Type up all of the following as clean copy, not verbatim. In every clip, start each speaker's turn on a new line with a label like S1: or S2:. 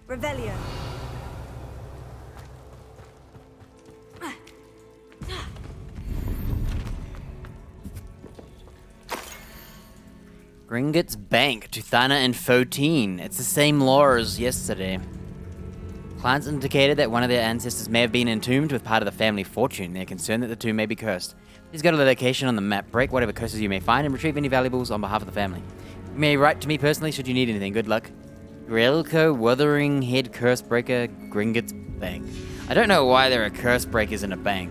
S1: Revelio.
S2: Gringotts Bank to Thana and 14. It's the same lore as yesterday. Clients indicated that one of their ancestors may have been entombed with part of the family fortune. They're concerned that the tomb may be cursed. Please go to the location on the map, break whatever curses you may find, and retrieve any valuables on behalf of the family. You may write to me personally should you need anything. Good luck. Relco Wuthering Head Curse Breaker, Gringotts Bank. I don't know why there are curse breakers in a bank.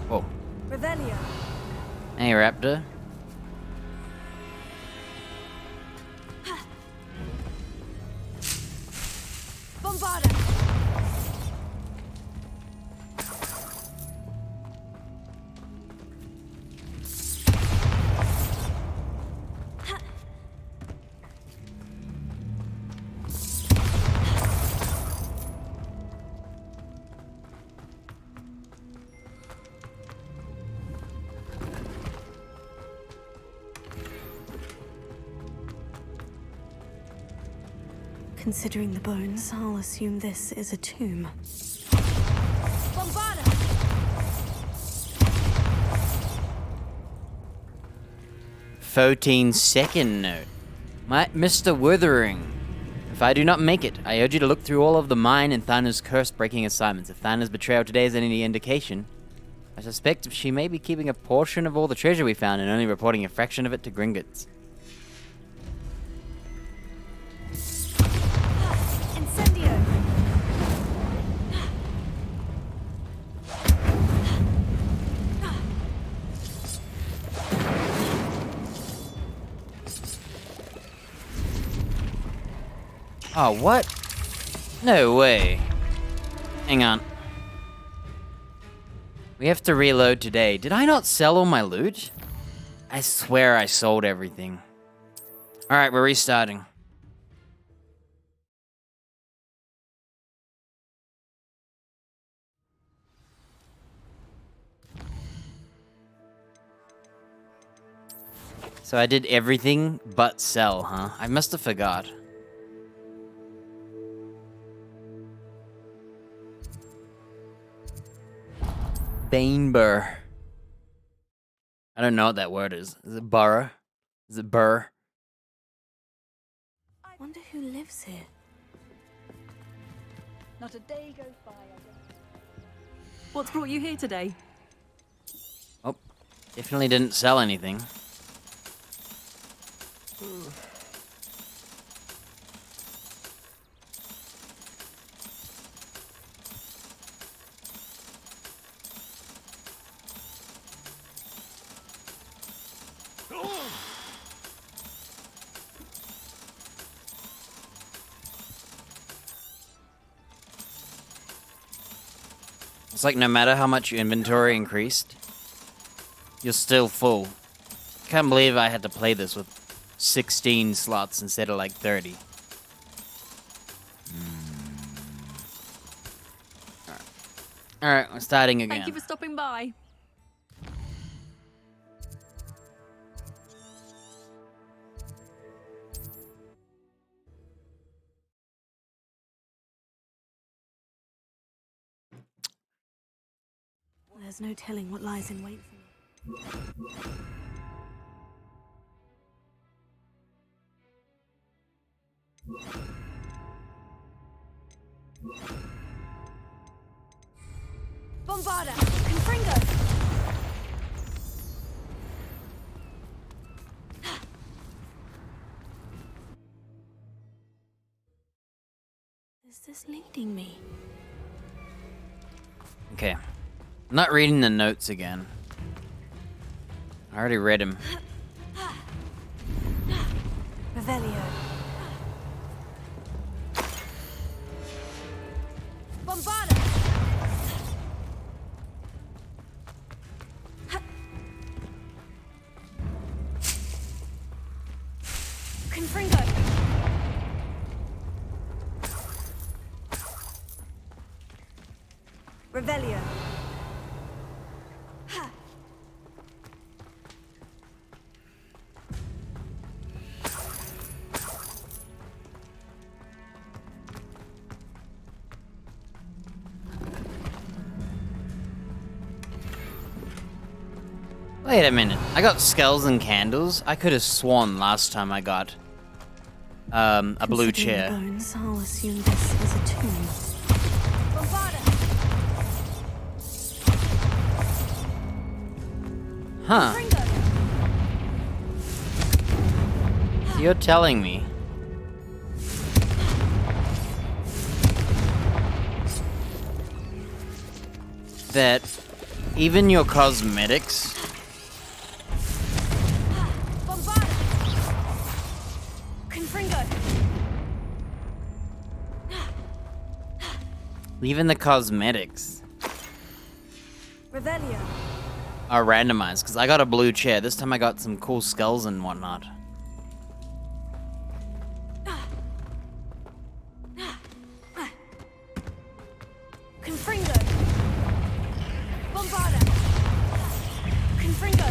S2: Whoa.
S1: Revelio.
S2: Hey, Raptor.
S1: Bombarda. Considering the bones, I'll assume this is a tomb. Bombarda!
S2: 14-second note. Mr. Wuthering, if I do not make it, I urge you to look through all of the mine and Thana's curse-breaking assignments. If Thana's betrayal today is any indication, I suspect she may be keeping a portion of all the treasure we found and only reporting a fraction of it to Gringotts.
S1: Incendio!
S2: Oh, what? No way. Hang on. We have to reload today. Did I not sell all my loot? I swear I sold everything. Alright, we're restarting. So I did everything but sell, huh? I must have forgot. Baneburr. I don't know what that word is. Is it burr? Is it burr?
S1: I wonder who lives here.
S3: Not a day goes by, I guess. What's brought you here today?
S2: Oh, definitely didn't sell anything. It's like no matter how much your inventory increased, you're still full. Can't believe I had to play this with 16 slots instead of like 30. Alright, we're starting again.
S3: Thank you for stopping by.
S1: There's no telling what lies in wait for me. Bombarda! Confringo! Is this leading me?
S2: Okay. I'm not reading the notes again. I already read them.
S1: Revelio. Bombarda! Confringo! Revelio.
S2: Wait a minute. I got skulls and candles. I could have sworn last time I got a blue
S1: Considering
S2: chair.
S1: the bones, I'll assume this is a tomb.
S2: Huh. So you're telling me that even your cosmetics even the cosmetics
S1: Revelio.
S2: are randomized, because I got a blue chair. This time I got some cool skulls and whatnot.
S1: Confringo. Bombarda. Confringo.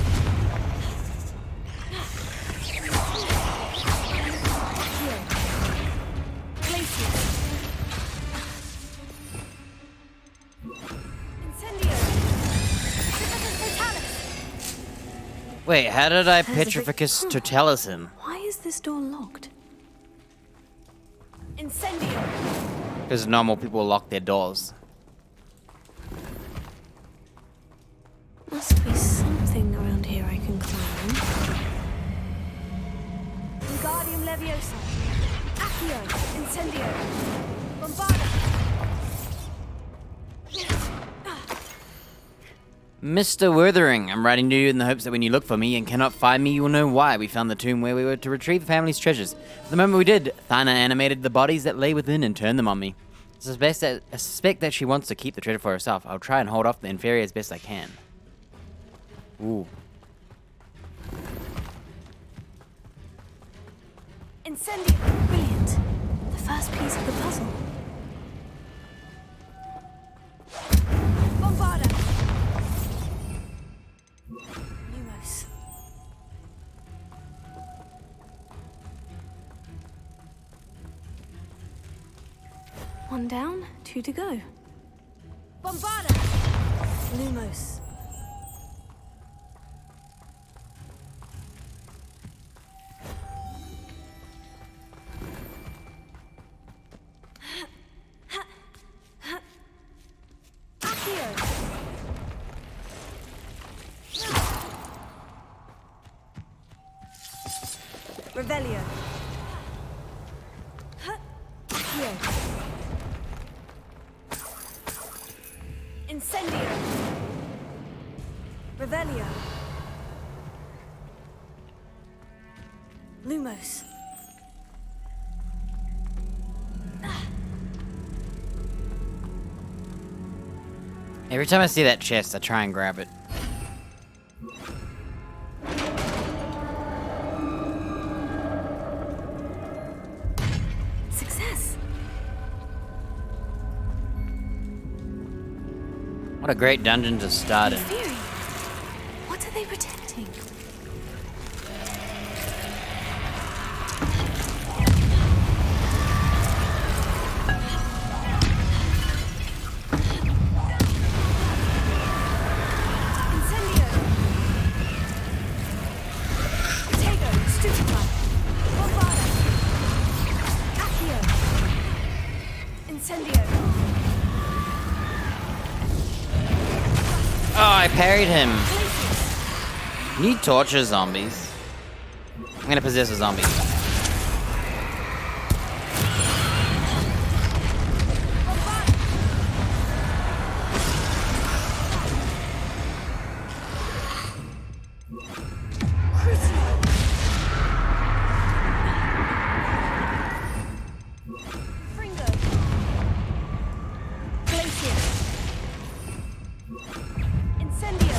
S1: Glacier. Incendio. Totalis.
S2: Wait, how did I
S1: There's a big-
S2: Petrificus Totalis him?
S1: Why is this door locked? Incendio.
S2: Because normal people lock their doors.
S1: Must be something around here I can climb. Wingardium Leviosa. Accio. Incendio. Bombarda.
S2: Mr. Wuthering, I'm writing to you in the hopes that when you look for me and cannot find me, you will know why. We found the tomb where we were to retrieve the family's treasures. The moment we did, Thana animated the bodies that lay within and turned them on me. I suspect that she wants to keep the treasure for herself. I'll try and hold off the inferior as best I can. Ooh.
S1: Incendio. Brilliant. The first piece of the puzzle. Bombarda. Lumos. One down, 2 to go. Bombarda. Lumos. Revelio. Accio. Incendio. Revelio. Lumos.
S2: Every time I see that chest, I try and grab it.
S1: Success.
S2: What a great dungeon to start in.
S1: Fury. What are they protecting? Incendio. Potato. Stupefy. Bombarda. Accio. Incendio.
S2: Oh, I parried him. Need torture zombies. I'm gonna possess a zombie.
S1: Fringo. Glacier. Incendio.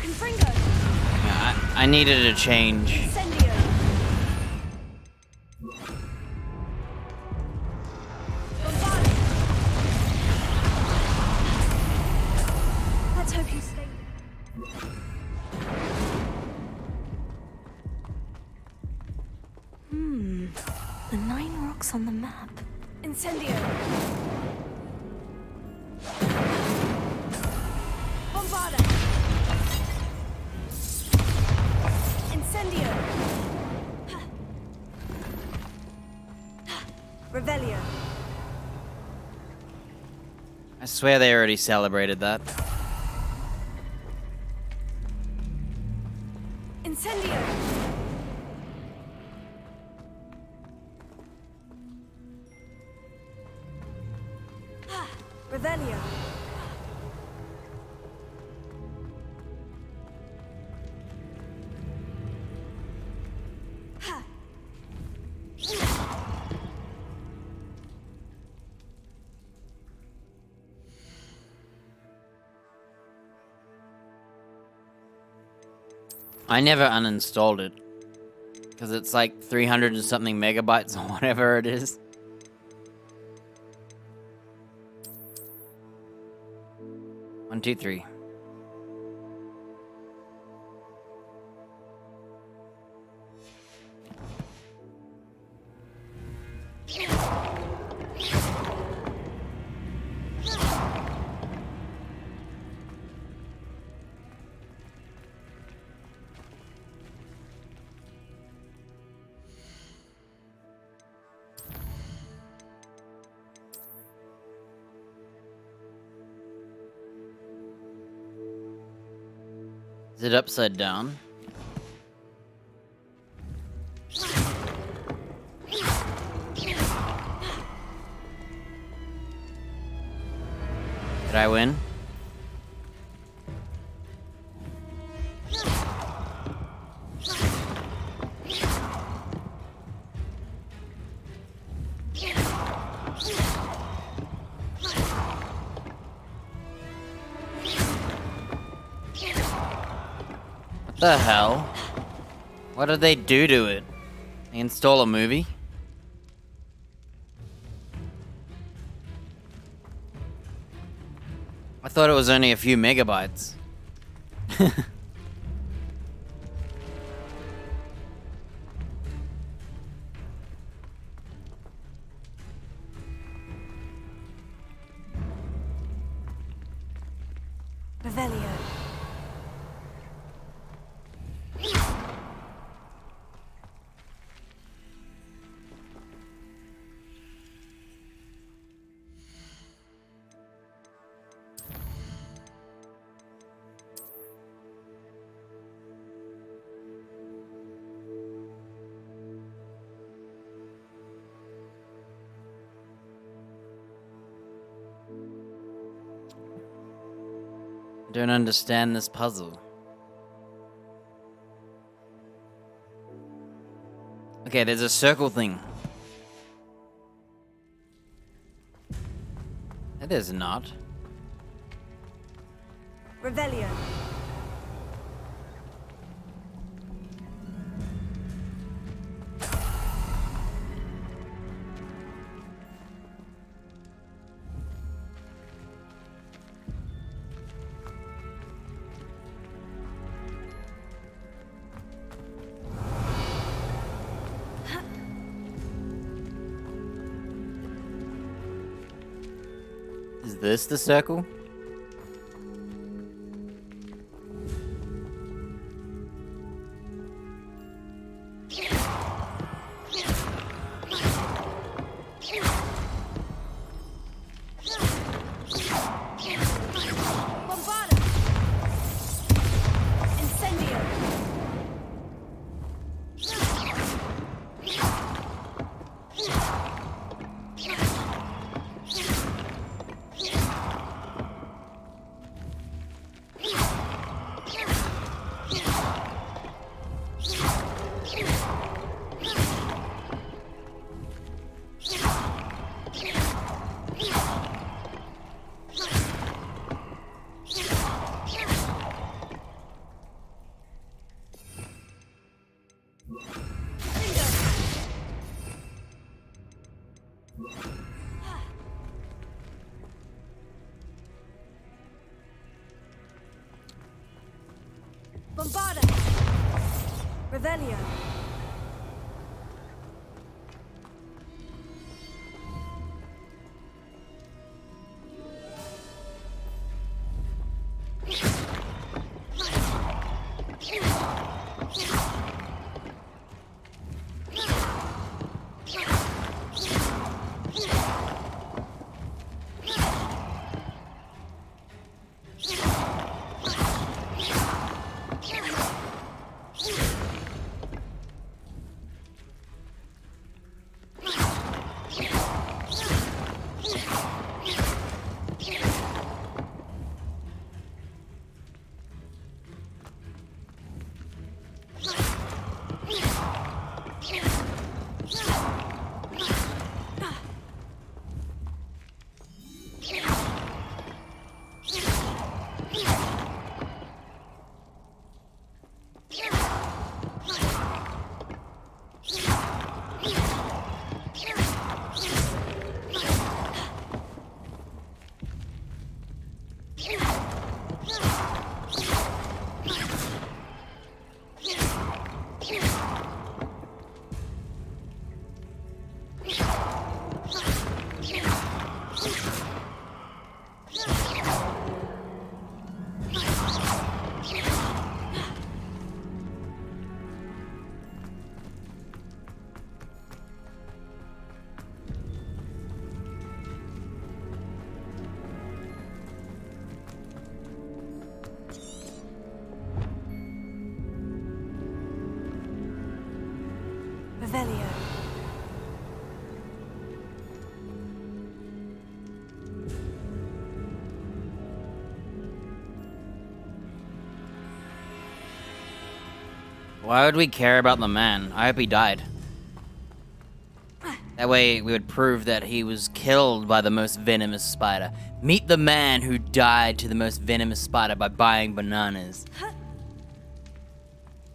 S1: Confringo.
S2: Yeah, I needed a change.
S1: Incendio. Bombarda. Let's hope you stay. The 9 rocks on the map. Incendio. Bombarda! Incendio! Revelio!
S2: I swear they already celebrated that.
S1: Incendio! Revelio!
S2: I never uninstalled it. Because it's like 300 and something megabytes or whatever it is. One, two, three. Is it upside down? Did I win? What the hell? What did they do to it? They install a movie? I thought it was only a few megabytes.
S1: Revelio!
S2: Don't understand this puzzle. Okay, there's a circle thing. No, there's not.
S1: Revelio!
S2: Is this the circle?
S1: Bombarda! Incendio! Bombarda! Revelio! Revelio.
S2: Why would we care about the man? I hope he died. That way we would prove that he was killed by the most venomous spider. Meet the man who died to the most venomous spider by buying bananas.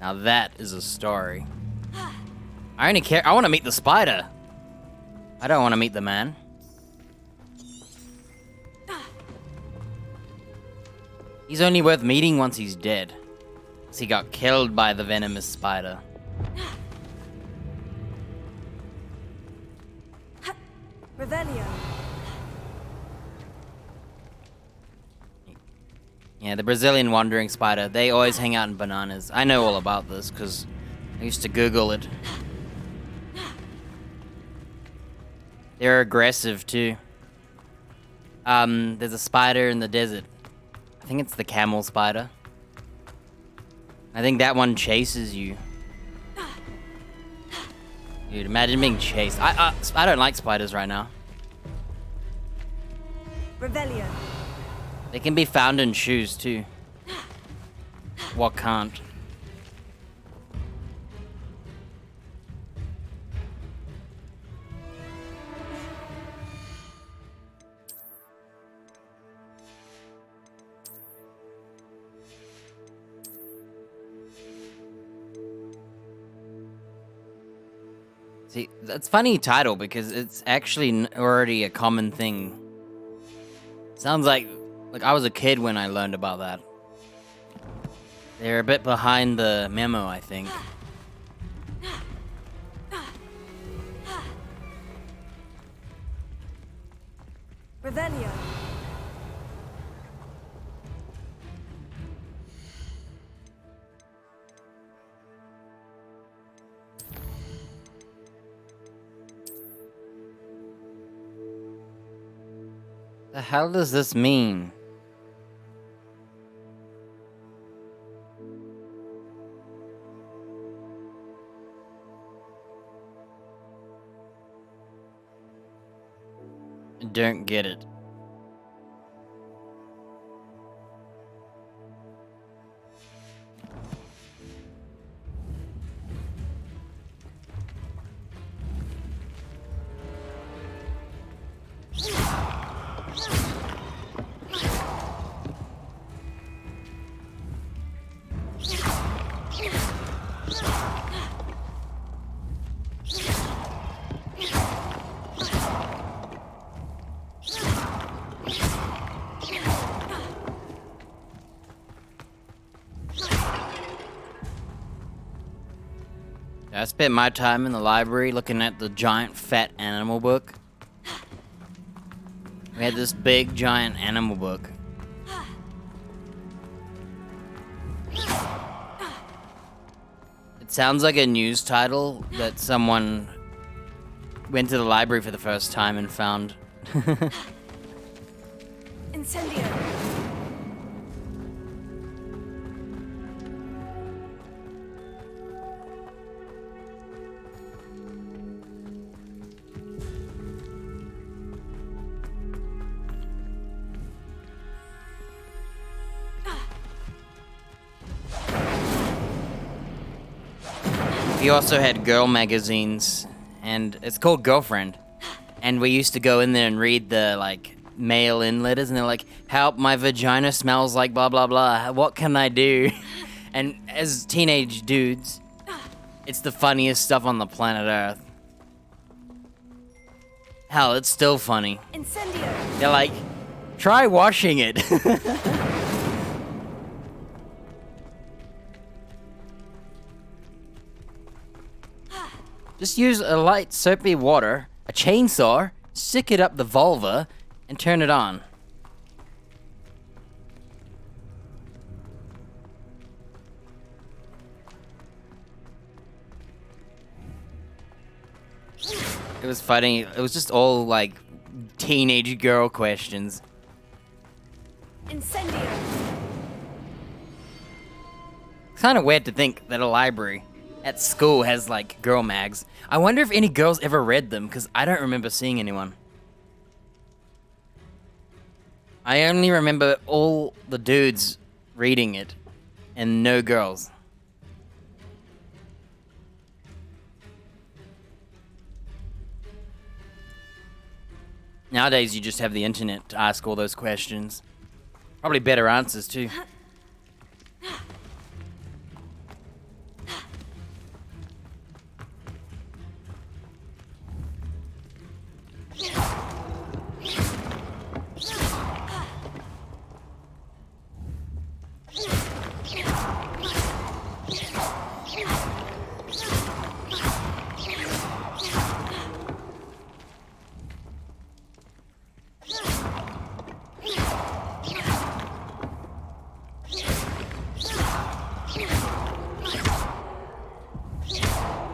S2: Now that is a story. I only care. I want to meet the spider. I don't want to meet the man. He's only worth meeting once he's dead. 'Cause he got killed by the venomous spider.
S1: Revelio.
S2: Yeah, the Brazilian wandering spider, they always hang out in bananas. I know all about this because I used to Google it. They're aggressive too. There's a spider in the desert. I think it's the camel spider. I think that one chases you. Dude, imagine being chased. I don't like spiders right now.
S1: Revelio.
S2: They can be found in shoes too. What can't? See, that's funny title because it's actually already a common thing. Sounds like I was a kid when I learned about that. They're a bit behind the memo, I think.
S1: Revelio.
S2: The hell does this mean? I don't get it. I spent my time in the library looking at the giant fat animal book. We had this big giant animal book. It sounds like a news title that someone went to the library for the first time and found.
S1: Incendio.
S2: We also had girl magazines, and it's called Girlfriend. And we used to go in there and read the, like, mail-in letters, and they're like, help, my vagina smells like blah, blah, blah. What can I do? And as teenage dudes, it's the funniest stuff on the planet Earth. Hell, it's still funny.
S1: Incendio.
S2: They're like, try washing it. Just use a light soapy water, a chainsaw, stick it up the vulva, and turn it on. It was funny. It was just all like teenage girl questions.
S1: Incendio.
S2: It's kind of weird to think that a library at school has like girl mags. I wonder if any girls ever read them, because I don't remember seeing anyone. I only remember all the dudes reading it and no girls. Nowadays you just have the internet to ask all those questions. Probably better answers too.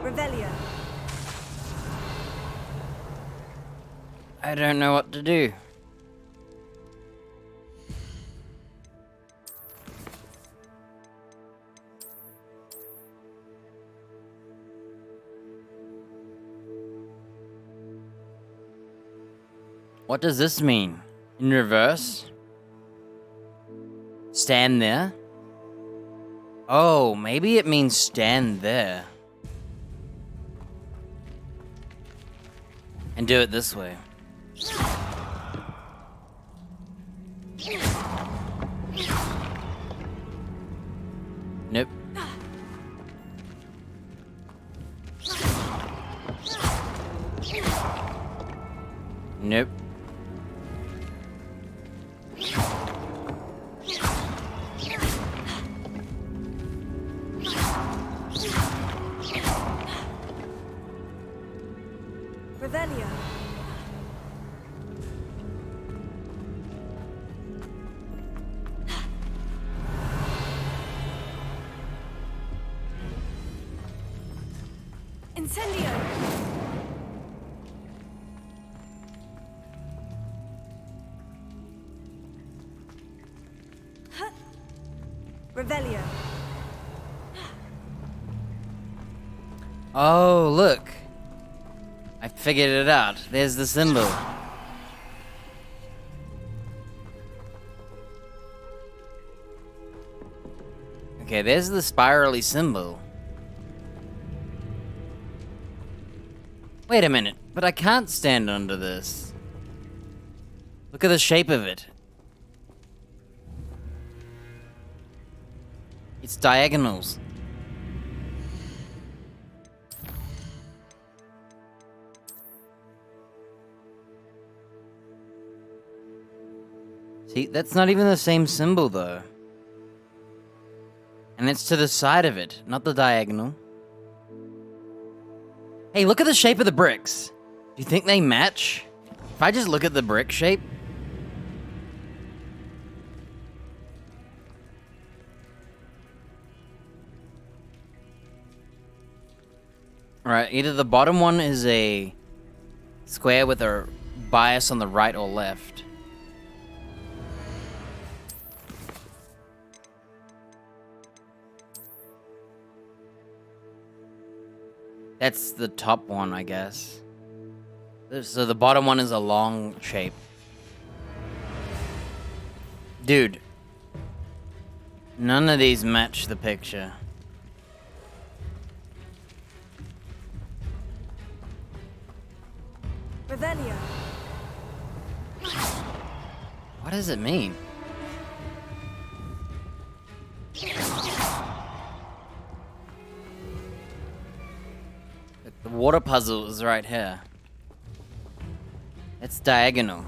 S1: Revelio.
S2: I don't know what to do. What does this mean? In reverse? Stand there? Oh, maybe it means stand there. And do it this way. Nope. Nope.
S1: Revelio. Incendio. Revelio.
S2: Oh, look. I figured it out. There's the symbol. Okay, there's the spirally symbol. Wait a minute, but I can't stand under this. Look at the shape of it. It's diagonals. See, that's not even the same symbol though. And it's to the side of it, not the diagonal. Hey, look at the shape of the bricks. Do you think they match? If I just look at the brick shape. Right, either the bottom one is a square with a bias on the right or left. That's the top one, I guess. So the bottom one is a long shape. Dude. None of these match the picture.
S1: Revelio.
S2: What does it mean? The water puzzle is right here. It's diagonal.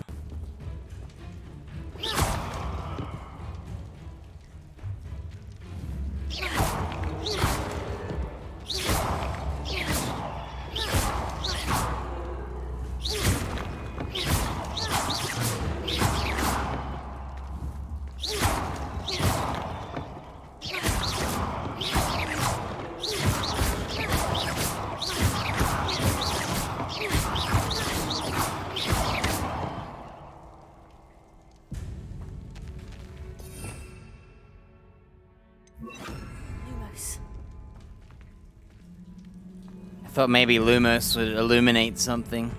S2: Thought maybe Lumos would illuminate something.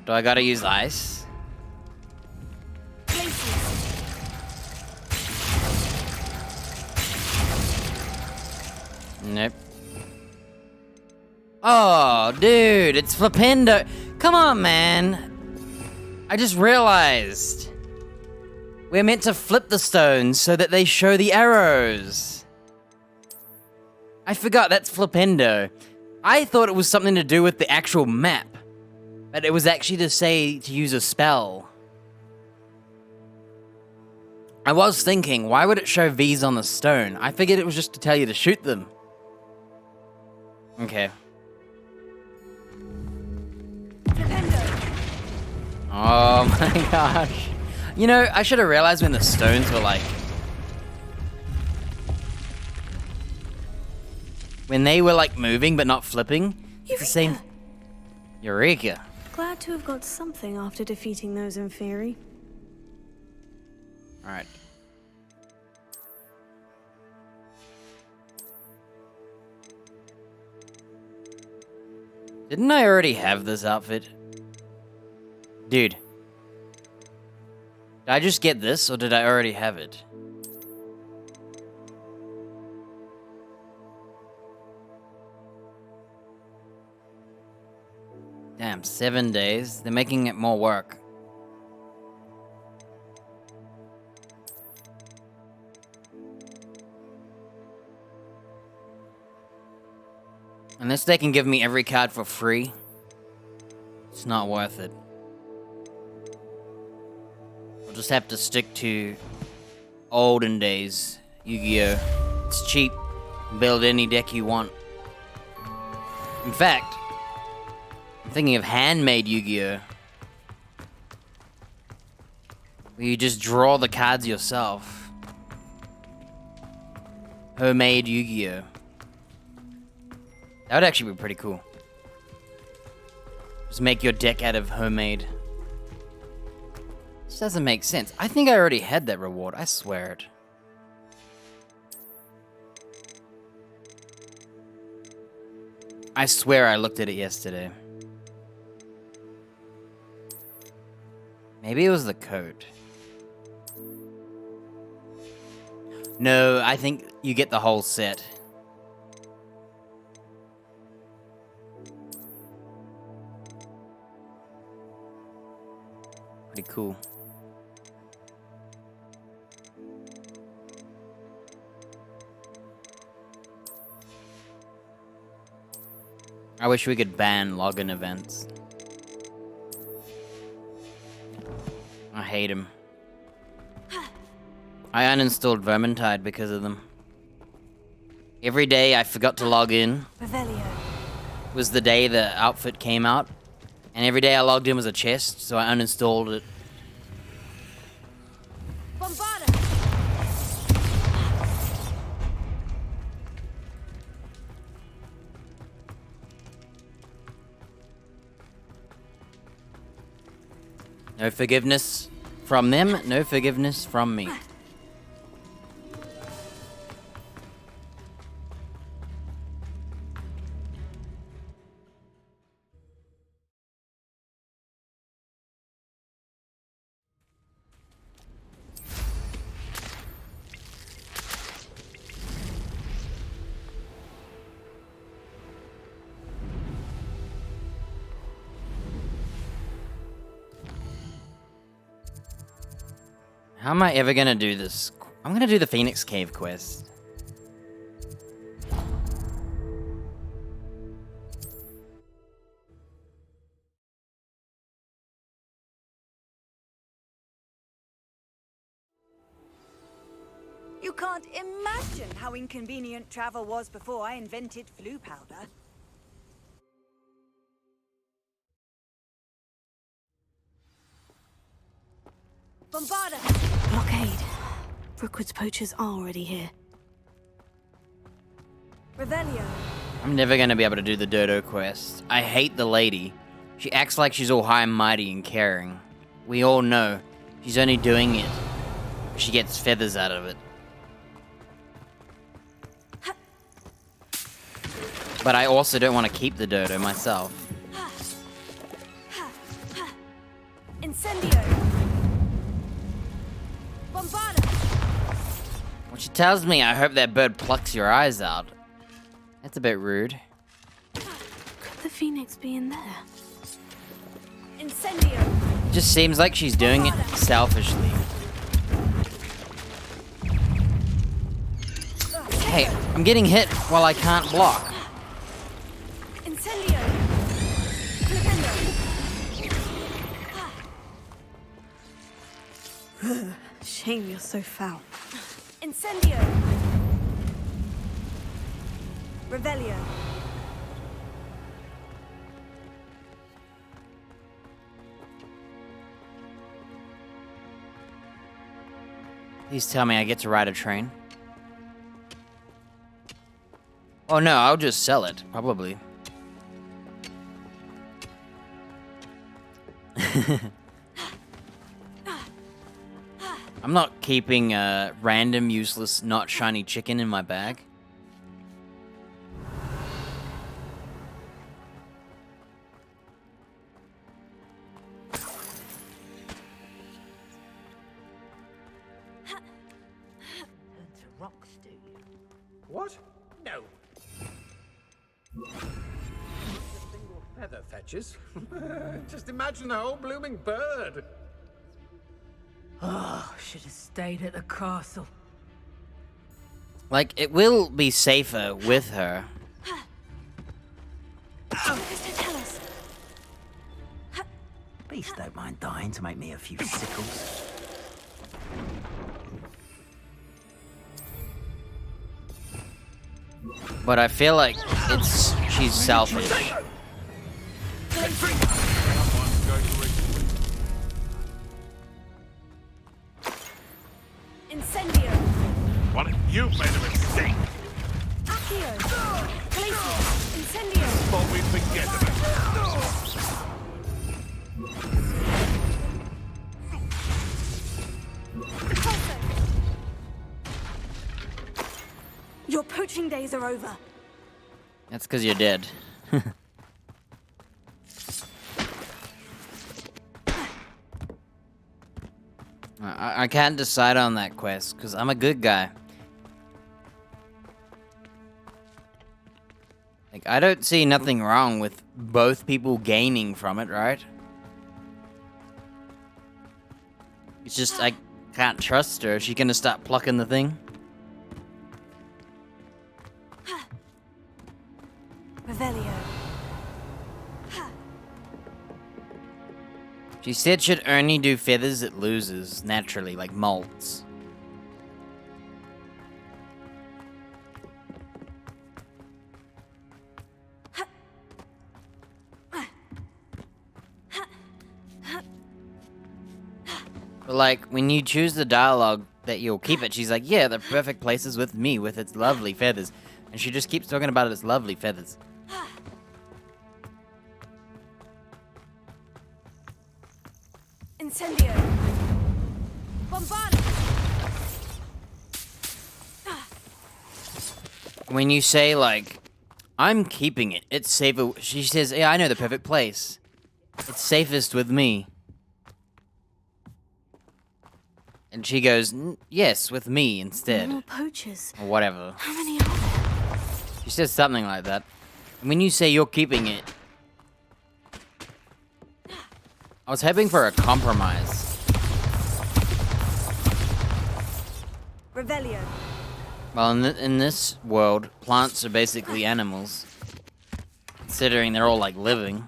S2: Do I gotta use ice? Nope. Oh, dude, it's Flipendo. Come on, man. I just realized. We're meant to flip the stones so that they show the arrows. I forgot that's Flipendo. I thought it was something to do with the actual map. But it was actually to say to use a spell. I was thinking, why would it show V's on the stone? I figured it was just to tell you to shoot them. Okay. Oh my gosh. You know, I should have realized when the stones were like... When they were like moving but not flipping. It's the same... Eureka.
S1: Glad to have got something after defeating those in theory.
S2: Alright. Didn't I already have this outfit? Dude. Did I just get this, or did I already have it? Damn, 7 days. They're making it more work. Unless they can give me every card for free, it's not worth it. I'll just have to stick to olden days Yu-Gi-Oh! It's cheap. Build any deck you want. In fact, I'm thinking of handmade Yu-Gi-Oh! Where you just draw the cards yourself. Homemade Yu-Gi-Oh! That would actually be pretty cool. Just make your deck out of homemade. This doesn't make sense. I think I already had that reward. I swear it. I swear I looked at it yesterday. Maybe it was the code. No, I think you get the whole set. Pretty cool. I wish we could ban login events. I hate them. I uninstalled Vermintide because of them. Every day I forgot to log in was the day the outfit came out. And every day I logged in was a chest, so I uninstalled it. No forgiveness from them, no forgiveness from me. How am I ever gonna do this? I'm gonna do the Phoenix Cave quest.
S4: You can't imagine how inconvenient travel was before I invented flu powder. Bombarda!
S1: Blockade. Brookwood's poachers are already here.
S4: Revelio.
S2: I'm never gonna be able to do the Dodo quest. I hate the lady. She acts like she's all high and mighty and caring. We all know she's only doing it because she gets feathers out of it. But I also don't want to keep the dodo myself.
S1: Incendio. Bombarda.
S2: When she tells me I hope that bird plucks your eyes out. That's a bit rude.
S1: Could the phoenix be in there? Incendio.
S2: It just seems like she's doing it selfishly. Hey, I'm getting hit while I can't block.
S1: Incendio. Flipendo. Shame you're so foul. Incendio. Revelio.
S2: Please tell me I get to ride a train. Oh no, I'll just sell it, probably. I'm not keeping a random, useless, not shiny chicken in my bag.
S5: What? No. Single feather fetches. Just imagine the whole blooming bird.
S6: Oh, should have stayed at the castle.
S2: Like, it will be safer with her.
S7: Beast don't mind dying to make me a few sickles.
S2: But I feel like she's selfish.
S1: Incendio.
S8: What? You've made a mistake.
S1: Accio. Glacier. Incendio.
S8: Thought we'd forget about
S1: Repulso. Your poaching days are over.
S2: That's because you're dead. I can't decide on that quest, because I'm a good guy. Like, I don't see nothing wrong with both people gaining from it, right? It's just, I can't trust her. Is she gonna start plucking the thing?
S1: Revelio.
S2: She said she'd only do feathers it loses, naturally, like molts. But like, when you choose the dialogue that you'll keep it, she's like, yeah, the perfect place is with me, with its lovely feathers. And she just keeps talking about its lovely feathers.
S1: Incendio. Bombarda.
S2: When you say, like, I'm keeping it, it's safer, she says, yeah, I know the perfect place. It's safest with me. And she goes, yes, with me instead.
S1: More poachers.
S2: Or whatever.
S1: How many are there?
S2: She says something like that. And when you say you're keeping it, I was hoping for a compromise.
S1: Revelio.
S2: Well, in this world, plants are basically animals. Considering they're all, like, living.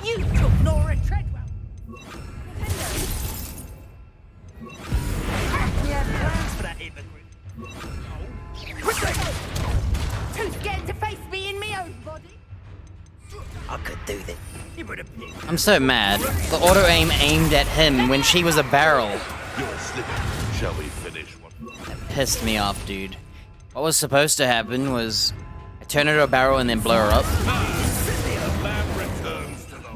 S6: You took Nora Treadwell. We have plans for that hypocrite. Too scared to face me in my own body?
S7: I could do this. You would have picked.
S2: I'm so mad. The auto-aim aimed at him when she was a barrel.
S8: You're slipping. Shall we finish one?
S2: Pissed me off, dude. What was supposed to happen was I turn her to a barrel and then blow her up.
S8: The lab returns to the...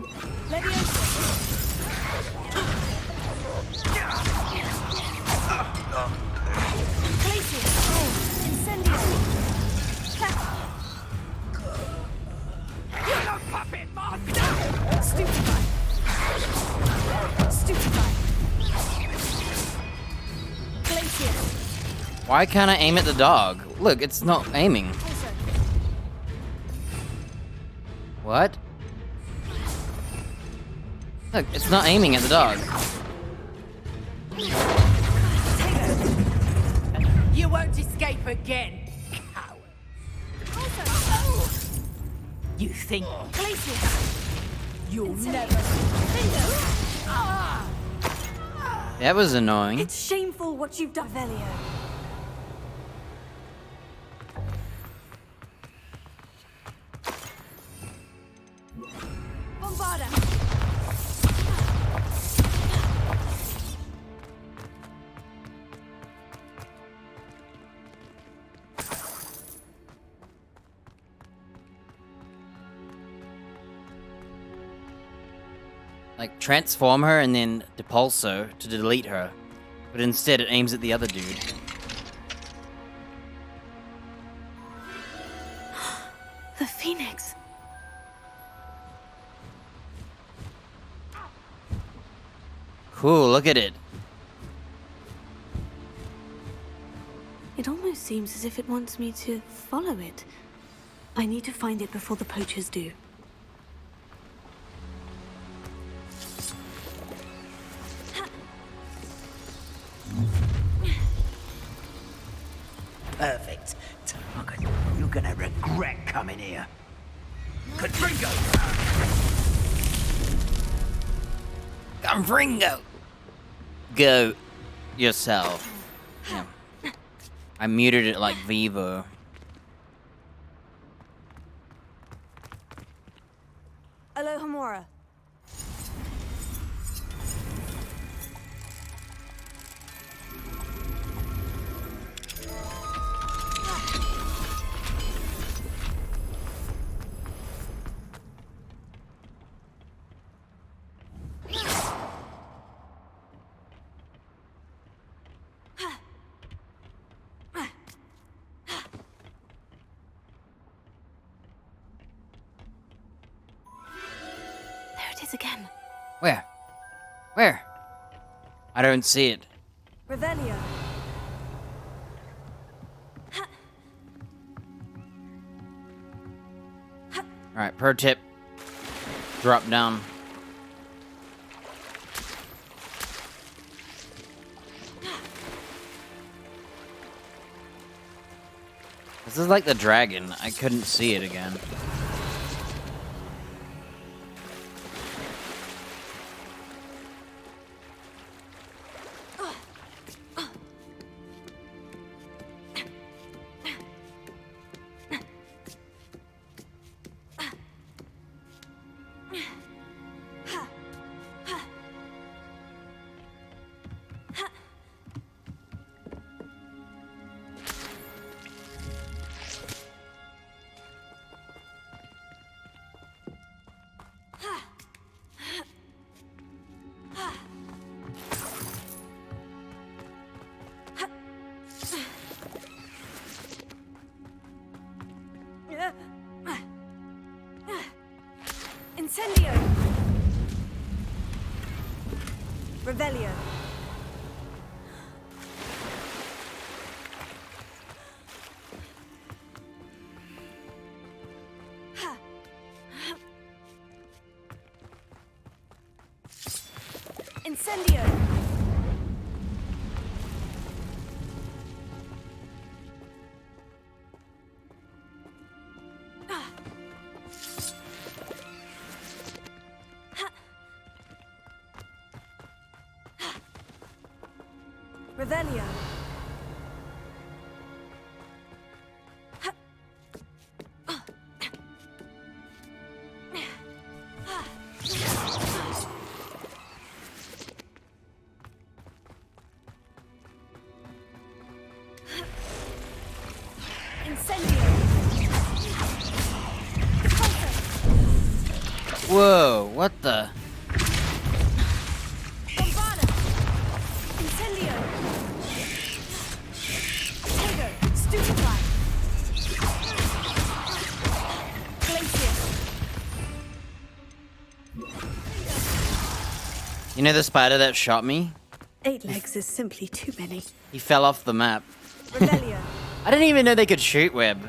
S2: Why can't I aim at the dog? Look, it's not aiming. What? Look, it's not aiming at the dog.
S6: You won't escape again, coward. You think you'll never...
S2: That was annoying.
S1: It's shameful what you've done, Velio.
S6: Bombarda!
S2: Like, transform her and then depulso to delete her. But instead it aims at the other dude.
S1: The Phoenix.
S2: Cool, look at it.
S1: It almost seems as if it wants me to follow it. I need to find it before the poachers do.
S7: Perfect. Target. You're gonna regret coming here. Confringo!
S2: Confringo! Go yourself. Yeah. I muted it like Vivo.
S4: Alohomora.
S1: There it is again.
S2: Where? Where? I don't see it.
S4: Revelio.
S2: Alright, pro tip. Drop down. This is like the dragon. I couldn't see it again.
S4: Incendio. Revelio. Incendio. Revelio.
S2: Whoa, what the?
S1: Bombarda! Incendio! Tego! Stupefy! Glacier!
S2: You know the spider that shot me?
S1: 8 legs is simply too many.
S2: He fell off the map.
S4: Revelio.
S2: I didn't even know they could shoot web.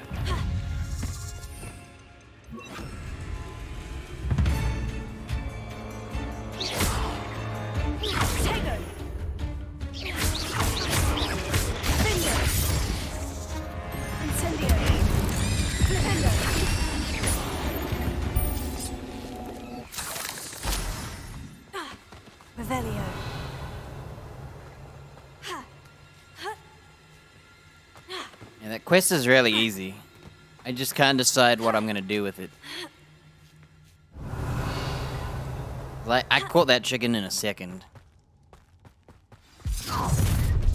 S1: Tego! Finger! Incendio! Flipendo! Revelio!
S2: Yeah, that quest is really easy. I just can't decide what I'm gonna do with it. Like, I caught that chicken in a second.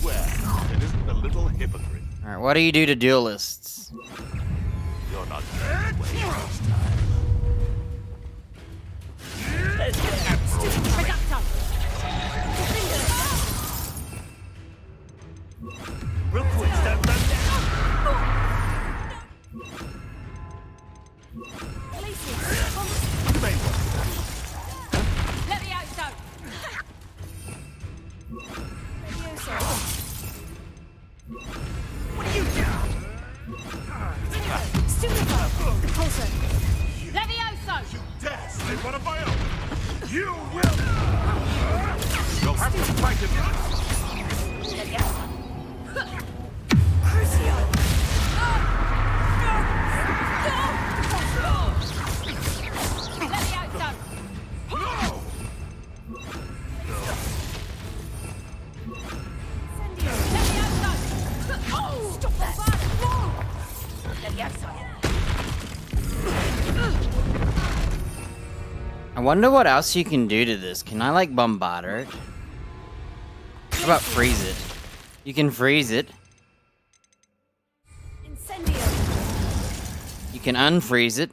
S8: Well, it isn't a little hypocrite.
S2: Alright, what do you do to duelists?
S8: You're not going to waste this time. Rookwoods don't run down. You may want
S6: Let me out, so. Levioso!
S8: dare slay one of my own. You will. You'll have to fight it.
S2: I wonder what else you can do to this. Can I, like, bombard it? How about freeze it? You can freeze it.
S1: Incendio!
S2: You can unfreeze it.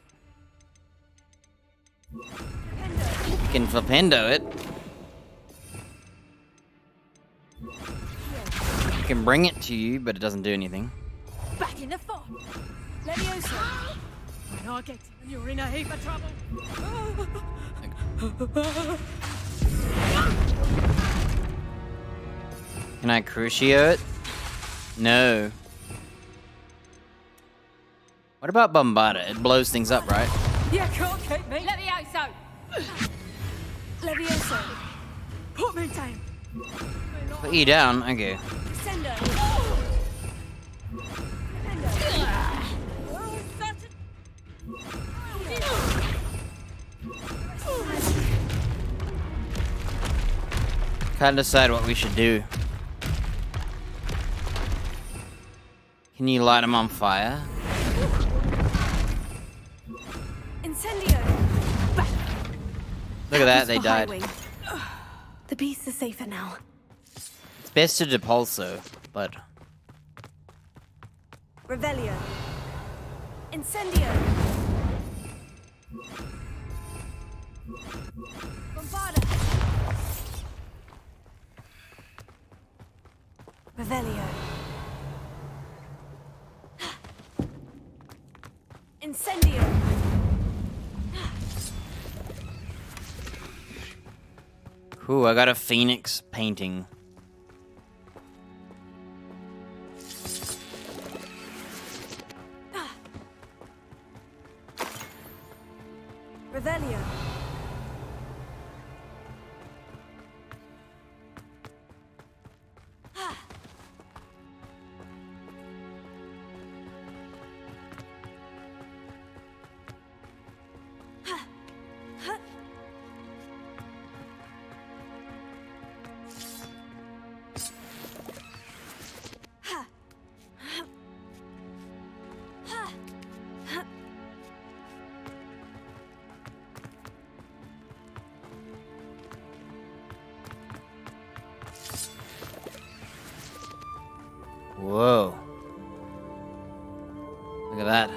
S2: You can flipendo it. You can bring it to you, but it doesn't do anything.
S6: Back in the fog.
S1: Levioso!
S6: When I get and you're in a heap of trouble.
S2: Can I crucio it? No. What about Bombarda? It blows things up, right?
S6: You can't keep me. Levioso!
S1: Levioso!
S6: Put me down.
S2: Put you down? Okay.
S1: Sendo!
S2: Can't decide what we should do. Can you light them on fire?
S1: Incendio!
S2: Look at that,
S1: was
S2: they
S1: for
S2: died.
S1: Highwing. The beasts are safer now.
S2: It's best to depulso, but
S4: Revelio.
S1: Incendio!
S4: Bombarda.
S1: Revelio. Incendio!
S2: cool, I got a phoenix painting.
S4: Revelio.
S2: Whoa. Look at that.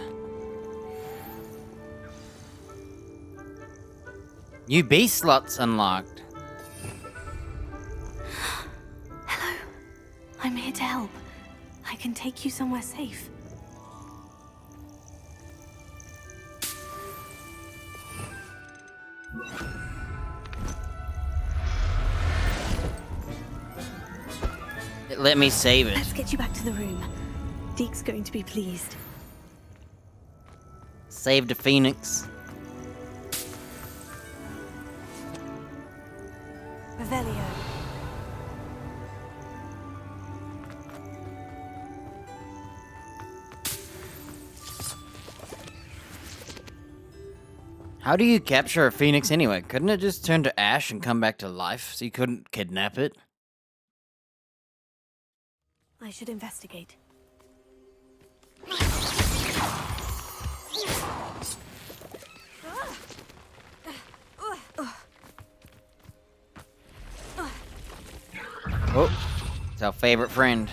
S2: New beast slots unlocked.
S1: Hello. I'm here to help. I can take you somewhere safe.
S2: Let me save it.
S1: Let's get you back to the room. Deke's going to be pleased.
S2: Saved a phoenix.
S4: Revelio.
S2: How do you capture a phoenix anyway? Couldn't it just turn to ash and come back to life, so you couldn't kidnap it?
S1: I should investigate.
S2: Oh, it's our favorite friend.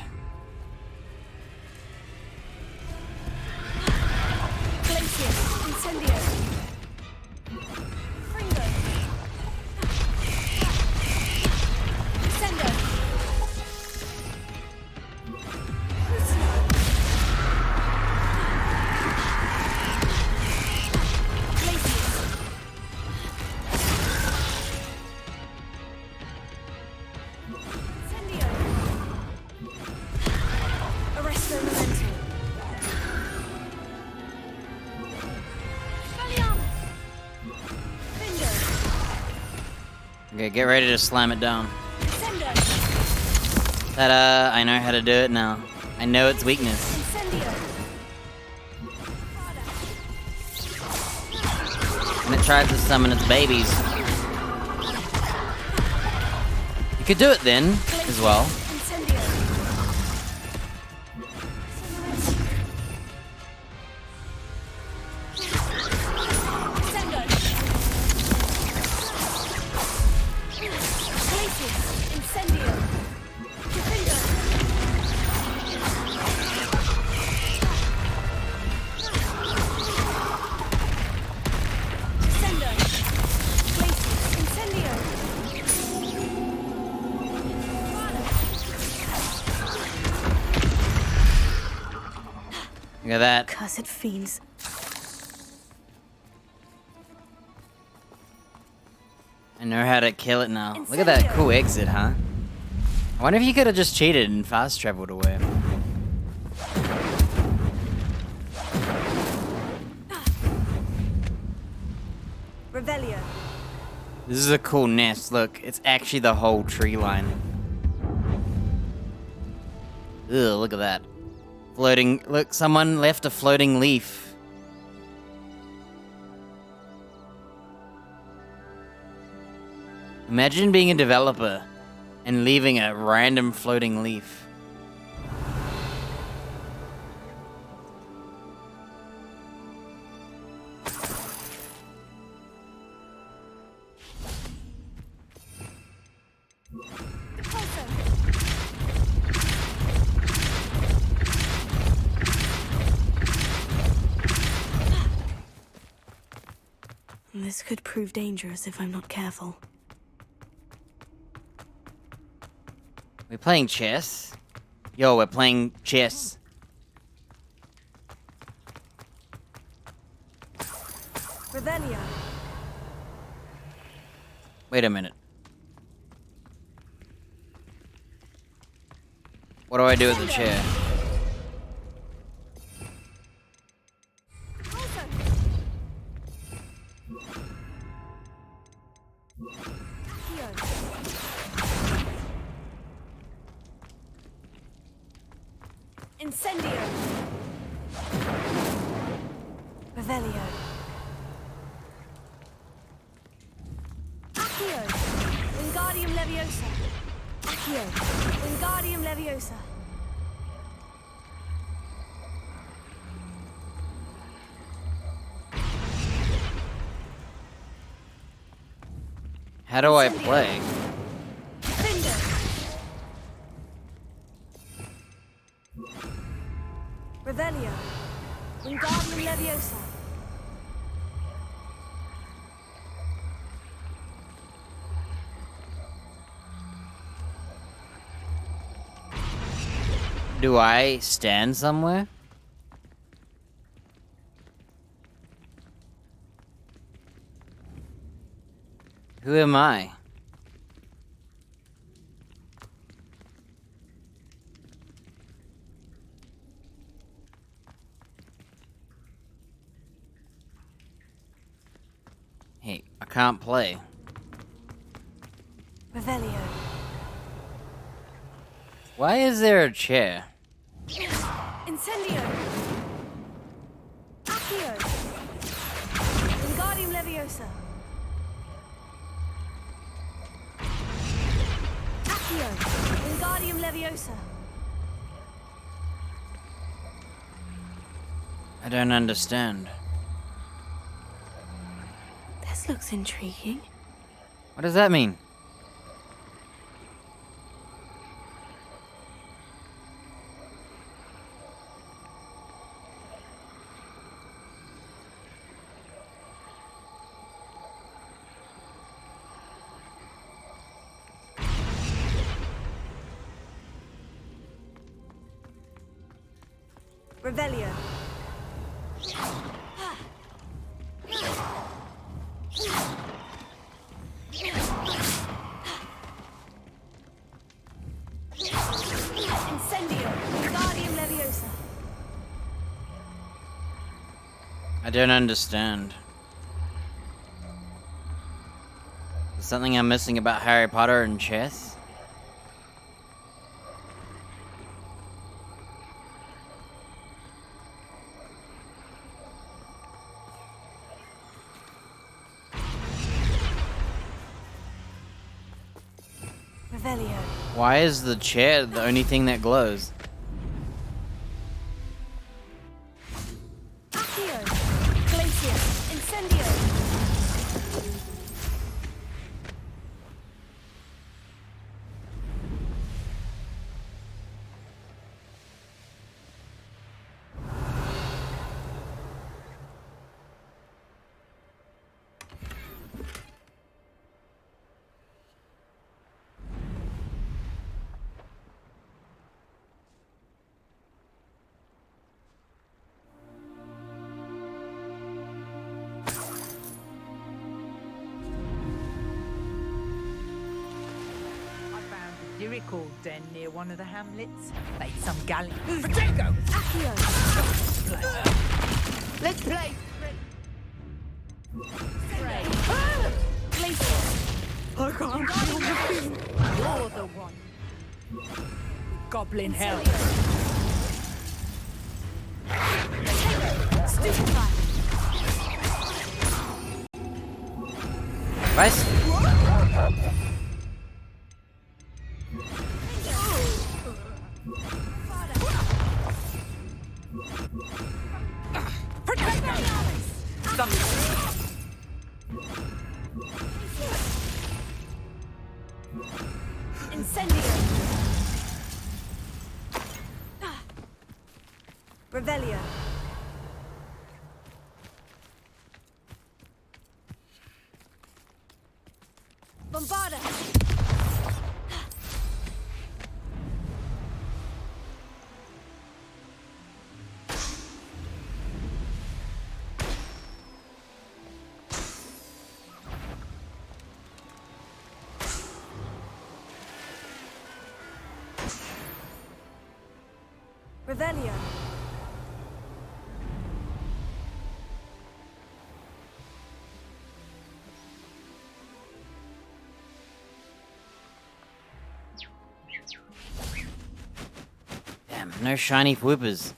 S1: Glacius, Incendio. Fringo. Incendio.
S2: Okay, get ready to slam it down. Ta-da! I know how to do it now. I know its weakness. And it tries to summon its babies. You could do it then, as well. Look at that.
S1: Cursed fiends.
S2: I know how to kill it now. Look at that cool exit, huh? I wonder if you could have just cheated and fast traveled away.
S4: Revelio.
S2: This is a cool nest. Look, it's actually the whole tree line. Ugh, look at that. Floating. Look, someone left a floating leaf. Imagine being a developer and leaving a random floating leaf.
S1: This could prove dangerous if I'm not careful.
S2: We're playing chess? Yo, we're playing chess.
S4: Revelio.
S2: Wait a minute. What do I do with the chair?
S4: Incendio. Revelio. Accio. Wingardium Leviosa. Accio. Wingardium Leviosa.
S2: How do I play?
S4: Revelio. Wingardium Leviosa.
S2: Do I stand somewhere? Who am I? Hey, I can't play.
S1: Revelio.
S2: Why is there a chair?
S1: Incendio. Accio. Wingardium Leviosa. Accio. Wingardium Leviosa.
S2: I don't understand.
S1: This looks intriguing.
S2: What does that mean?
S4: Revelio.
S1: Incendio. Wingardium Leviosa.
S2: I don't understand. There's something I'm missing about Harry Potter and chess?
S1: Revelio.
S2: Why is the chair the only thing that glows?
S1: Accio. Glacius. Incendio.
S6: I found a lyrical den near one of the hamlets. Made some galley. Potato!
S1: Accio.
S6: Let's play.
S1: Glacius.
S6: I can't feel nothing. You're the one. Goblin hell.
S1: Stupefy.
S2: Was?
S1: Incendio.
S4: Revelio.
S1: Bombarda.
S4: Revelio.
S2: Damn, no shiny whippers.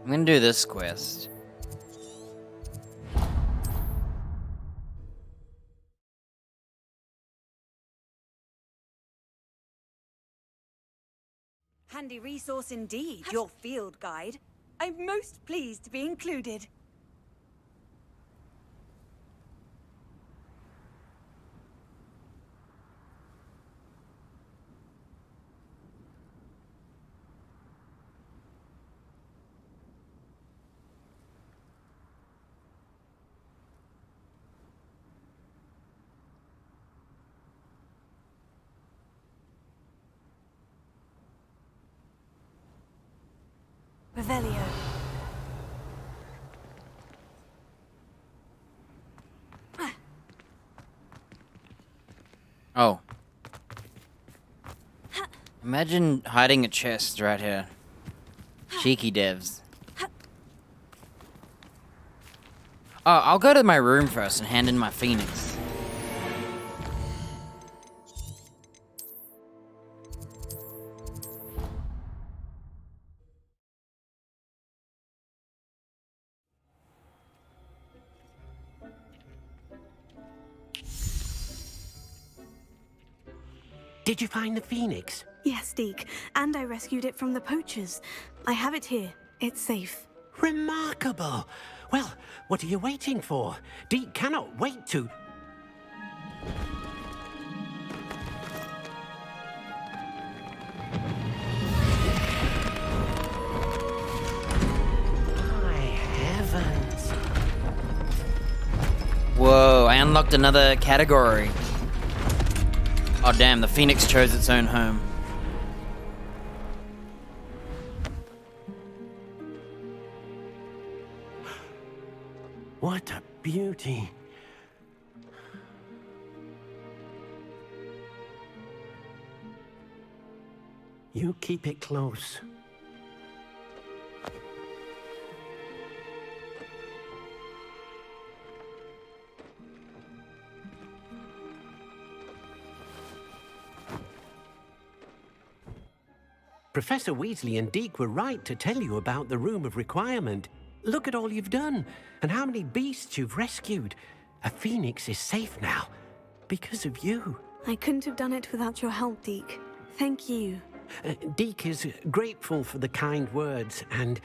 S2: I'm gonna do this quest.
S4: Handy resource indeed, your field guide. I'm most pleased to be included. Revelio.
S2: Oh. Imagine hiding a chest right here. Cheeky devs. Oh, I'll go to my room first and hand in my phoenix.
S9: Did you find the phoenix?
S1: Yes, Deke, and I rescued it from the poachers. I have it here. It's safe.
S9: Remarkable. Well, what are you waiting for? Deke cannot wait to... My heavens.
S2: Whoa, I unlocked another category. Oh damn, the phoenix chose its own home.
S9: What a beauty. You keep it close. Professor Weasley and Deke were right to tell you about the Room of Requirement. Look at all you've done, and how many beasts you've rescued. A phoenix is safe now, because of you.
S1: I couldn't have done it without your help, Deke. Thank you.
S9: Deke is grateful for the kind words, and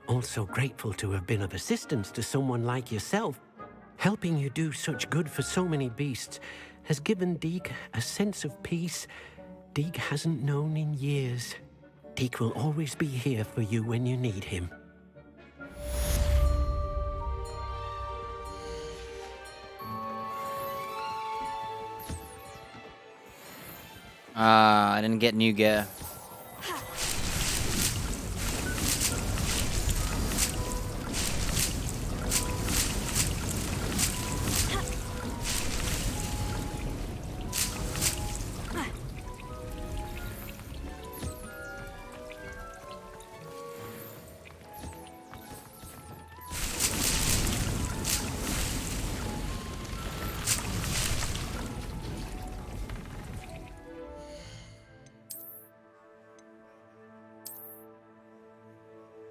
S9: also grateful to have been of assistance to someone like yourself. Helping you do such good for so many beasts has given Deke a sense of peace Deke hasn't known in years. Deke will always be here for you when you need him.
S2: I didn't get new gear.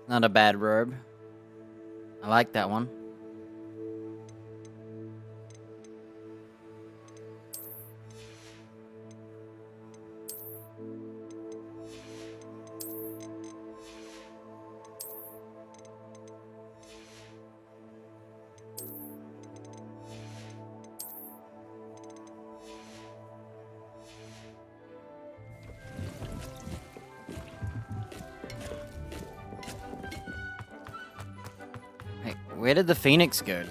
S2: Not a bad robe. I like that one. Where did the phoenix go?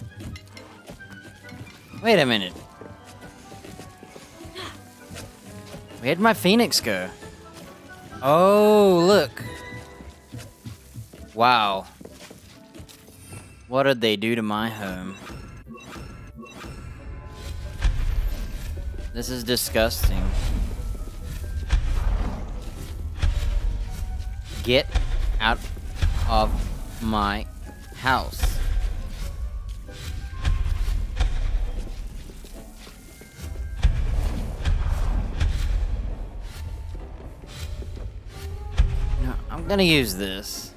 S2: Wait a minute. Where'd my phoenix go? Oh, look. Wow. What did they do to my home? This is disgusting. Get out of my house. No, I'm gonna use this.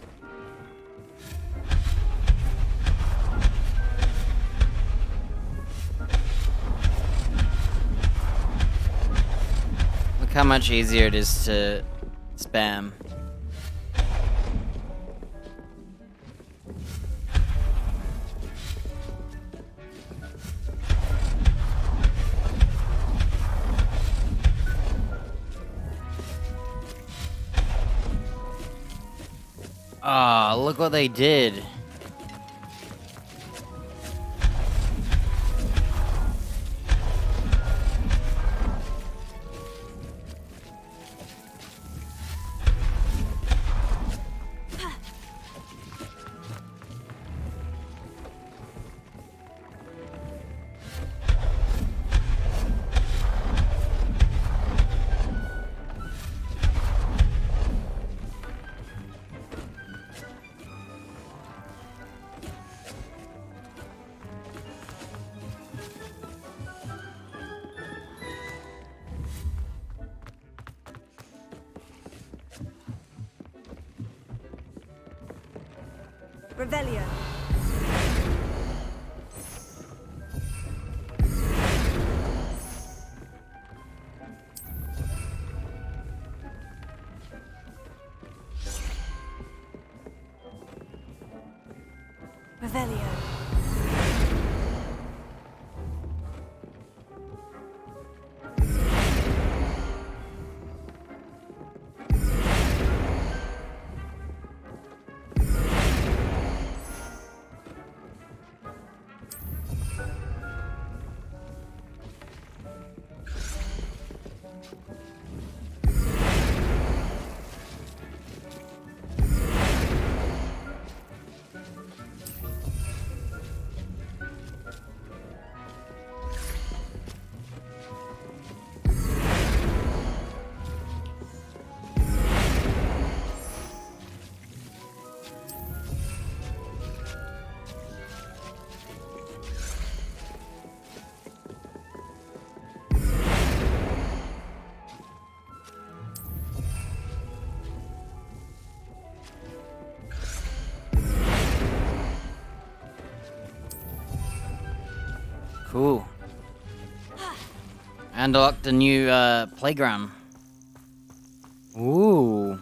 S2: how much easier it is to spam. Ah, look what they did.
S4: Revelio. Revelio.
S2: Cool. And unlocked a new playground. Ooh.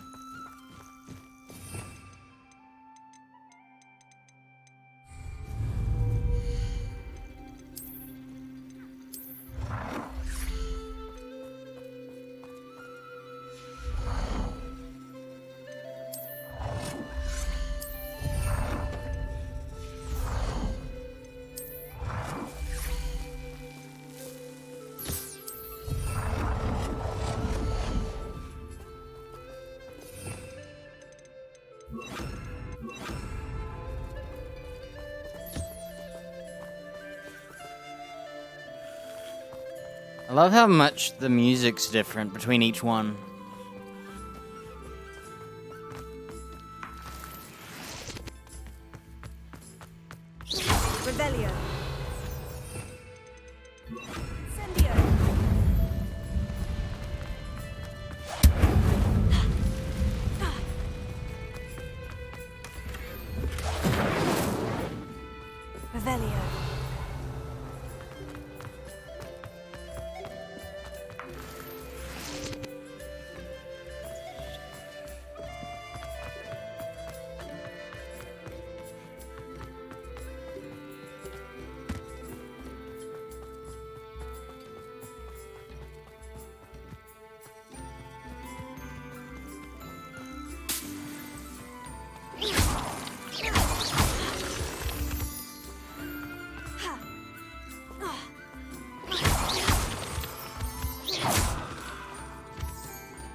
S2: I love how much the music's different between each one.
S4: Revelio. Incendio. Revelio.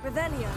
S4: Revelio.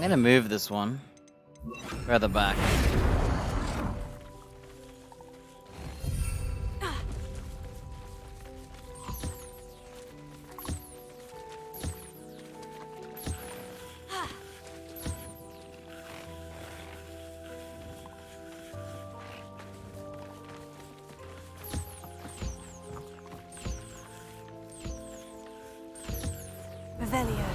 S2: I'm gonna move this one further back.
S1: Revelio.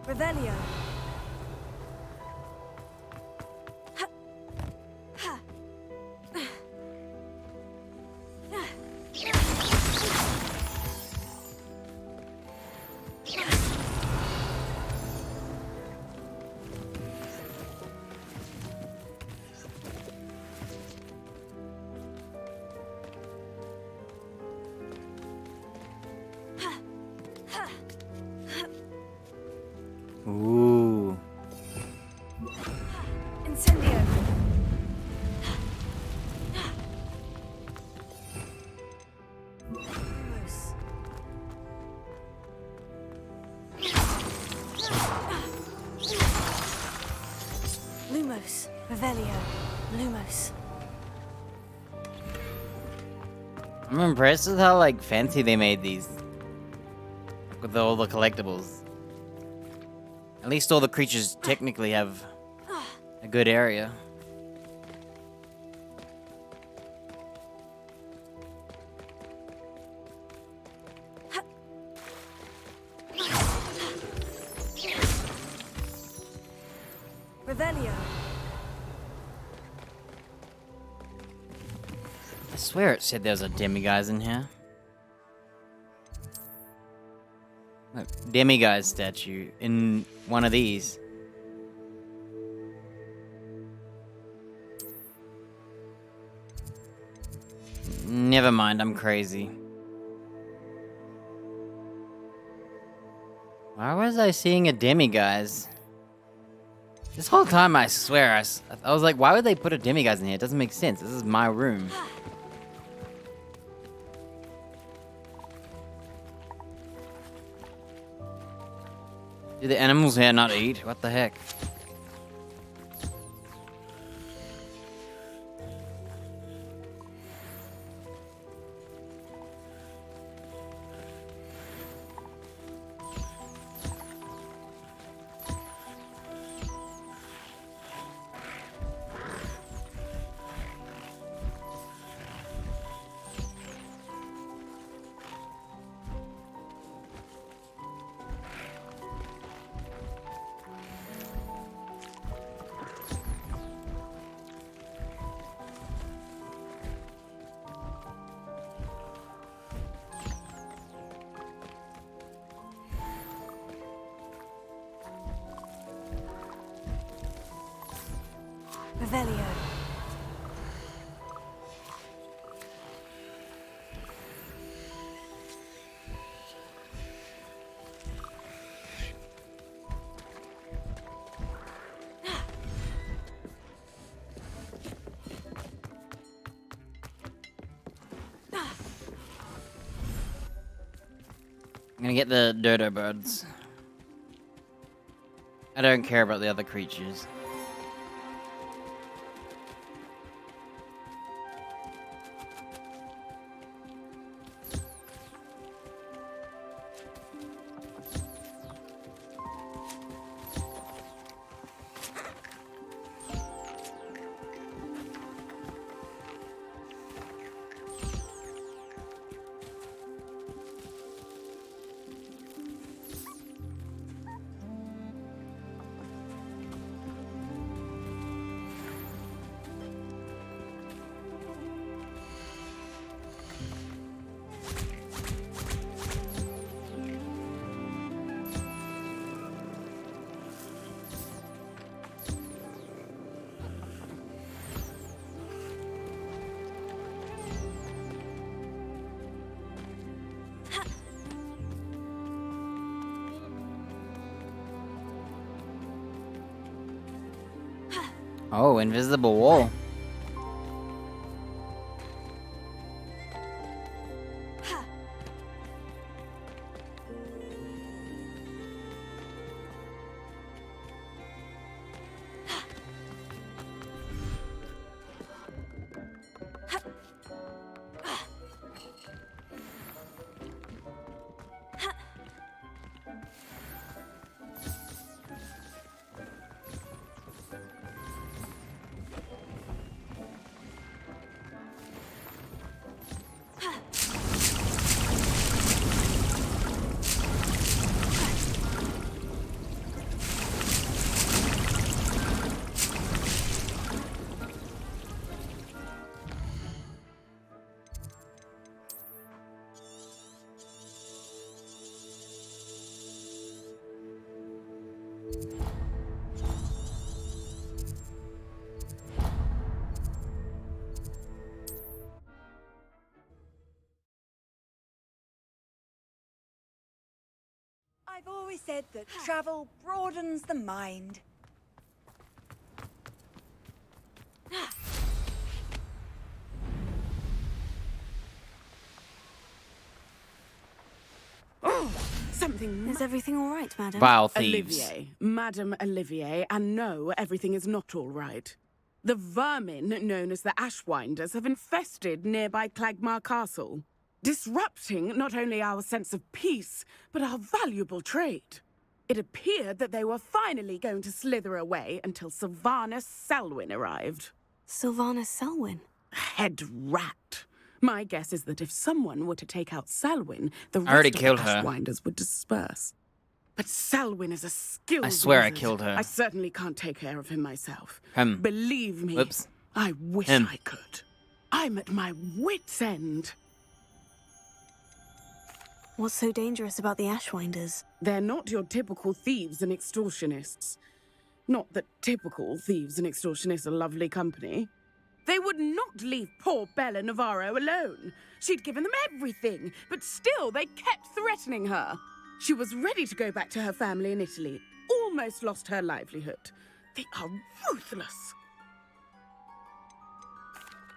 S1: Revelio.
S2: Ooh.
S1: Incendio. Lumos. Lumos. Revelio. Lumos.
S2: I'm impressed with how like fancy they made these. With all the collectibles. At least all the creatures technically have a good area.
S1: Revelio.
S2: I swear it said there was a demiguise in here. Look, demiguise statue in one of these. Never mind, I'm crazy. Why was I seeing a demiguise? This whole time, I swear, I was like, why would they put a demiguise in here? It doesn't make sense. This is my room. Do the animals here not eat? What the heck?
S1: Revelio.
S2: I'm gonna get the dodo birds. I don't care about the other creatures. Oh, invisible wall.
S4: I've always said that travel broadens the mind.
S10: Something.
S1: Is everything all right, madam?
S2: Vile thieves.
S10: Olivier, Madame Olivier, and no, everything is not all right. The vermin known as the Ashwinders have infested nearby Clagmar Castle, disrupting not only our sense of peace, but our valuable trade. It appeared that they were finally going to slither away until Sylvanus Selwyn arrived.
S1: Sylvanus Selwyn?
S10: Head rat. My guess is that if someone were to take out Selwyn, the
S2: I already
S10: rest of
S2: killed
S10: the
S2: her.
S10: Ashwinders would disperse. But Selwyn is a skilled
S2: I swear I
S10: wizard.
S2: killed her.
S10: I certainly can't take care of him myself.
S2: Him.
S10: Believe me,
S2: Whoops.
S10: I wish
S2: Him.
S10: I could. I'm at my wit's end.
S1: What's so dangerous about the Ashwinders?
S10: They're not your typical thieves and extortionists. Not that typical thieves and extortionists are lovely company. They would not leave poor Bella Navarro alone. She'd given them everything, but still they kept threatening her. She was ready to go back to her family in Italy, almost lost her livelihood. They are ruthless.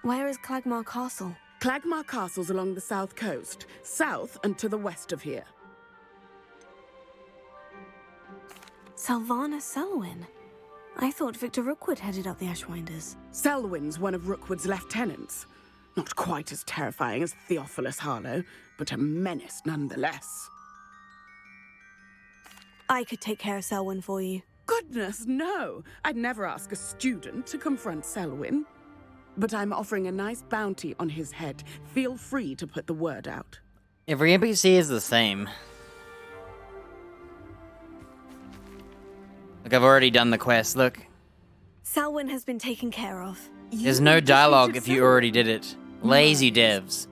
S1: Where is Clagmar Castle?
S10: Clagmar Castle's along the south coast, south and to the west of here.
S1: Sylvanus Selwyn? I thought Victor Rookwood headed up the Ashwinders.
S10: Selwyn's one of Rookwood's lieutenants. Not quite as terrifying as Theophilus Harlow, but a menace nonetheless.
S1: I could take care of Selwyn for you.
S10: Goodness, no! I'd never ask a student to confront Selwyn. But I'm offering a nice bounty on his head. Feel free to put the word out.
S2: Every NPC is the same. Like, I've already done the quest, look.
S1: Selwyn has been taken care of.
S2: There's no dialogue if you already did it. Lazy devs.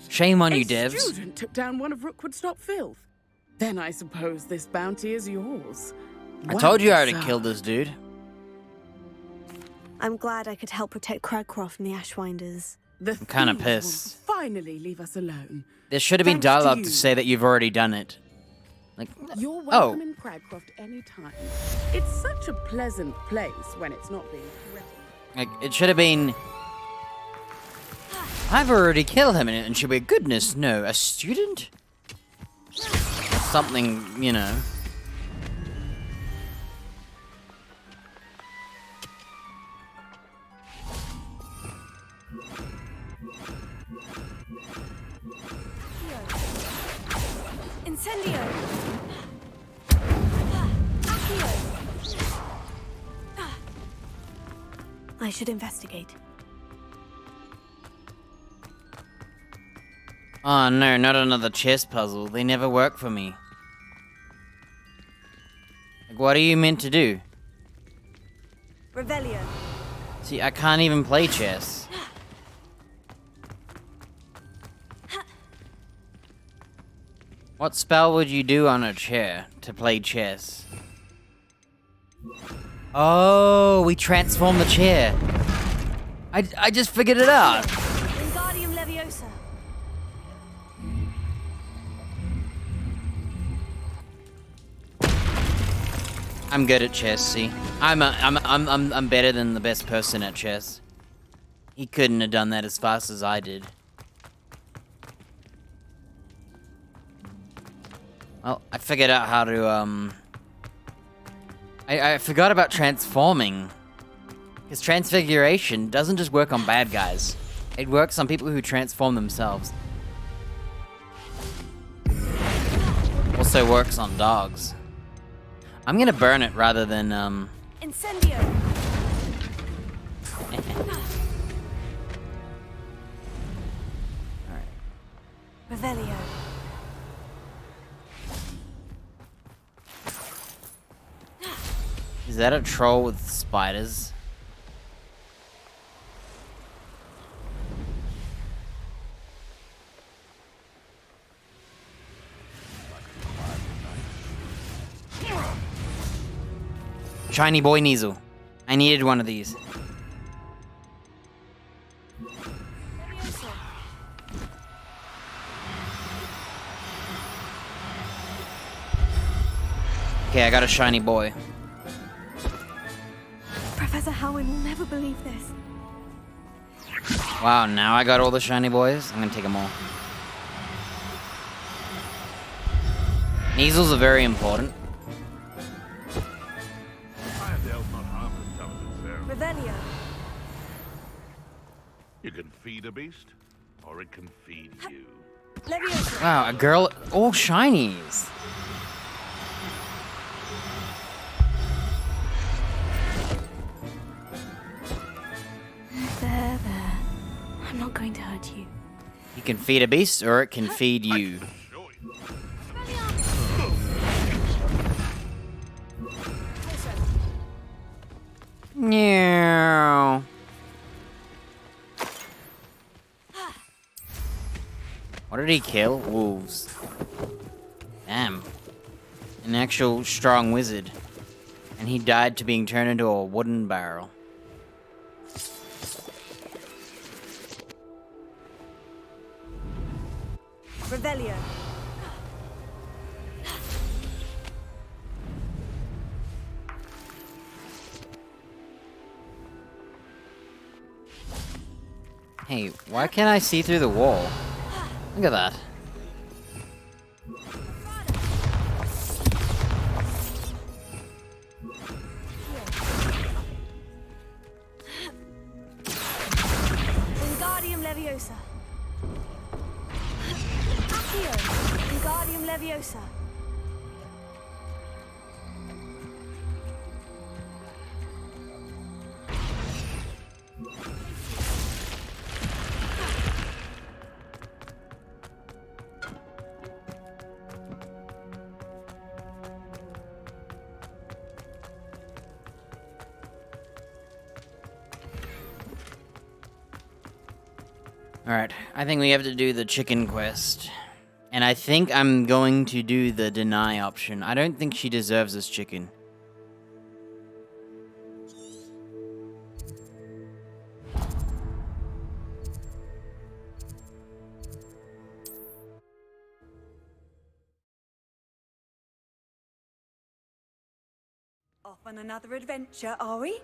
S2: Shame on you, devs.
S10: A student took down one of Rookwood's top filth. Then I suppose this bounty is yours.
S2: I told you I already killed this dude.
S1: I'm glad I could help protect Cragcroft from the Ashwinders.
S10: I'm
S2: kinda pissed.
S10: Finally leave us alone.
S2: There should have been
S10: Thanks to
S2: dialogue
S10: you.
S2: to say that you've already done it. Like,
S10: You're
S2: oh.
S10: welcome in Cragcroft anytime. It's such a pleasant place when it's not being threatened.
S2: Like, it should have been... I've already killed him, and it should be, goodness, no, a student? Something, you know.
S1: Incendio! I should investigate.
S2: Oh no, not another chess puzzle. They never work for me. Like, what are you meant to do?
S4: Revelio.
S2: See, I can't even play chess. What spell would you do on a chair to play chess? Oh, we transform the chair. I just figured it out.
S1: Wingardium Leviosa.
S2: I'm good at chess, see? I'm better than the best person at chess. He couldn't have done that as fast as I did. Well, I figured out how to, I forgot about transforming. Because transfiguration doesn't just work on bad guys. It works on people who transform themselves. Also works on dogs. I'm gonna burn it rather than,
S1: Incendio!
S2: Alright.
S1: Revelio.
S2: Is that a troll with spiders? Shiny boy Nizel. I needed one of these. Okay, I got a shiny boy.
S1: Professor Howin will never believe this.
S2: Wow, now I got all the shiny boys? I'm gonna take them all. Nizel's are very important.
S8: Irondel's not half as tough as it sounds.
S1: Revelio.
S8: You can feed a beast, or it can feed you.
S1: Leviosa.
S2: Wow, a girl, all shinies.
S1: There. I'm not going to hurt you.
S2: You can feed a beast, or it can feed you. Meow. What did he kill? Wolves. Damn. An actual strong wizard. And he died to being turned into a wooden barrel.
S4: Revelio.
S2: Hey, why can't I see through the wall? Look at that.
S1: Wingardium Leviosa. Accio. Wingardium Leviosa.
S2: Alright, I think we have to do the chicken quest. And I think I'm going to do the deny option. I don't think she deserves this chicken.
S4: Off on another adventure, are we?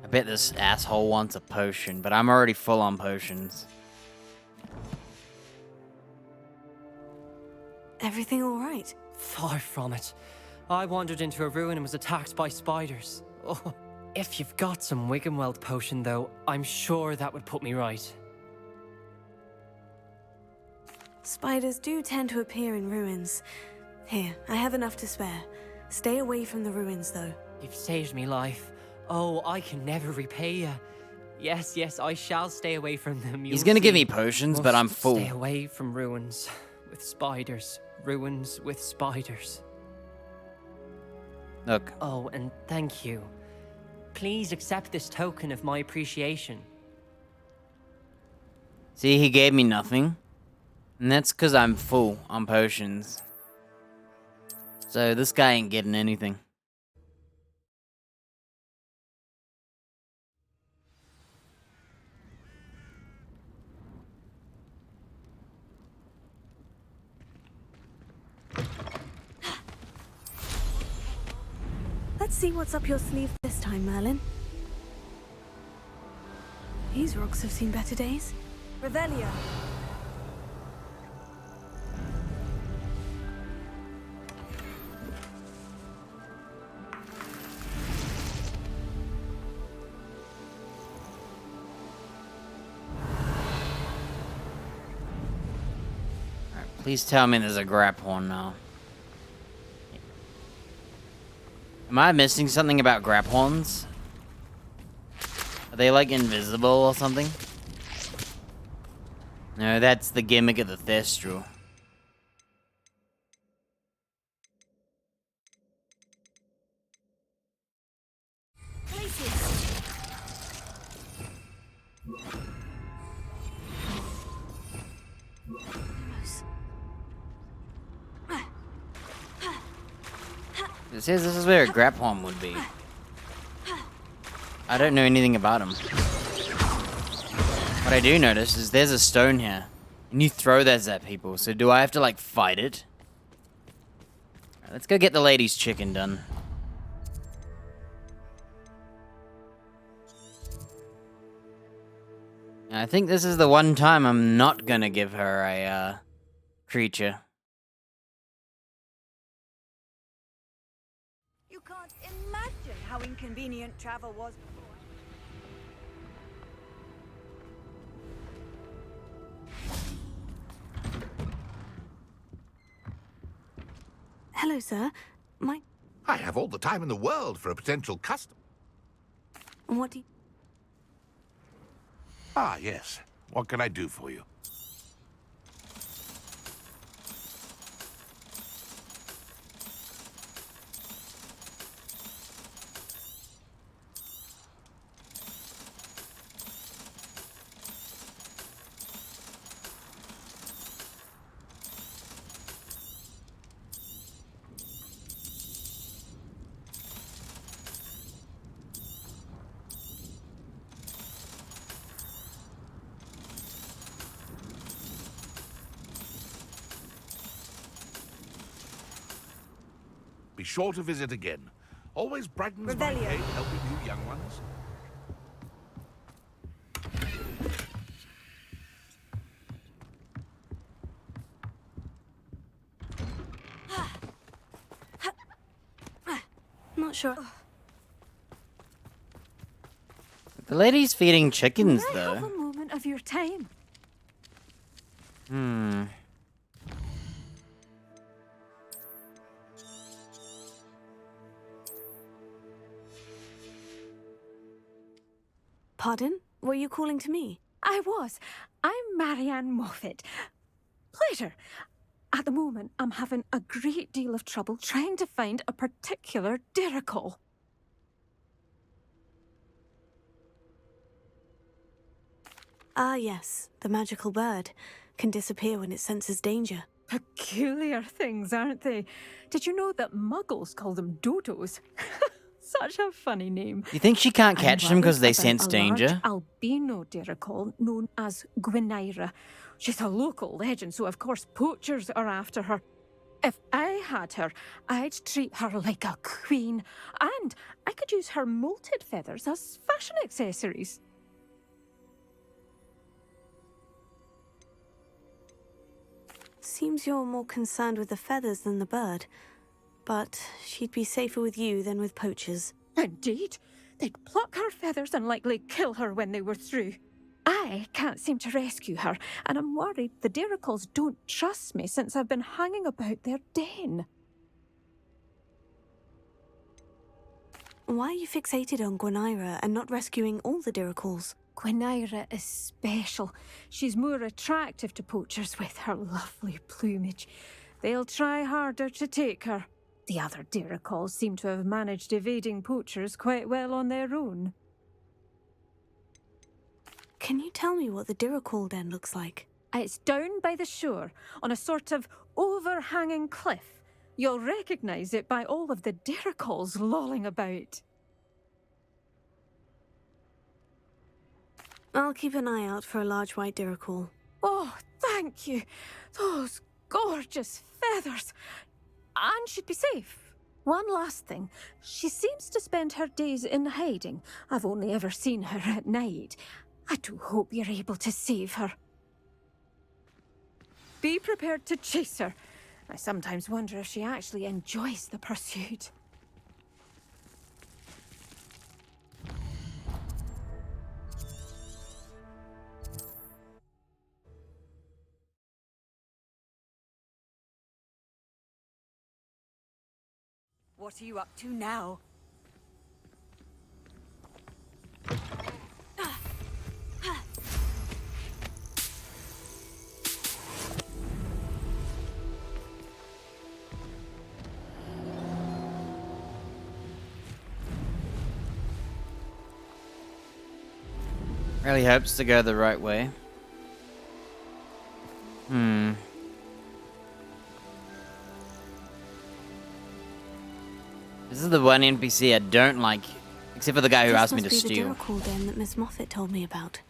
S2: I bet this asshole wants a potion, but I'm already full on potions.
S1: Everything all right?
S11: Far from it. I wandered into a ruin and was attacked by spiders. Oh, if you've got some Wiggenweld potion, though, I'm sure that would put me right.
S1: Spiders do tend to appear in ruins. Here, I have enough to spare. Stay away from the ruins, though.
S11: You've saved me life. Oh, I can never repay you. Yes, I shall stay away from them.
S2: He's gonna give me potions, but I'm full.
S11: Stay away from ruins with spiders. Ruins with spiders.
S2: Look.
S11: Oh, and thank you. Please accept this token of my appreciation.
S2: See, he gave me nothing. And that's because I'm full on potions. So this guy ain't getting anything.
S1: Let's see what's up your sleeve this time, Merlin. These rocks have seen better days.
S4: Revelio.
S2: Please tell me there's a Graphorn now. Am I missing something about Graphorns? Are they like invisible or something? No, that's the gimmick of the Thestral. It says this is where a Graphorn would be. I don't know anything about him. What I do notice is there's a stone here. And you throw those at people, so do I have to like fight it? Alright, let's go get the lady's chicken done. And I think this is the one time I'm not gonna give her a creature.
S4: You can't imagine how inconvenient travel was before.
S1: Hello, sir.
S8: I have all the time in the world for a potential customer.
S1: What do you...
S8: Ah, yes. What can I do for you? Be sure to visit again. Always brightens my
S4: Revelio.
S8: day helping you young ones.
S1: Not sure.
S2: The lady's feeding chickens,
S3: May I have
S2: though.
S3: a moment of your time?
S1: Pardon? Were you calling to me?
S3: I was. I'm Marianne Moffat. Pleasure. At the moment, I'm having a great deal of trouble trying to find a particular Diricol.
S1: Ah, yes. The magical bird can disappear when it senses danger.
S3: Peculiar things, aren't they? Did you know that muggles call them dodos? Such a funny name.
S2: You think she can't catch them because they
S3: worried
S2: sense
S3: about a
S2: danger?
S3: large albino Diricol known as Gwynaira. She's a local legend, so of course poachers are after her. If I had her, I'd treat her like a queen, and I could use her molted feathers as fashion accessories.
S1: Seems you're more concerned with the feathers than the bird. But she'd be safer with you than with poachers.
S3: Indeed. They'd pluck her feathers and likely kill her when they were through. I can't seem to rescue her, and I'm worried the Diricols don't trust me since I've been hanging about their den.
S1: Why are you fixated on Gwynaira and not rescuing all the Diricols?
S3: Gwynaira is special. She's more attractive to poachers with her lovely plumage. They'll try harder to take her. The other Diricols seem to have managed evading poachers quite well on their own.
S1: Can you tell me what the Diricol den looks like?
S3: It's down by the shore, on a sort of overhanging cliff. You'll recognise it by all of the Diricols lolling about.
S1: I'll keep an eye out for a large white Diricol.
S3: Oh, thank you. Those gorgeous feathers. And she'd be safe. One last thing. She seems to spend her days in hiding. I've only ever seen her at night. I do hope you're able to save her. Be prepared to chase her. I sometimes wonder if she actually enjoys the pursuit.
S4: What are you up to now?
S2: Really hopes to go the right way. This is the one NPC I don't like, except for the guy who asked me to
S1: This must be
S2: steal.
S1: the Dirical den that Miss Moffat told me about.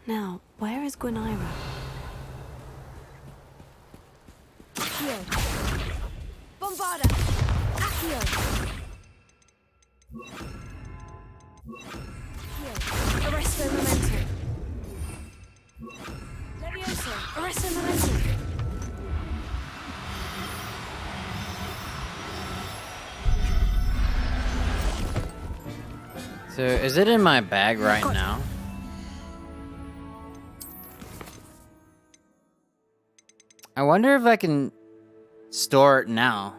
S1: Now, where is Gwynaira?
S4: Here. Bombarda! Accio! Here. Arresto Memento. Levioso! Arresto Memento!
S2: So, is it in my bag right now? I wonder if I can store it now.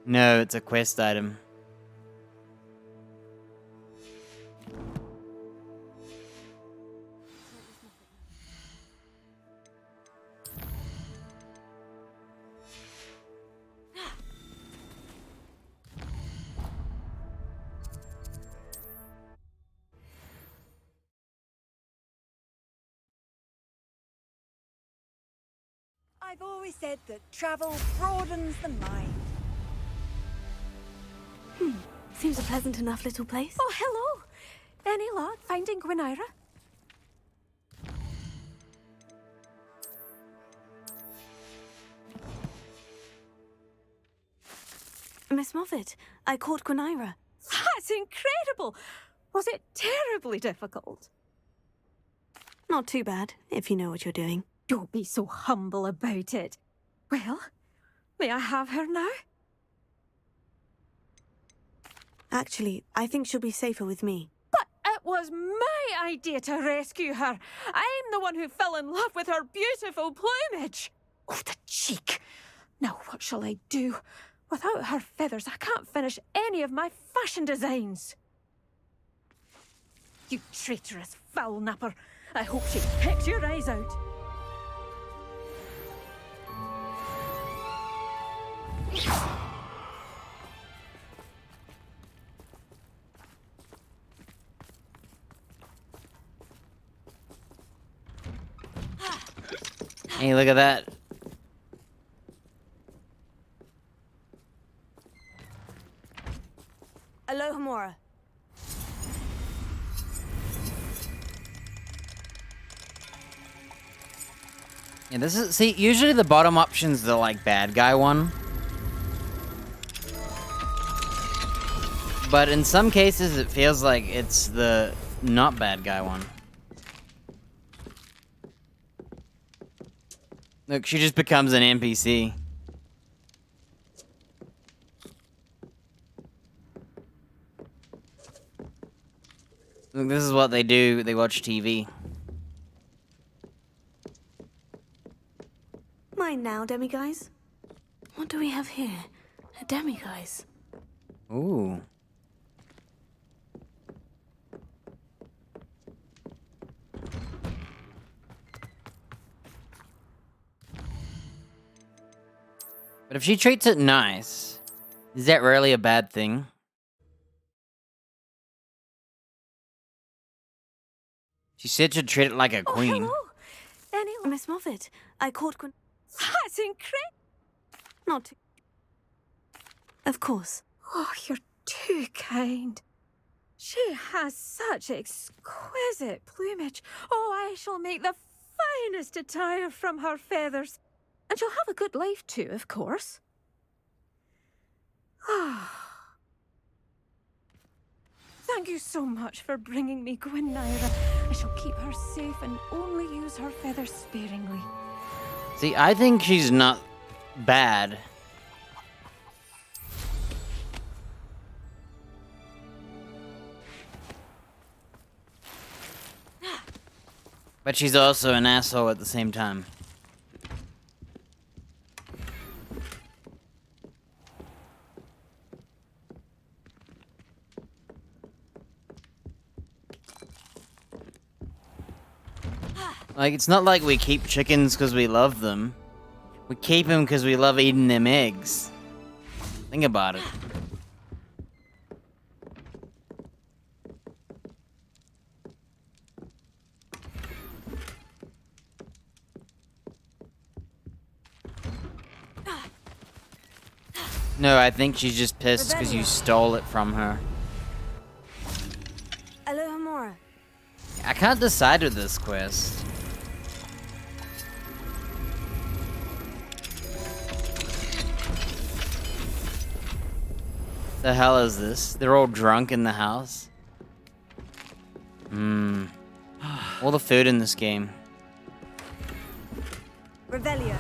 S2: No, it's a quest item.
S4: I've always said that travel broadens the mind.
S1: Seems a pleasant enough little place.
S3: Oh, hello! Any luck finding Gwynaira?
S1: Miss Moffat, I caught Gwynaira.
S3: That's incredible! Was it terribly difficult?
S1: Not too bad, if you know what you're doing.
S3: Don't be so humble about it. Well, may I have her now?
S1: Actually, I think she'll be safer with me.
S3: But it was my idea to rescue her. I'm the one who fell in love with her beautiful plumage. Oh, the cheek. Now what shall I do? Without her feathers, I can't finish any of my fashion designs. You traitorous foul napper. I hope she pecks your eyes out.
S2: Hey, look at that.
S1: Alohomora.
S2: Yeah, this is, see, usually the bottom option's the, like, bad guy one. But in some cases, it feels like it's the not bad guy one. Look, she just becomes an NPC. Look, this is what they do. They watch TV.
S1: Mine now, demiguise. What do we have here? A demiguise.
S2: Ooh. But if she treats it nice, is that really a bad thing? She said to treat it like a queen.
S3: Oh, hello. Any
S1: Miss Moffat, I caught
S3: That's incredible.
S1: Not too... Of course.
S3: Oh, you're too kind. She has such exquisite plumage. Oh, I shall make the finest attire from her feathers. And she'll have a good life too, of course. Thank you so much for bringing me Gwynaira. I shall keep her safe and only use her feathers sparingly.
S2: See, I think she's not bad. But she's also an asshole at the same time. Like, it's not like we keep chickens because we love them. We keep them because we love eating them eggs. Think about it. No, I think she's just pissed because you stole it from her.
S4: Alohomora.
S2: I can't decide with this quest. The hell is this? They're all drunk in the house? All the food in this game.
S4: Revelio.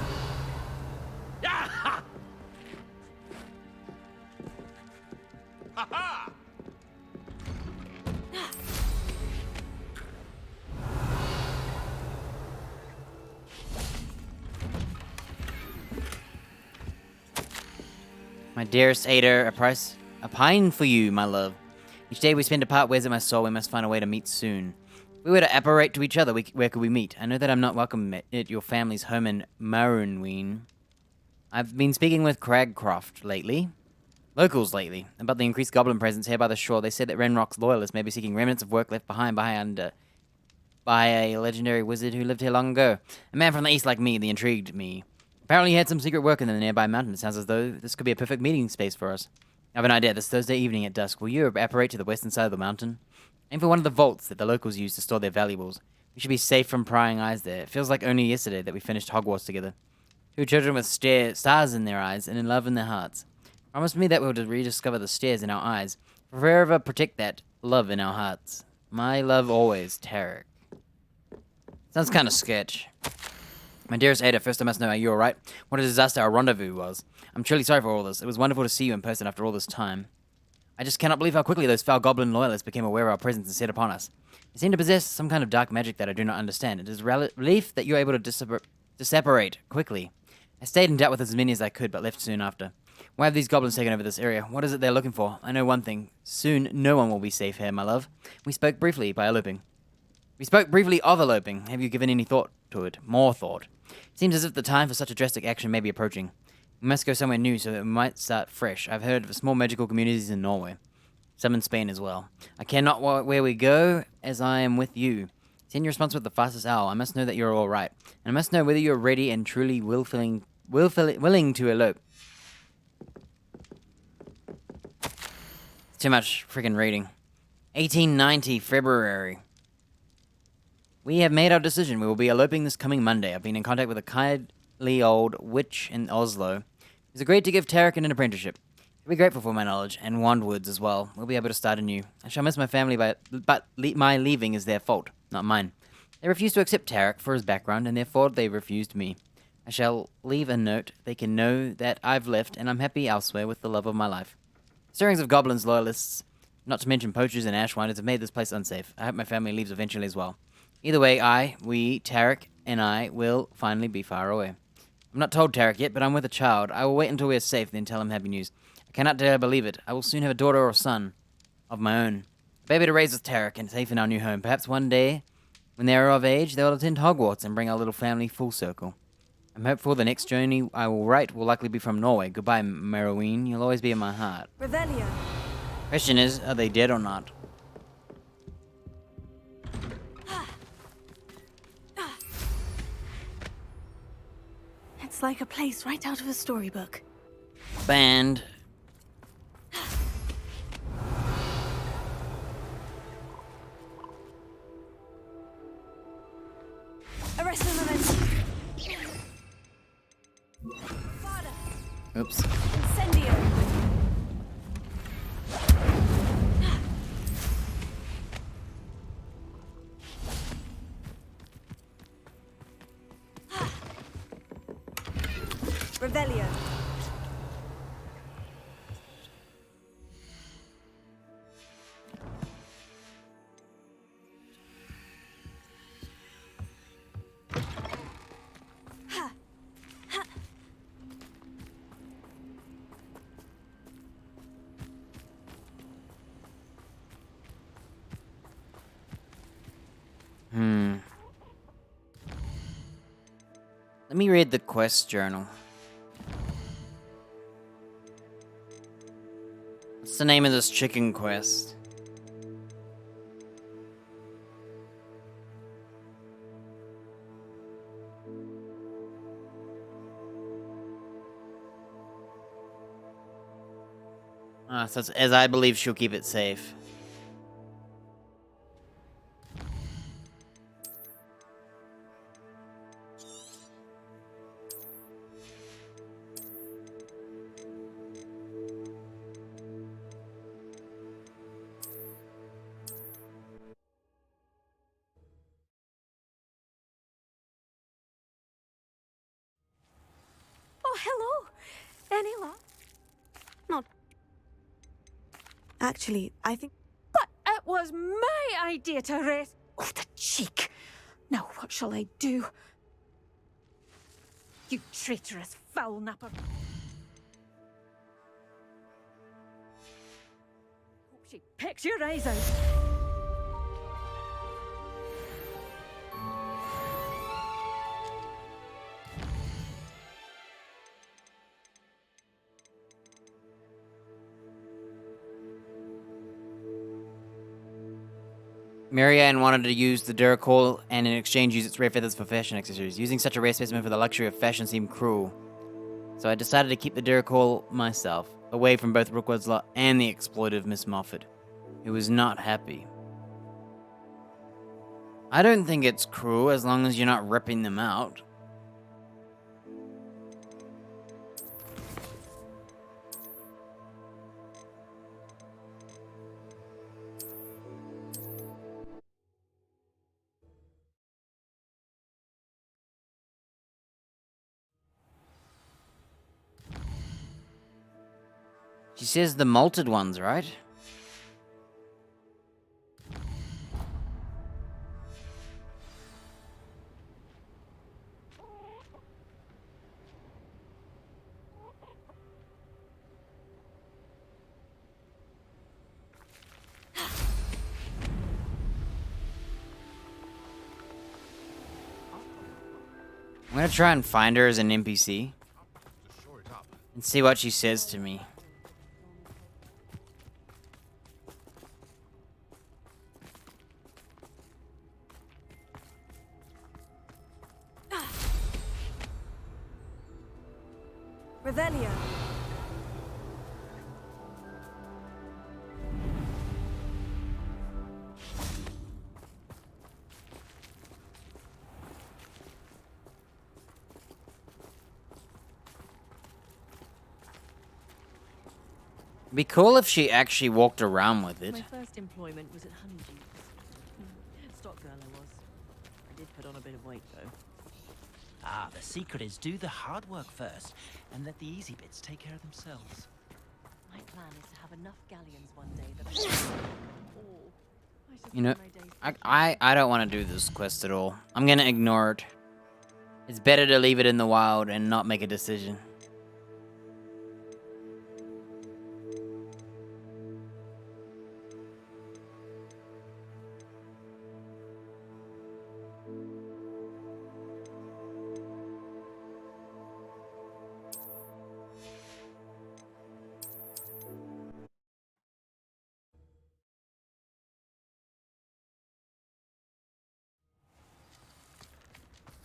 S2: My dearest Ada, a pine for you, my love. Each day we spend apart, where's it my soul? We must find a way to meet soon. If we were to apparate to each other, where could we meet? I know that I'm not welcome at your family's home in Marunween. I've been speaking with Cragcroft locals lately, about the increased goblin presence here by the shore. They said that Renrock's loyalists may be seeking remnants of work left behind by a legendary wizard who lived here long ago. A man from the east like me, that intrigued me. Apparently he had some secret work in the nearby mountain. It sounds as though this could be a perfect meeting space for us. I have an idea. This Thursday evening at dusk, will you apparate to the western side of the mountain? Aim for one of the vaults that the locals use to store their valuables. We should be safe from prying eyes there. It feels like only yesterday that we finished Hogwarts together. Two children with stars in their eyes and in love in their hearts. Promise me that we'll rediscover the stars in our eyes. Forever protect that love in our hearts. My love always, Tarek. Sounds kind of sketch. My dearest Ada, first I must know, are you alright? What a disaster our rendezvous was. I'm truly sorry for all this. It was wonderful to see you in person after all this time. I just cannot believe how quickly those foul goblin loyalists became aware of our presence and set upon us. They seem to possess some kind of dark magic that I do not understand. It is a relief that you are able to separate quickly. I stayed and dealt with as many as I could, but left soon after. Why have these goblins taken over this area? What is it they're looking for? I know one thing. Soon, no one will be safe here, my love. We spoke briefly of eloping. Have you given any thought to it? More thought. Seems as if the time for such a drastic action may be approaching. We must go somewhere new so that we might start fresh. I've heard of small magical communities in Norway. Some in Spain as well. I care not where we go, as I am with you. Send your response with the fastest owl. I must know that you're all right. And I must know whether you're ready and truly willing to elope. Too much freaking reading. 1890, February. We have made our decision. We will be eloping this coming Monday. I've been in contact with a kindly old witch in Oslo. It's agreed to give Tarek an apprenticeship. He'll be grateful for my knowledge, and Wandwoods as well. We'll be able to start anew. I shall miss my family, but my leaving is their fault, not mine. They refused to accept Tarek for his background, and therefore they refused me. I shall leave a note. They can know that I've left, and I'm happy elsewhere with the love of my life. Stirrings of goblins, loyalists, not to mention poachers and ashwinders, have made this place unsafe. I hope my family leaves eventually as well. Either way, Tarek and I will finally be far away. I'm not told Tarek yet, but I'm with a child. I will wait until we are safe, then tell him happy news. I cannot dare believe it. I will soon have a daughter or a son of my own. A baby to raise with Tarek and safe in our new home. Perhaps one day, when they are of age, they will attend Hogwarts and bring our little family full circle. I'm hopeful the next journey I will write will likely be from Norway. Goodbye, Maroween. You'll always be in my heart.
S4: Revelio.
S2: Question is, are they dead or not?
S1: It's like a place right out of a storybook.
S2: Band.
S4: Arrest the moment.
S2: Oops.
S4: Incendio. Revelio.
S2: Let me read the quest journal. What's the name of this chicken quest? So it's, as I believe she'll keep it safe.
S3: Oh, hello. Any luck?
S1: Not. Actually, I think.
S3: But it was my idea to race. Oh, the cheek. Now what shall I do? You traitorous foul napper. Hope she picks your eyes out.
S2: Marianne wanted to use the Duracell and in exchange use its rare feathers for fashion accessories. Using such a rare specimen for the luxury of fashion seemed cruel. So I decided to keep the Duracell myself, away from both Rookwood's lot and the exploitive Miss Moffat, who was not happy. I don't think it's cruel as long as you're not ripping them out. She says the malted ones, right? I'm gonna try and find her as an NPC and see what she says to me.
S4: Revelio.
S2: It'd be cool if she actually walked around with it.
S12: My first employment was at Honeydew's. Stock girl I was. I did put on a bit of weight though.
S7: Ah, the secret is do the hard work first, and let the easy bits take care of themselves.
S12: My plan is to have enough galleons one day that I
S2: You know, I don't want to do this quest at all. I'm gonna ignore it. It's better to leave it in the wild and not make a decision.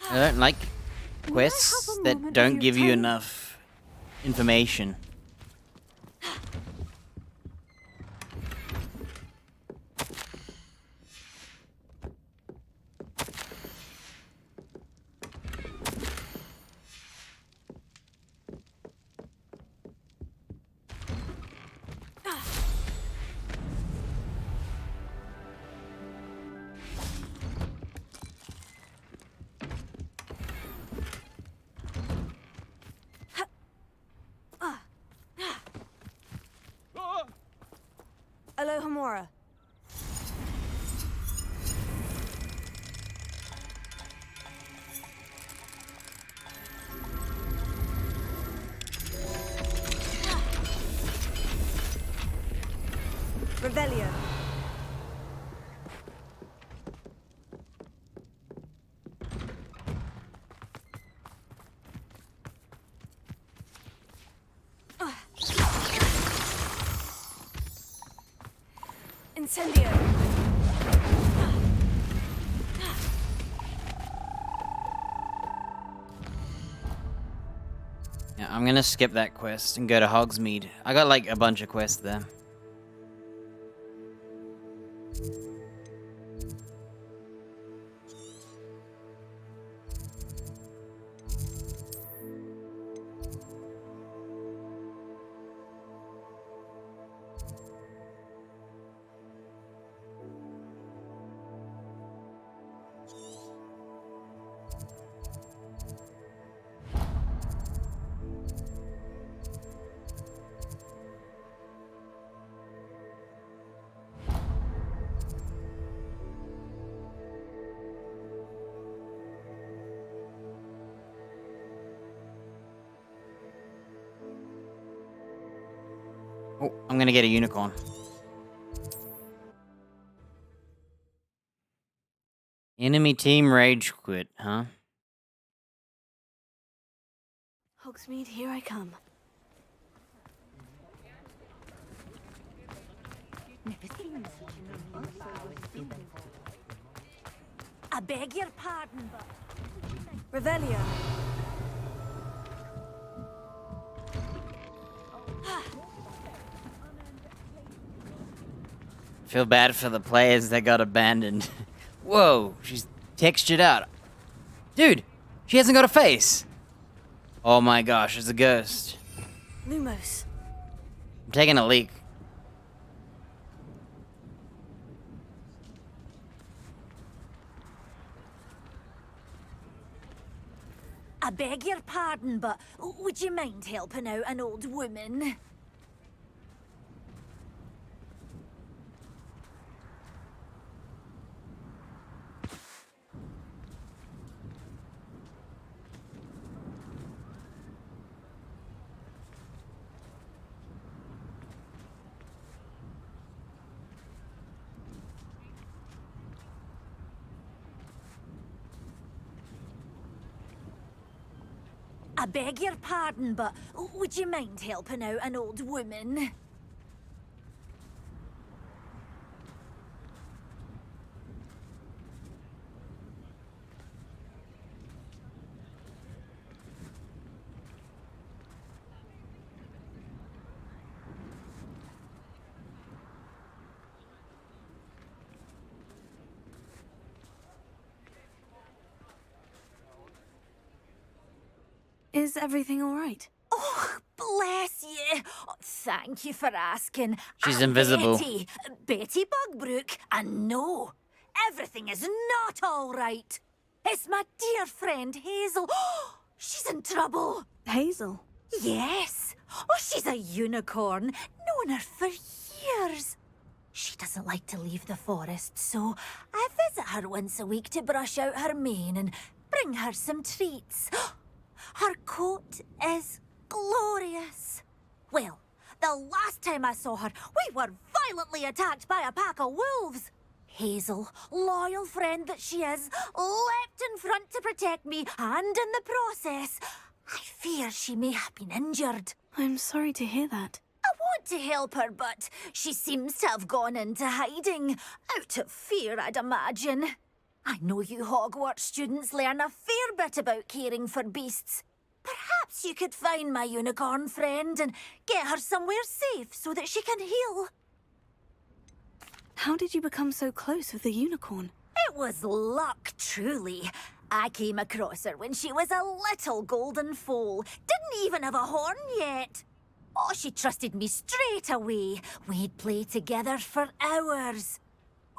S2: I don't like quests that don't give you enough information.
S4: Alohomora. Revelio. Incendio.
S2: Yeah, I'm gonna skip that quest and go to Hogsmeade. I got like a bunch of quests there. Oh, I'm gonna get a unicorn. Enemy team rage quit, huh?
S1: Hogsmeade, here I come.
S4: I beg your pardon, but... Revelio.
S2: Feel bad for the players that got abandoned. Whoa, she's textured out. Dude, she hasn't got a face. Oh my gosh, it's a ghost.
S1: Lumos.
S2: I'm taking a leak.
S4: I beg your pardon, but would you mind helping out an old woman? I beg your pardon, but would you mind helping out an old woman?
S1: Is everything all right?
S4: Oh, bless you. Oh, thank you for asking.
S2: She's
S4: I'm
S2: invisible.
S4: Betty Bugbrook, and no, everything is not all right. It's my dear friend Hazel. She's in trouble.
S1: Hazel?
S4: Yes. Oh, she's a unicorn. Known her for years. She doesn't like to leave the forest, so I visit her once a week to brush out her mane and bring her some treats. Her coat is glorious. Well, the last time I saw her, we were violently attacked by a pack of wolves. Hazel, loyal friend that she is, leapt in front to protect me, and in the process, I fear she may have been injured.
S1: I'm sorry to hear that.
S4: I want to help her, but she seems to have gone into hiding. Out of fear, I'd imagine. I know you Hogwarts students learn a fair bit about caring for beasts. Perhaps you could find my unicorn friend and get her somewhere safe so that she can heal.
S1: How did you become so close with the unicorn?
S4: It was luck, truly. I came across her when she was a little golden foal. Didn't even have a horn yet. Oh, she trusted me straight away. We'd play together for hours.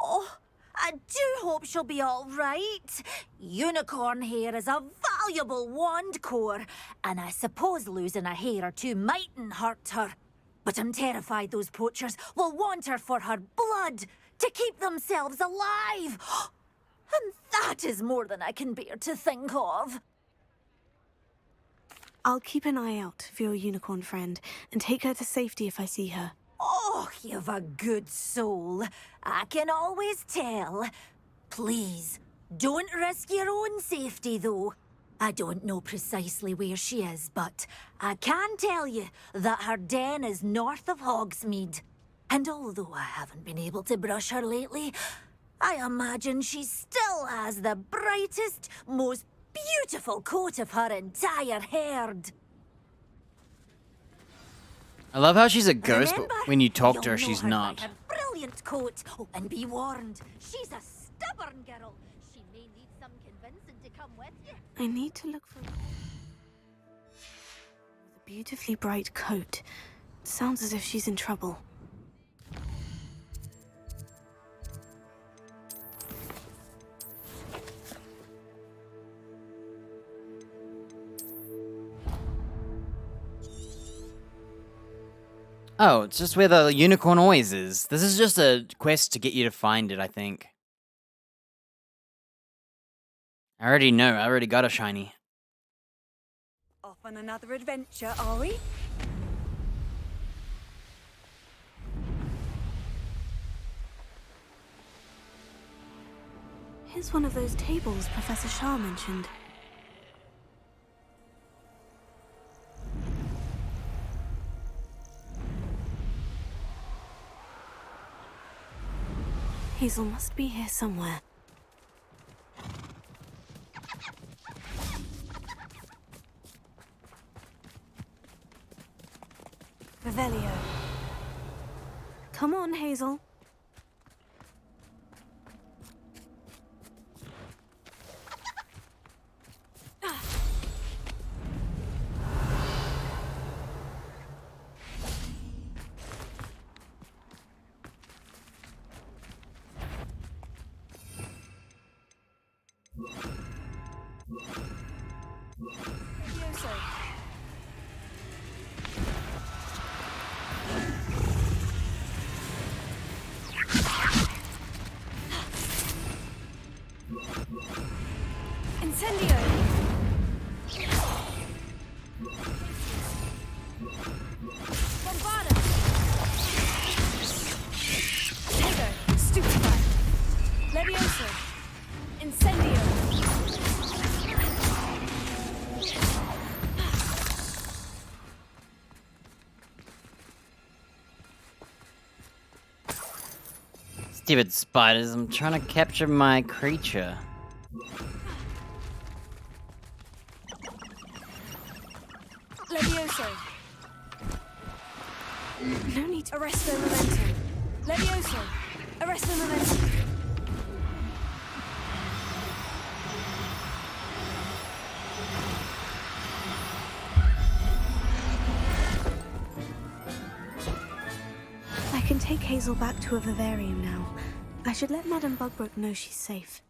S4: Oh, I do hope she'll be all right. Unicorn hair is a valuable wand core, and I suppose losing a hair or two mightn't hurt her. But I'm terrified those poachers will want her for her blood to keep themselves alive. And that is more than I can bear to think of.
S1: I'll keep an eye out for your unicorn friend and take her to safety if I see her.
S4: Oh, you've a good soul. I can always tell. Please, don't risk your own safety, though. I don't know precisely where she is, but I can tell you that her den is north of Hogsmeade. And although I haven't been able to brush her lately, I imagine she still has the brightest, most beautiful coat of her entire herd.
S2: I love how she's a ghost,
S4: Remember,
S2: but when you talk to her,
S4: you'll know
S2: she's
S4: her by
S2: not.
S4: her brilliant coat. Oh, and be warned, she's a stubborn girl. She may need some convincing to come with you.
S1: I need to look for... with a beautifully bright coat. Sounds as if she's in trouble.
S2: Oh, it's just where the unicorn always is. This is just a quest to get you to find it, I think. I already know. I already got a shiny.
S13: Off on another adventure, are we?
S1: Here's one of those tables Professor Shah mentioned. Hazel must be here somewhere.
S13: Revelio.
S1: Come on, Hazel.
S13: Incendio! Bombarda! Tego! Stupefy! Levioso! Incendio!
S2: Stupid spiders, I'm trying to capture my creature.
S13: Levioso!
S1: No need to...
S13: Arresto Momentum! Levioso! Arresto Momentum!
S1: I can take Hazel back to a vivarium now. I should let Madame Bugbrook know she's safe.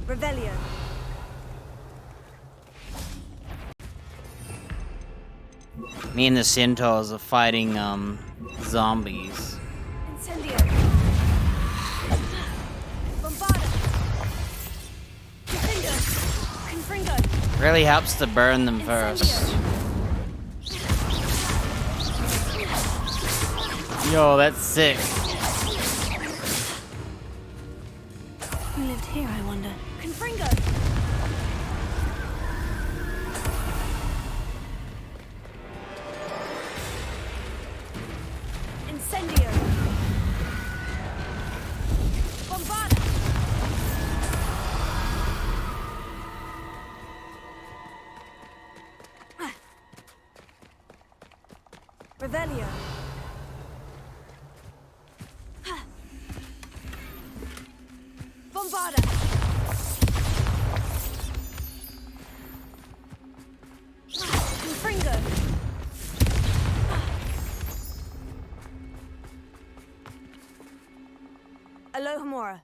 S13: Revelio!
S2: Me and the centaurs are fighting, zombies.
S13: Incendio! Bombarda! Confringo!
S2: Really helps to burn them first. Yo, that's sick.
S1: Who lived here, I wonder?
S13: Confringo! Incendio! Bombarda! Revelio! Bombarda! Confringo! Alohomora.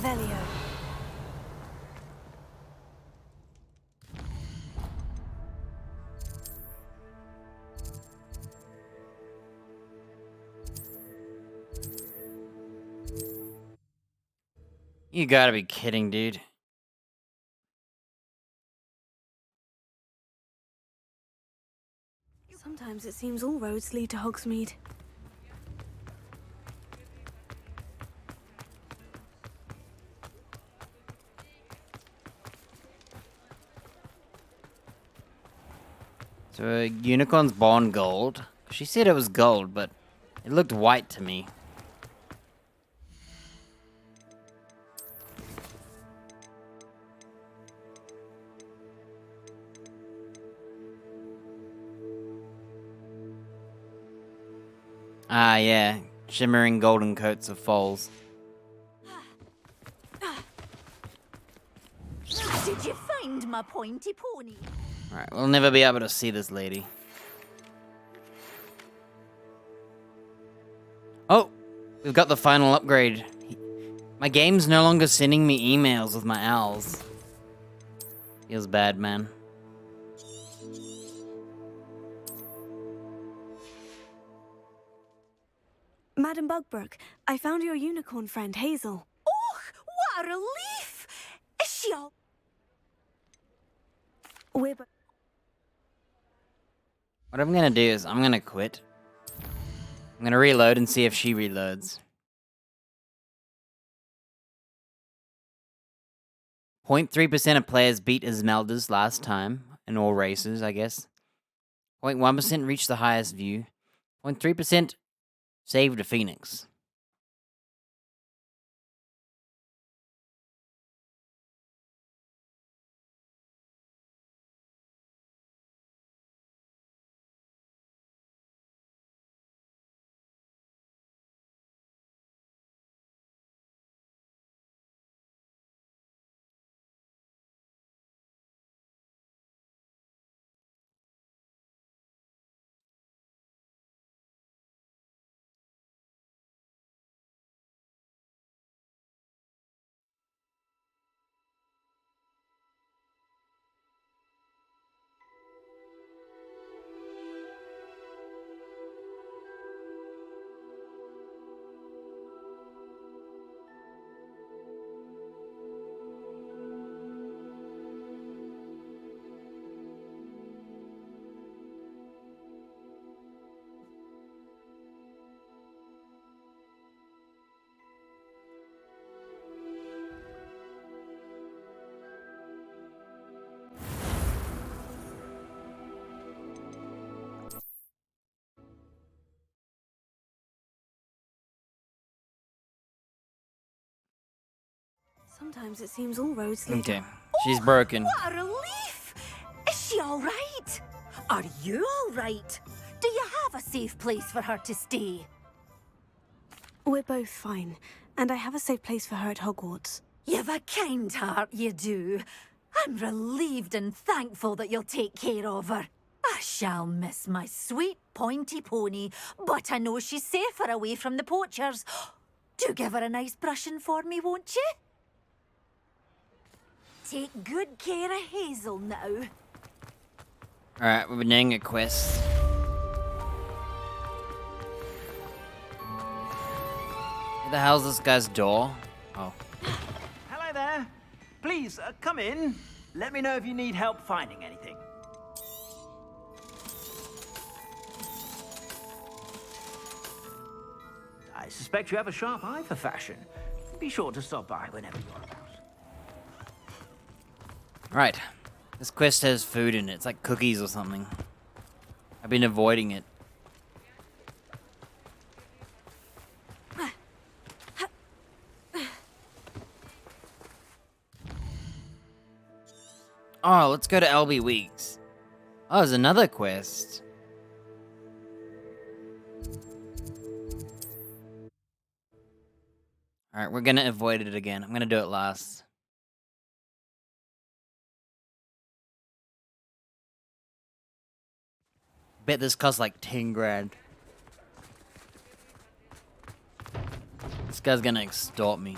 S4: Revelio.
S2: You gotta be kidding, dude.
S1: Sometimes it seems all roads lead to Hogsmeade.
S2: So a unicorn's born gold. She said it was gold, but it looked white to me. Ah, yeah. Shimmering golden coats of foals.
S4: Did you find my pointy pony?
S2: Alright, we'll never be able to see this lady. Oh! We've got the final upgrade. My game's no longer sending me emails with my owls. Feels bad, man.
S1: Madam Bugbrook, I found your unicorn friend, Hazel.
S4: Oh, what a relief! Is she all...
S1: We're
S2: What I'm gonna do is I'm gonna quit. I'm gonna reload and see if she reloads. 0.3% of players beat Esmeralda's last time in all races, I guess. 0.1% reached the highest view. 0.3% saved a phoenix.
S1: Sometimes it seems all roads lead
S2: Okay, she's broken.
S4: What a relief! Is she all right? Are you all right? Do you have a safe place for her to stay?
S1: We're both fine, and I have a safe place for her at Hogwarts.
S4: You've a kind heart, you do. I'm relieved and thankful that you'll take care of her. I shall miss my sweet pointy pony, but I know she's safer away from the poachers. Do give her a nice brushing for me, won't you? Take good care of Hazel now.
S2: Alright, we've been doing a quest. Where the hell's this guy's door? Oh.
S7: Hello there. Please, come in. Let me know if you need help finding anything. I suspect you have a sharp eye for fashion. Be sure to stop by whenever you're about.
S2: Right. This quest has food in it. It's like cookies or something. I've been avoiding it. Oh, let's go to LB Weeks. Oh, there's another quest. Alright, we're gonna avoid it again. I'm gonna do it last. Bet this costs like 10 grand. This guy's gonna extort me.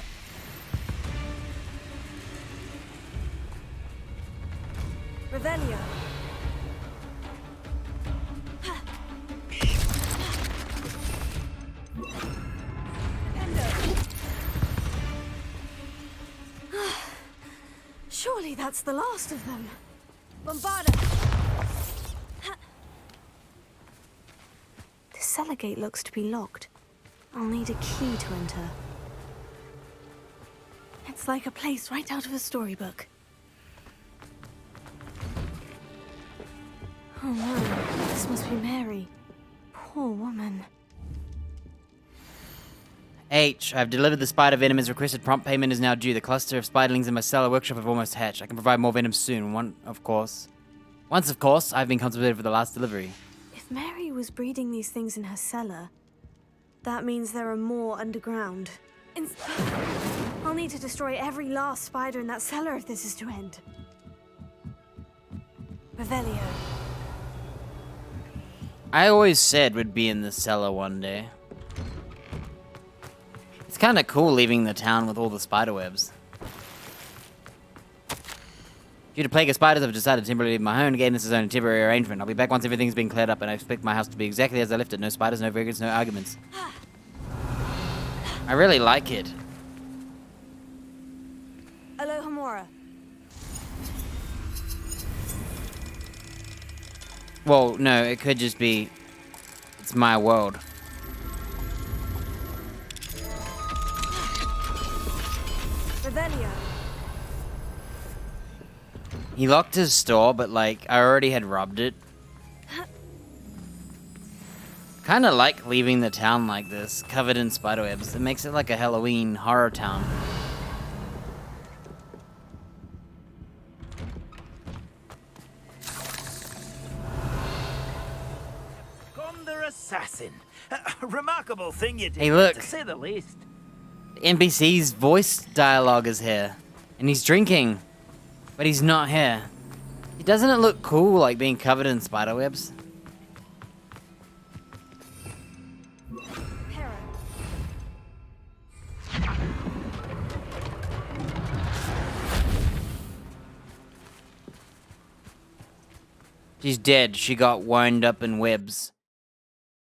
S1: Surely that's the last of them.
S13: Bombarda!
S1: The cellar gate looks to be locked. I'll need a key to enter. It's like a place right out of a storybook. Oh no, this must be Mary. Poor woman.
S2: H. I've delivered the spider venom as requested. Prompt payment is now due. The cluster of spiderlings in my cellar workshop have almost hatched. I can provide more venom soon. Once, of course, I've been contemplated for the last delivery.
S1: If Mary was breeding these things in her cellar, that means there are more underground. I'll need to destroy every last spider in that cellar if this is to end. Revelio.
S2: I always said we'd be in the cellar one day. It's kind of cool leaving the town with all the spider webs. Due to plague of spiders, I've decided to temporarily leave my home. Again, this is only a temporary arrangement. I'll be back once everything's been cleared up, and I expect my house to be exactly as I left it. No spiders, no vagrants, no arguments. I really like it.
S13: Alohomora.
S2: Well, no, it could just be... It's my world.
S13: Revelio.
S2: He locked his store, but like, I already had robbed it. Kinda like leaving the town like this, covered in spiderwebs. It makes it like a Halloween horror town.
S7: Gondor assassin. A remarkable thing you did,
S2: Hey, look.
S7: to say the least.
S2: The NPC's voice dialogue is here. And he's drinking. But he's not here. Doesn't it look cool, like being covered in spiderwebs? She's dead. She got wound up in webs.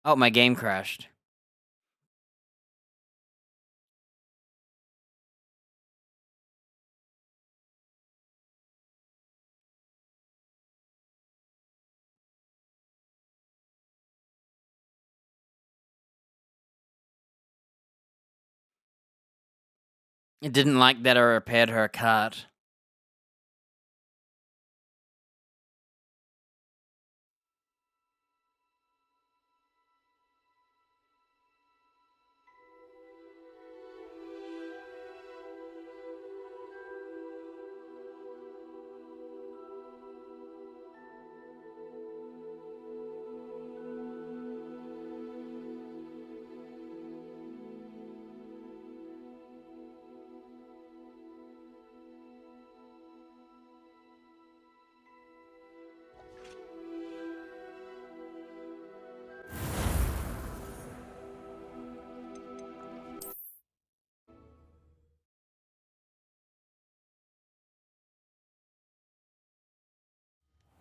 S2: Oh, my game crashed. It didn't like that I repaired her cart.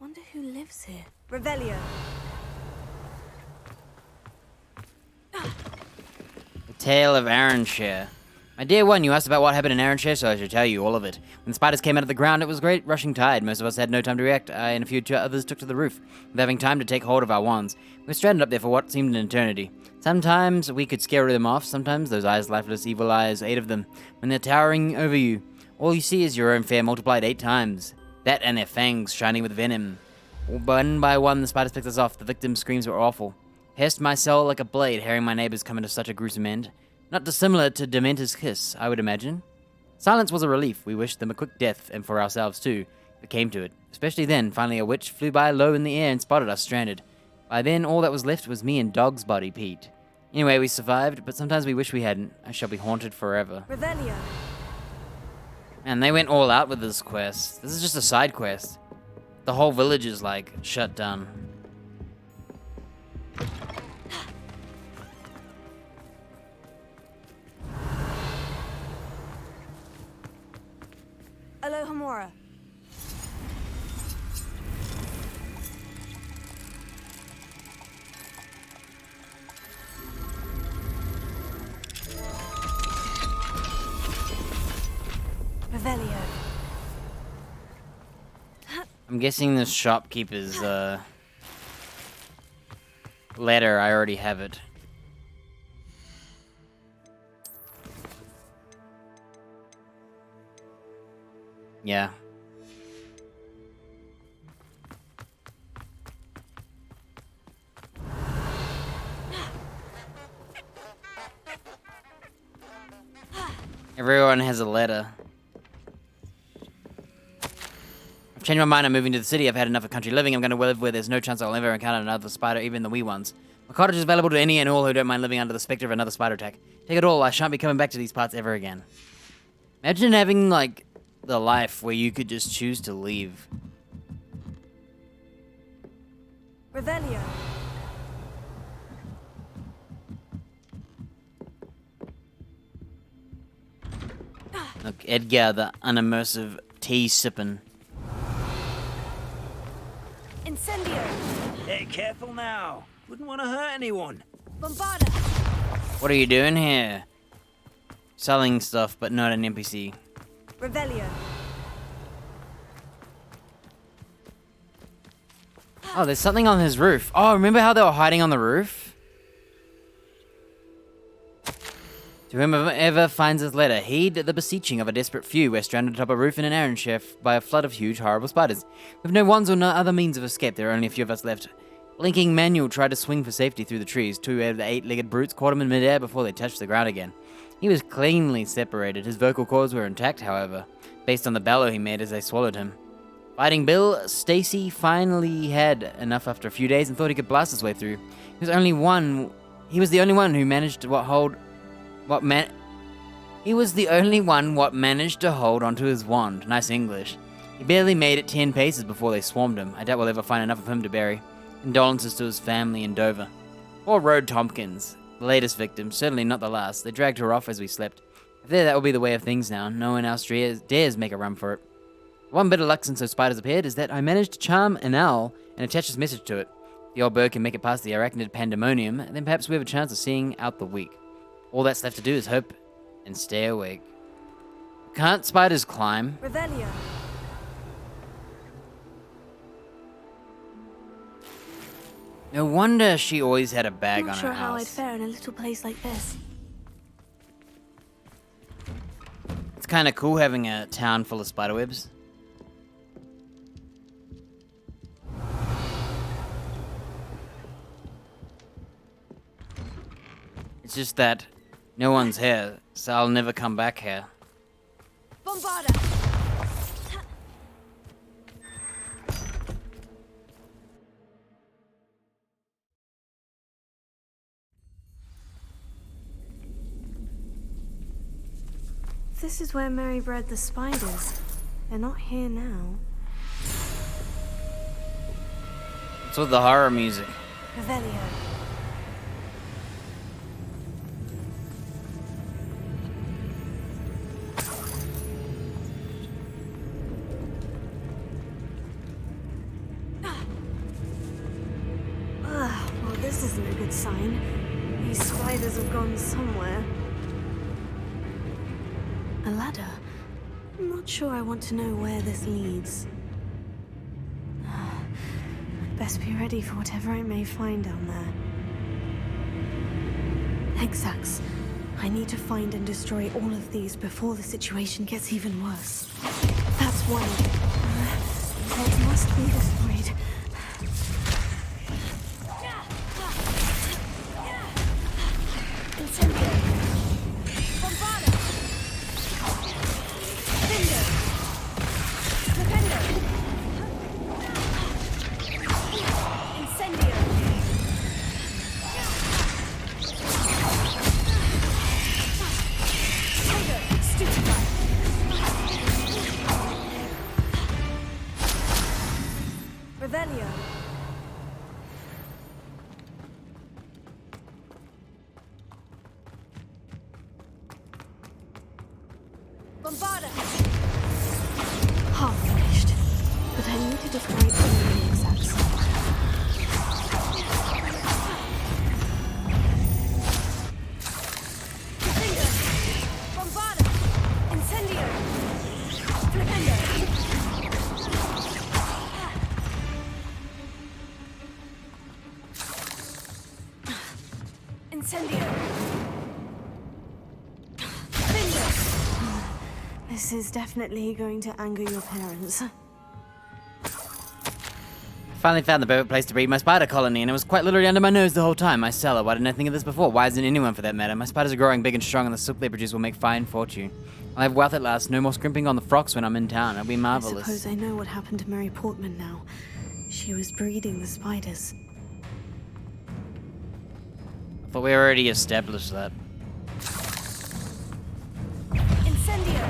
S1: Wonder who lives here.
S13: Revelio.
S2: The Tale of Arranshire. My dear one, you asked about what happened in Arranshire, so I should tell you all of it. When the spiders came out of the ground, it was a great rushing tide. Most of us had no time to react. I and a few others took to the roof, without having time to take hold of our wands. We were stranded up there for what seemed an eternity. Sometimes we could scare them off, sometimes those eyes, lifeless, evil eyes, 8 of them. When they're towering over you, all you see is your own fare multiplied 8 times. That and their fangs shining with venom. One by one, the spiders picked us off. The victims' screams were awful. Pierced my soul like a blade, hearing my neighbors come into such a gruesome end. Not dissimilar to Dementor's kiss, I would imagine. Silence was a relief. We wished them a quick death, and for ourselves too, if it came to it. Especially then, finally a witch flew by low in the air and spotted us stranded. By then, all that was left was me and Dog's body, Pete. Anyway, we survived, but sometimes we wish we hadn't. I shall be haunted forever.
S13: Revelio.
S2: And they went all out with this quest. This is just a side quest. The whole village is, like, shut down.
S13: Alohomora.
S1: Revelio.
S2: I'm guessing the shopkeeper's letter, I already have it. Yeah. Everyone has a letter. I've changed my mind. I'm moving to the city. I've had enough of country living. I'm going to live where there's no chance I'll ever encounter another spider, even the wee ones. My cottage is available to any and all who don't mind living under the specter of another spider attack. Take it all. I shan't be coming back to these parts ever again. Imagine having, like, the life where you could just choose to leave.
S1: Revelio.
S2: Look, Edgar, the unimmersive tea sipping.
S1: Incendio.
S7: Hey, careful now. Wouldn't want to hurt anyone.
S1: Bombarda.
S2: What are you doing here? Selling stuff, but not an NPC.
S1: Revelio.
S2: Oh, there's something on his roof. Oh, remember how they were hiding on the roof? To whomever finds this letter, heed the beseeching of a desperate few. We're stranded atop a roof in an iron chef by a flood of huge, horrible spiders. With no wands or no other means of escape, there are only a few of us left. Blinking Manuel tried to swing for safety through the trees. Two of the eight-legged brutes caught him in midair before they touched the ground again. He was cleanly separated. His vocal cords were intact, however, based on the bellow he made as they swallowed him. Fighting Bill, Stacy finally had enough after a few days and thought he could blast his way through. He was the only one who managed to hold onto his wand. Nice English. He barely made it 10 paces before they swarmed him. I doubt we'll ever find enough of him to bury. Condolences to his family in Dover. Poor Rhoda Tompkins, the latest victim, certainly not the last. They dragged her off as we slept. If that will be the way of things now, no one else dares make a run for it. One bit of luck since those spiders appeared is that I managed to charm an owl and attach this message to it. If the old bird can make it past the arachnid pandemonium, then perhaps we have a chance of seeing out the week. All that's left to do is hope and stay awake. Can't spiders climb?
S1: Revelio.
S2: No wonder she always had a bag
S1: Not
S2: on
S1: sure
S2: her
S1: how I'd
S2: house.
S1: fare in a little place like this.
S2: It's kind of cool having a town full of spiderwebs. It's just that no one's here, so I'll never come back here.
S1: Bombarda. This is where Mary bred the spiders. They're not here now.
S2: What's with the horror music?
S1: Revelio. Well, this isn't a good sign. These spiders have gone somewhere. A ladder? I'm not sure I want to know where this leads. I'd best be ready for whatever I may find down there. Exacts. I need to find and destroy all of these before the situation gets even worse. That's one. What must be destroyed. Incendio. Bombarda. Vindo. Flipendo. Incendio. Trigger. Stupefy. Revelio. Bombarda! Half finished, but I need to destroy all the exacts. Finger! Bombarda! Incendio! Flipendo! Incendio. Bingo. This is definitely going to anger your parents.
S2: Finally found the perfect place to breed my spider colony, and it was quite literally under my nose the whole time. My cellar. Why didn't I think of this before? Why isn't anyone for that matter? My spiders are growing big and strong, and the silk they produce will make fine fortune. I'll have wealth at last. No more scrimping on the frocks when I'm in town. It'll be marvelous.
S1: I suppose I know what happened to Mary Portman now. She was breeding the spiders.
S2: I thought we already established that.
S1: Incendio.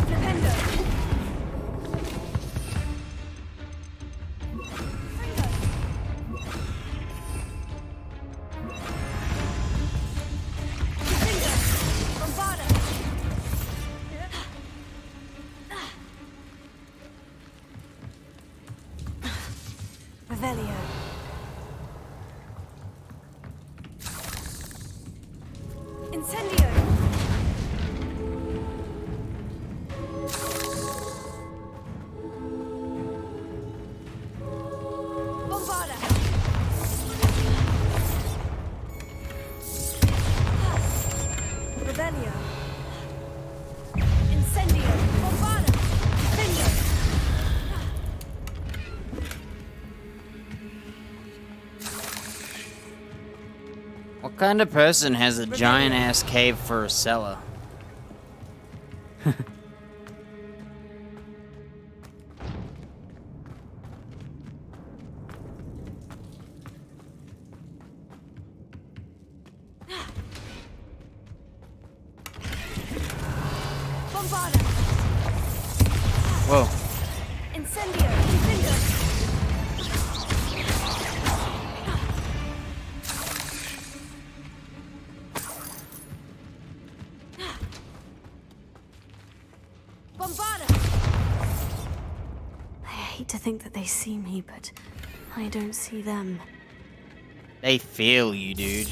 S1: Flipendo. Revelio. Incendio. Bombarda. Revelio. Incendio. Bombarda. Incendio.
S2: What kind of person has a giant-ass cave for a cellar?
S1: Bombarda.
S2: Whoa.
S1: Incendio. Incendio. Bombarda. I hate to think that they see me, but I don't see them.
S2: They feel you, dude.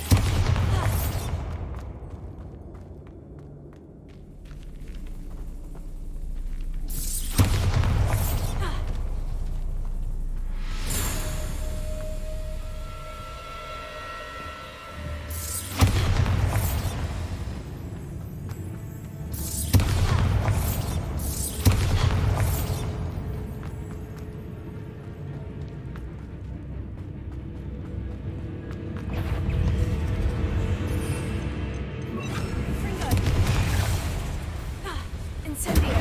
S1: Incendio.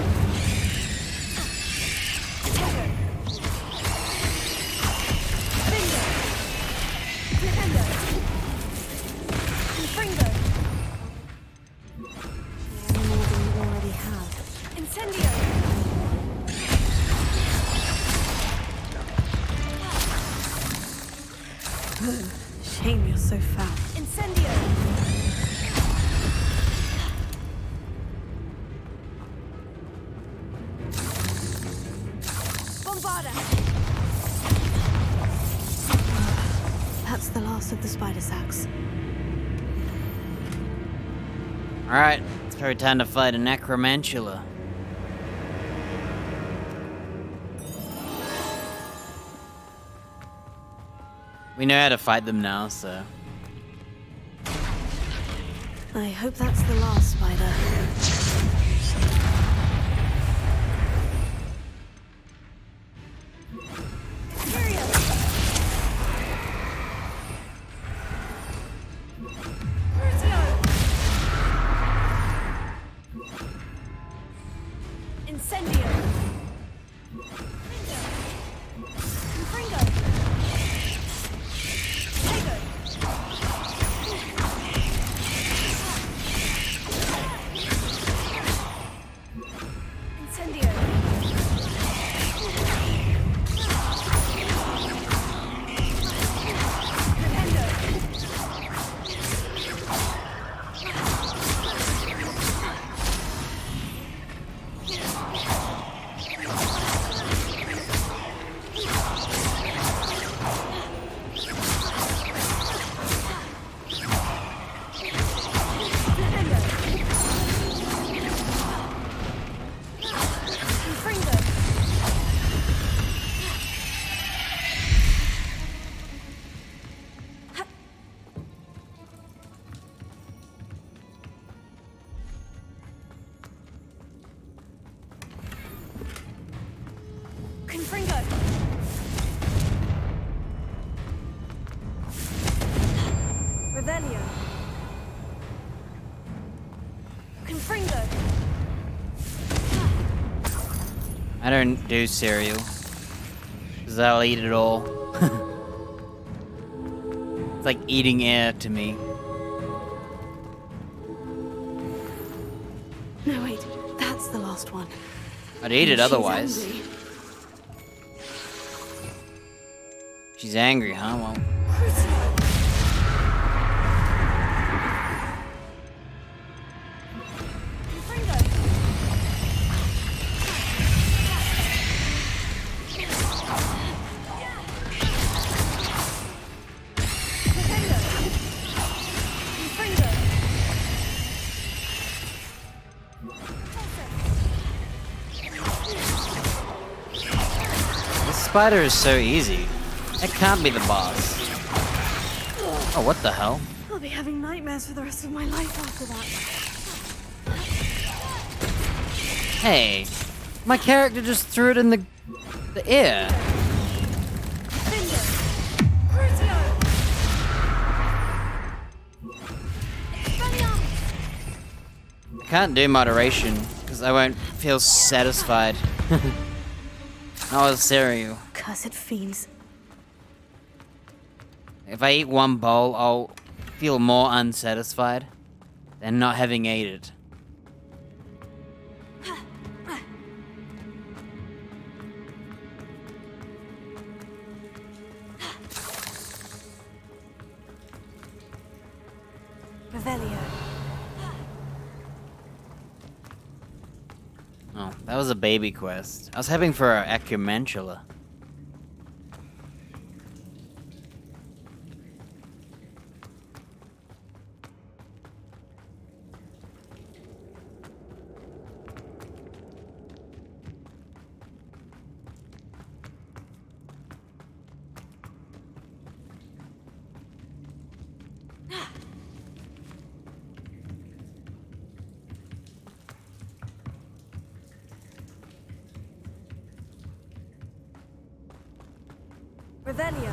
S1: Tether. Bingo. Flipendo. Confringo. More than you already have. Incendio. Shame you're so fat. Incendio. Bombarda. That's the last of the spider sacks.
S2: Alright, it's probably time to fight a necromantula. We know how to fight them now, so...
S1: I hope that's the last spider. Incendio. Confringo. Tego. Incendio. Flipendo.
S2: I don't do cereal. Because I'll eat it all. It's like eating air to me.
S1: No, wait. That's the last one.
S2: I'd eat it
S1: She's
S2: otherwise.
S1: angry.
S2: She's angry, huh? Well, this spider is so easy. That can't be the boss. Oh, what the hell?
S1: I'll be having nightmares for the rest of my life after that.
S2: Hey, my character just threw it in the air. I can't do moderation because I won't feel satisfied. Not with cereal.
S1: Cursed fiends.
S2: If I eat one bowl, I'll feel more unsatisfied than not having ate it.
S1: Revelio.
S2: Oh, that was a baby quest. I was hoping for an Acumantula.
S1: Revelio.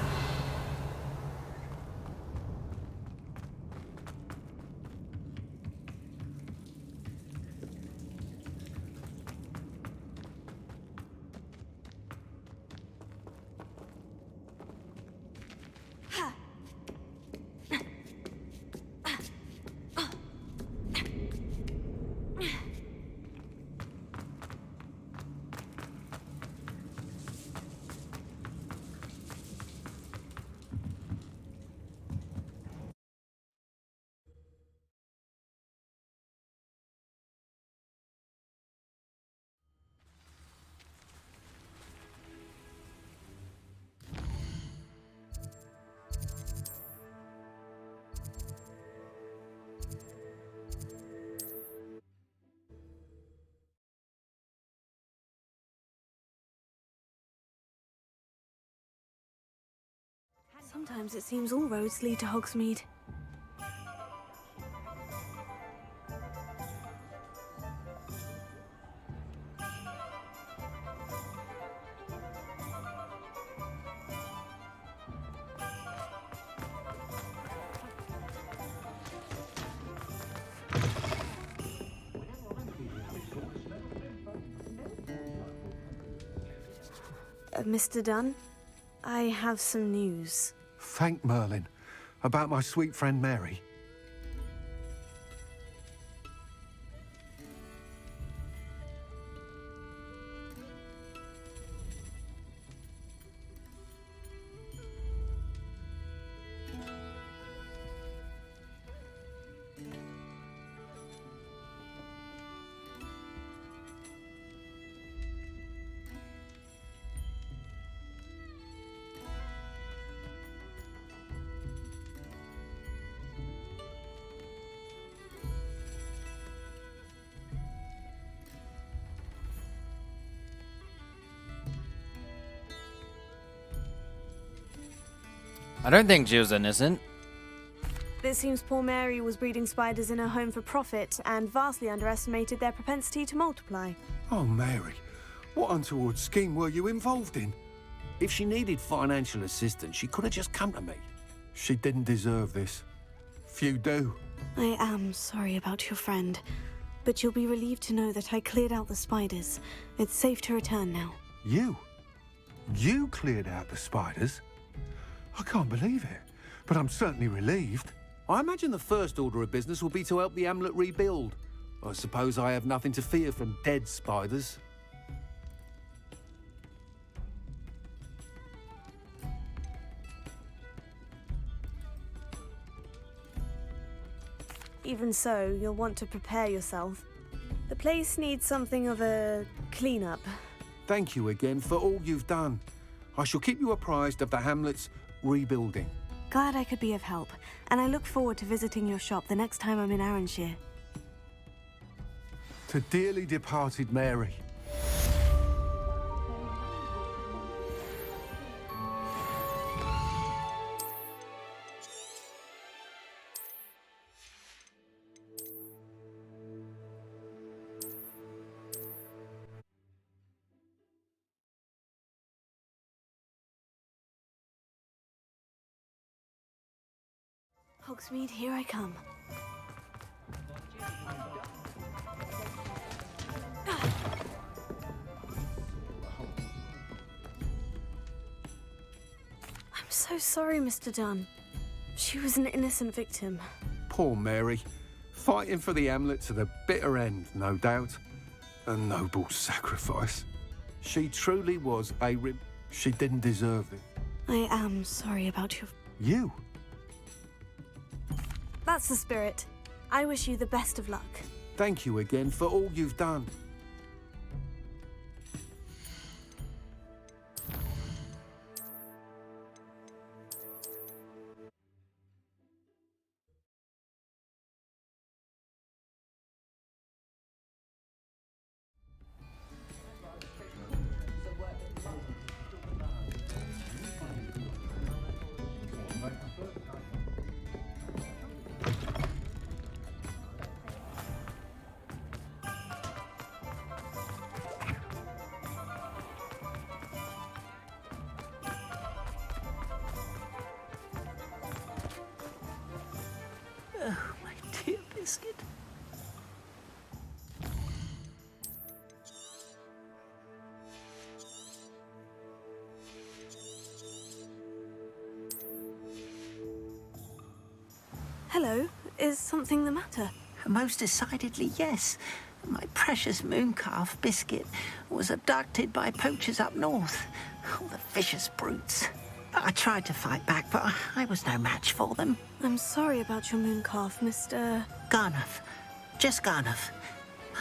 S1: Sometimes it seems all roads lead to Hogsmeade. Mr. Dunn, I have some news.
S14: Thank Merlin. About my sweet friend Mary.
S2: I don't think she was innocent.
S1: It seems poor Mary was breeding spiders in her home for profit and vastly underestimated their propensity to multiply.
S14: Oh, Mary. What untoward scheme were you involved in?
S9: If she needed financial assistance, she could have just come to me.
S14: She didn't deserve this. Few do.
S1: I am sorry about your friend, but you'll be relieved to know that I cleared out the spiders. It's safe to return now.
S14: You? You cleared out the spiders? I can't believe it, but I'm certainly relieved.
S15: I imagine the first order of business will be to help the amulet rebuild. I suppose I have nothing to fear from dead spiders.
S1: Even so, you'll want to prepare yourself. The place needs something of a clean-up.
S14: Thank you again for all you've done. I shall keep you apprised of the hamlet's rebuilding.
S1: Glad I could be of help, and I look forward to visiting your shop the next time I'm in Arranshire.
S14: To dearly departed Mary.
S1: Hogsmeade, here I come. I'm so sorry, Mr. Dunn. She was an innocent victim.
S14: Poor Mary. Fighting for the amulet to the bitter end, no doubt. A noble sacrifice. She truly was a She didn't deserve it.
S1: I am sorry about your...
S14: You?
S1: That's the spirit. I wish you the best of luck.
S14: Thank you again for all you've done.
S7: Oh, my dear Biscuit.
S1: Hello, is something the matter?
S7: Most decidedly, yes. My precious mooncalf, Biscuit, was abducted by poachers up north. Oh, the vicious brutes. I tried to fight back, but I was no match for them.
S1: I'm sorry about your mooncalf, Mr...
S7: Garnuff. Just Garnuff.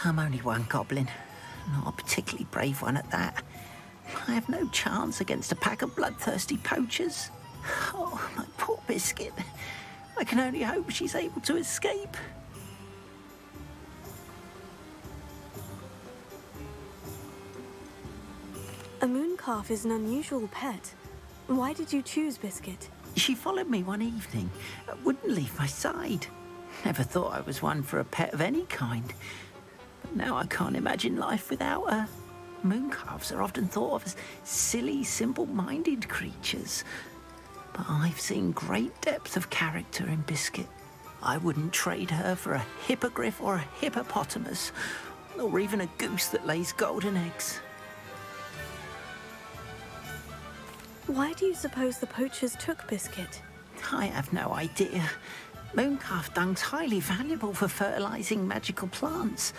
S7: I'm only one goblin. Not a particularly brave one at that. I have no chance against a pack of bloodthirsty poachers. Oh, my poor Biscuit. I can only hope she's able to escape.
S1: A mooncalf is an unusual pet. Why did you choose Biscuit?
S7: She followed me one evening, wouldn't leave my side. Never thought I was one for a pet of any kind. But now I can't imagine life without her. Mooncalves are often thought of as silly, simple-minded creatures. But I've seen great depth of character in Biscuit. I wouldn't trade her for a hippogriff or a hippopotamus, or even a goose that lays golden eggs.
S1: Why do you suppose the poachers took Biscuit?
S7: I have no idea. Mooncalf dung's highly valuable for fertilizing magical plants.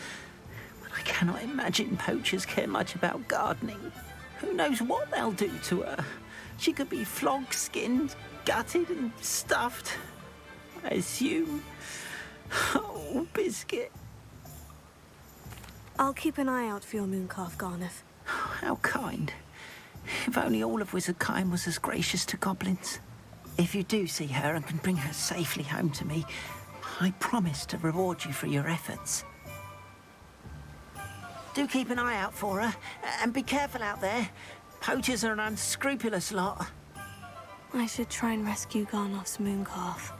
S7: But I cannot imagine poachers care much about gardening. Who knows what they'll do to her? She could be flogged, skinned, gutted and stuffed. I assume. Oh, Biscuit.
S1: I'll keep an eye out for your mooncalf, Garnuff.
S7: How kind. If only all of Wizardkind was as gracious to goblins. If you do see her and can bring her safely home to me, I promise to reward you for your efforts. Do keep an eye out for her, and be careful out there. Poachers are an unscrupulous lot.
S1: I should try and rescue Garnoff's mooncalf.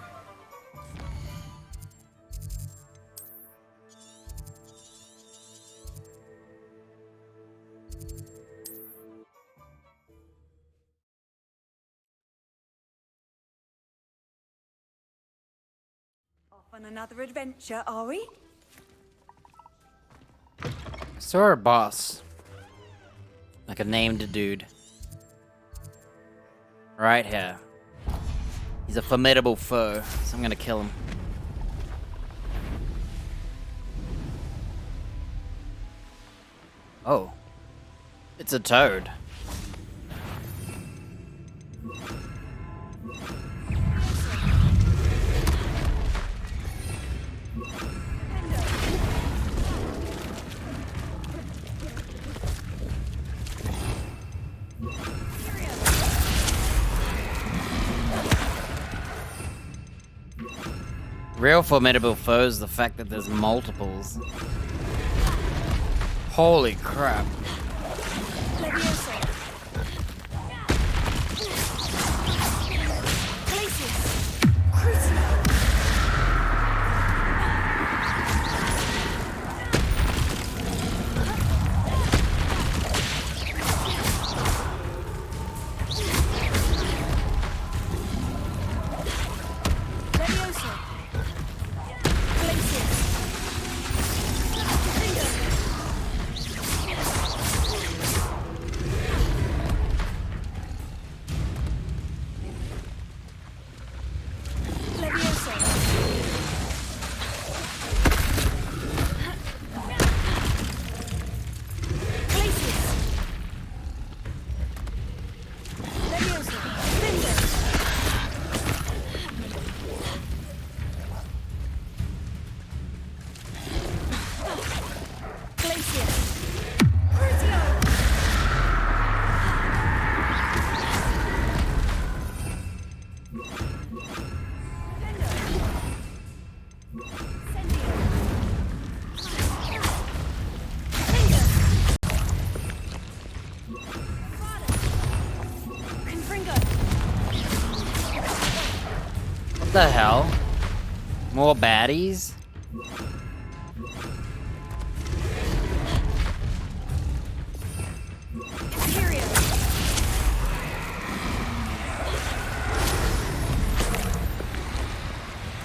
S13: Off on another adventure, are we?
S2: Saw a boss. Like a named dude. Right here. He's a formidable foe, so I'm gonna kill him. Oh. It's a toad. Real formidable foes, the fact that there's multiples. Holy crap. What the hell? More baddies?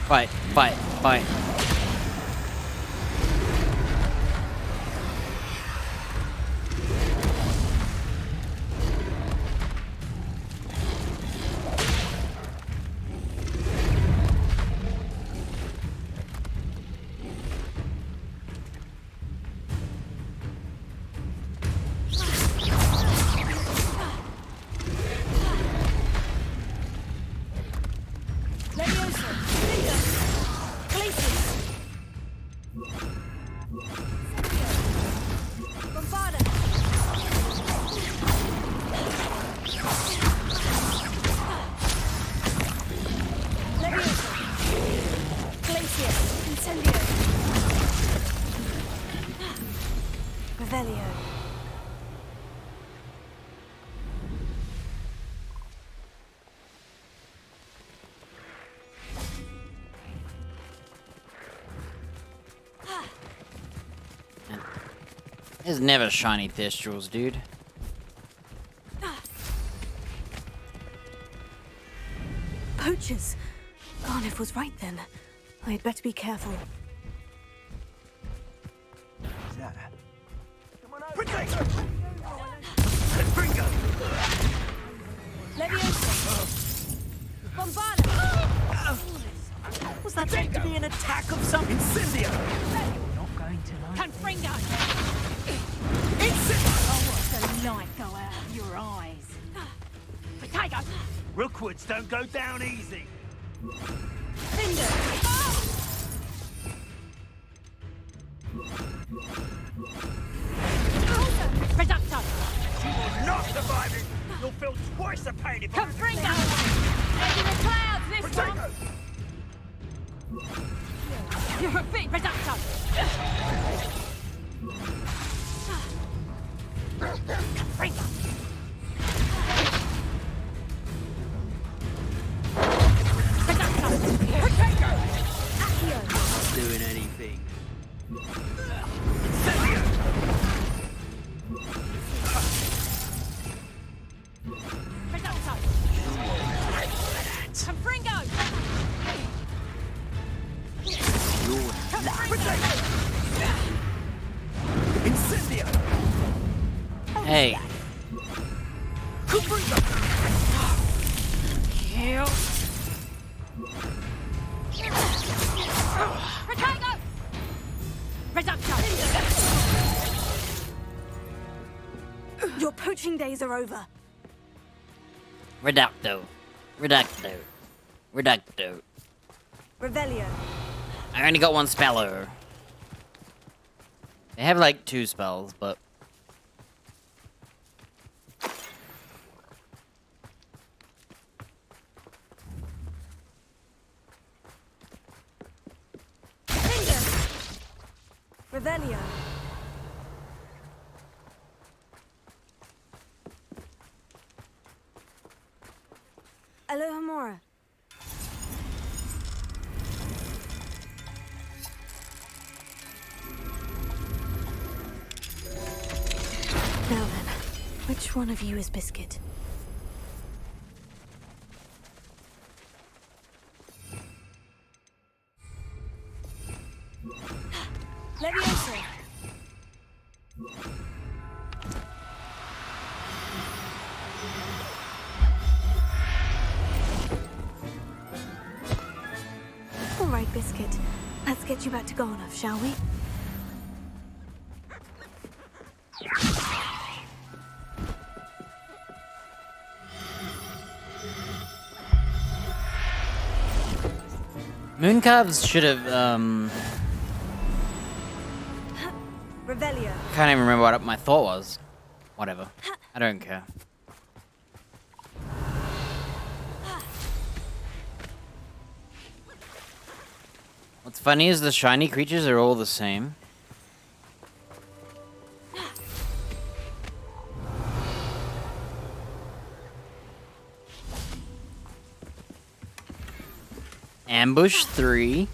S2: Fight, fight, fight. There's never shiny thestrals, dude.
S1: Poachers! Garniff was right then. I had better be careful.
S7: Was that meant to be an attack of some incendio?
S6: Not going to like
S3: Confringo!
S7: Incendio!
S3: Oh, watch the light go out of your eyes. Potato!
S8: Rookwoods don't go down easy.
S3: Reducto!
S8: You will not survive it. You'll feel twice the pain if
S3: Confringo! Heading the clouds this one! You're a bit reducto! Confringo!
S7: Not doing anything.
S3: Confringo!
S2: Hey.
S13: Kill. Retraigo! Reducto!
S1: Your poaching days are over.
S2: Reducto. Reducto. Reducto.
S1: Revelio.
S2: I only got one speller. They have like 2 spells, but...
S1: Revelio. Alohomora. Now then, which one of you is Biscuit? Leviosa. All right, Biscuit. Let's get you back to Garnoff, shall we?
S2: Mooncalves should have,
S1: Revelio.
S2: Can't even remember what my thought was. Whatever. I don't care. What's funny is the shiny creatures are all the same. Ambush 3.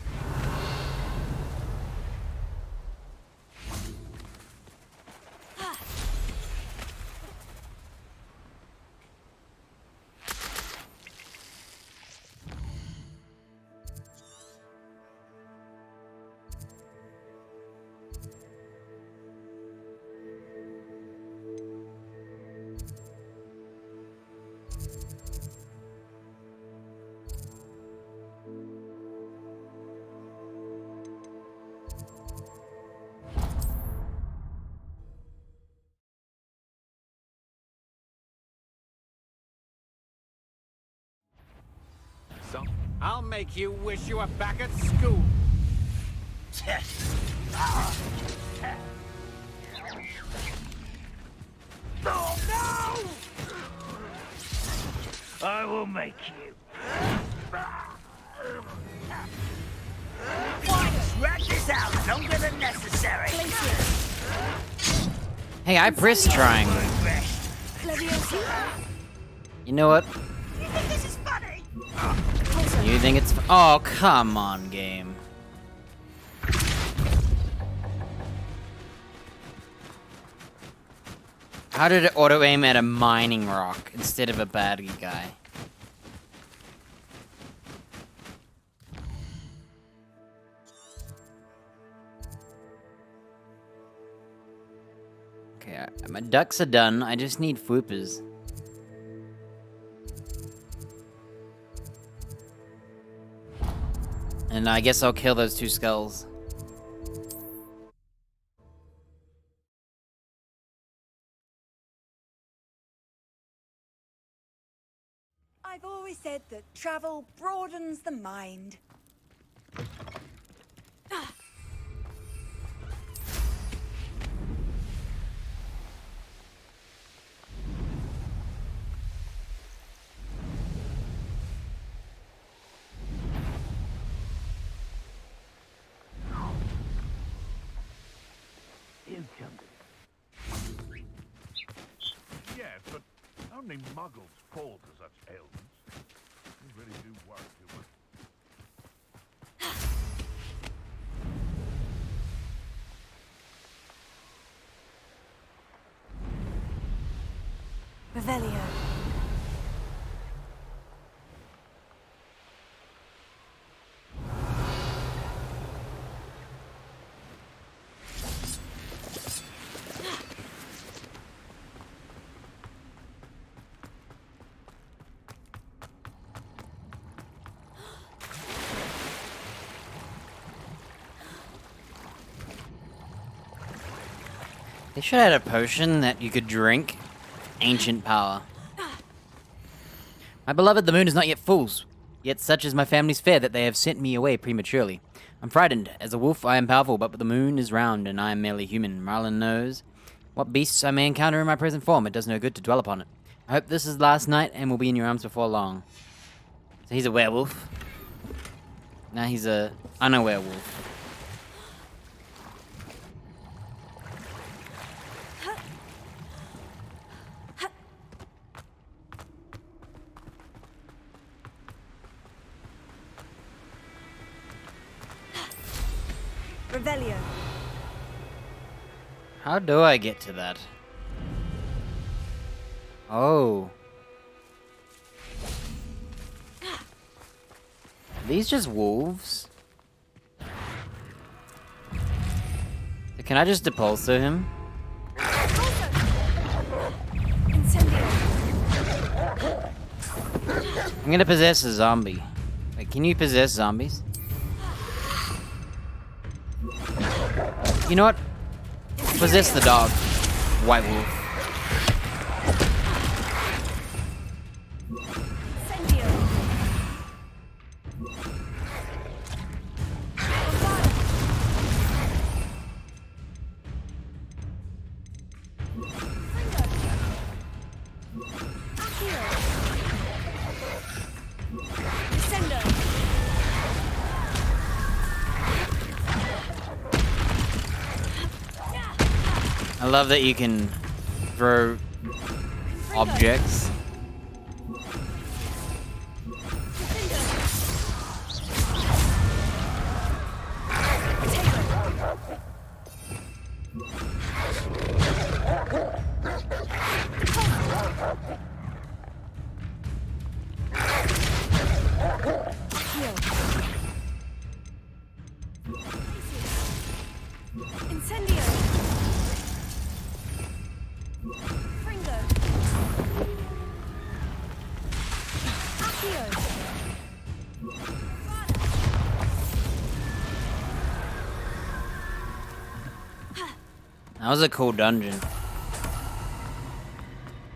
S5: I'll make you wish you were back at school.
S8: Oh, no! I will make you. Drag this out longer than necessary.
S2: Hey, I pressed triangle. You know what?
S8: You think this is funny?
S2: You think it's... Oh, come on, game. How did it auto-aim at a mining rock instead of a bad guy? Okay, my ducks are done. I just need Fwoopers. And I guess I'll kill those 2 skulls.
S16: I've always said that travel broadens the mind.
S8: Yes, but only muggles fall to such ailments. They really do work too much.
S1: Revelio.
S2: They should have had a potion that you could drink. Ancient power. My beloved, the moon is not yet full. Yet such is my family's fare that they have sent me away prematurely. I'm frightened. As a wolf, I am powerful, but the moon is round, and I am merely human. Marlin knows what beasts I may encounter in my present form. It does no good to dwell upon it. I hope this is last night, and will be in your arms before long. So he's a werewolf. Now he's a werewolf.
S13: Revelio.
S2: How do I get to that? Oh. Are these just wolves? Can I just depulso him? I'm gonna possess a zombie. Wait, can you possess zombies? You know what? Possess the dog. White wolf. I love that you can throw objects. That was a cool dungeon.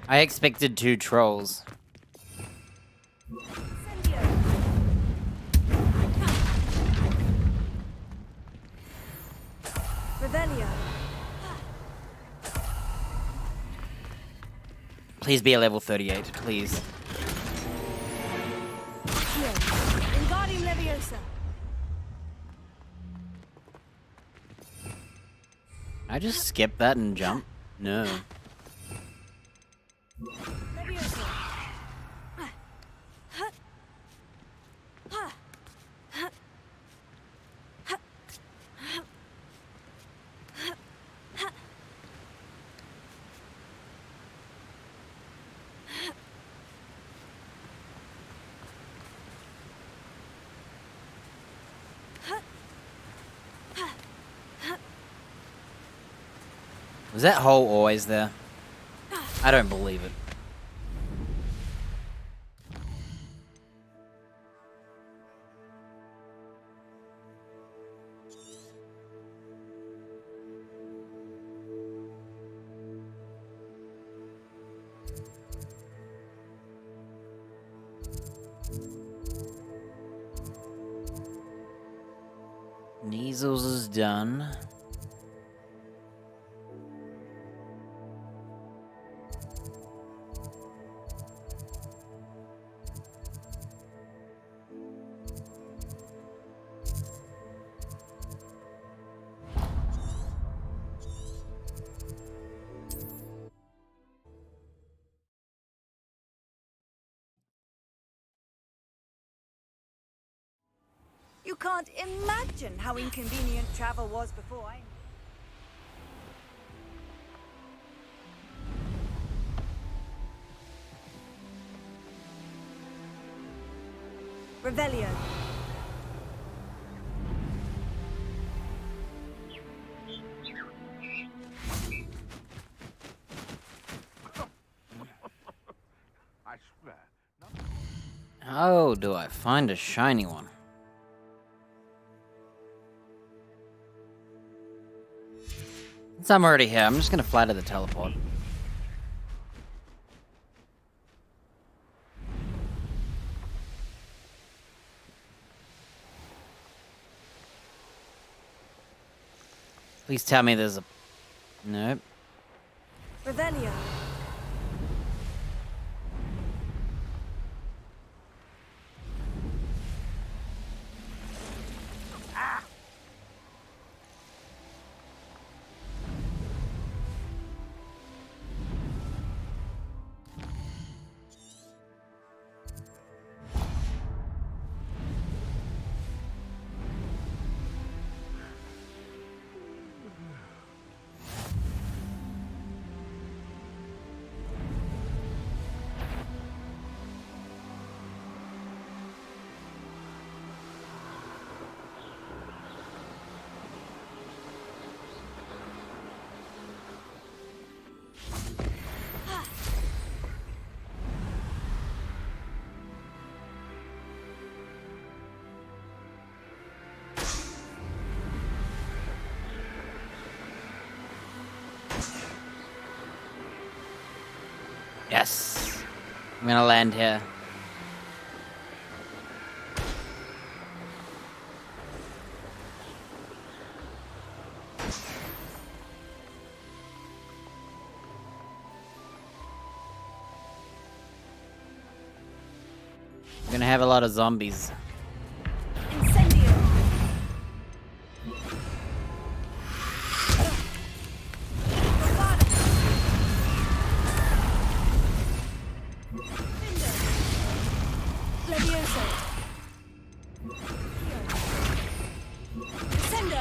S2: I expected 2 trolls.
S13: Revelio.
S2: Please be a level 38, please.
S13: Wingardium Leviosa.
S2: I just skip that and jump? No.
S13: Leviosa.
S2: Was that hole always there? I don't believe it. Measles is done.
S16: You can't imagine how inconvenient travel was before I...
S13: Revelio.
S8: I swear.
S2: How do I find a shiny one? Since I'm already here, I'm just gonna fly to the teleport. Please tell me there's a... Nope.
S1: Revelio.
S2: Yes. I'm gonna land here. I'm gonna have a lot of zombies.
S1: Incendio. Levioso. Descendo.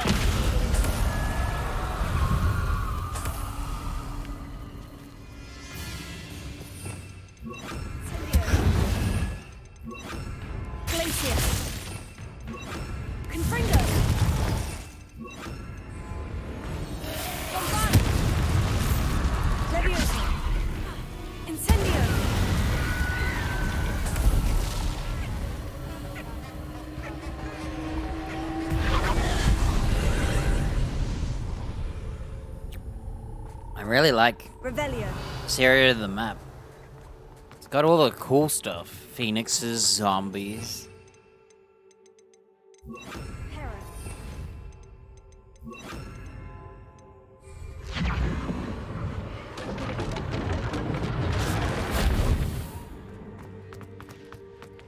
S1: Glacier. Confringo. Bombard. Levioso. Incendio.
S2: I really like
S1: Revelio.
S2: this area of the map. It's got all the cool stuff. Phoenixes, zombies.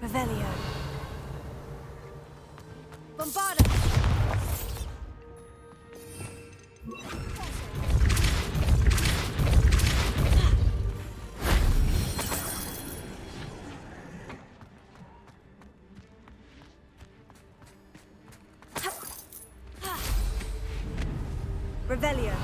S1: Revelio. Bombarda. Revelio.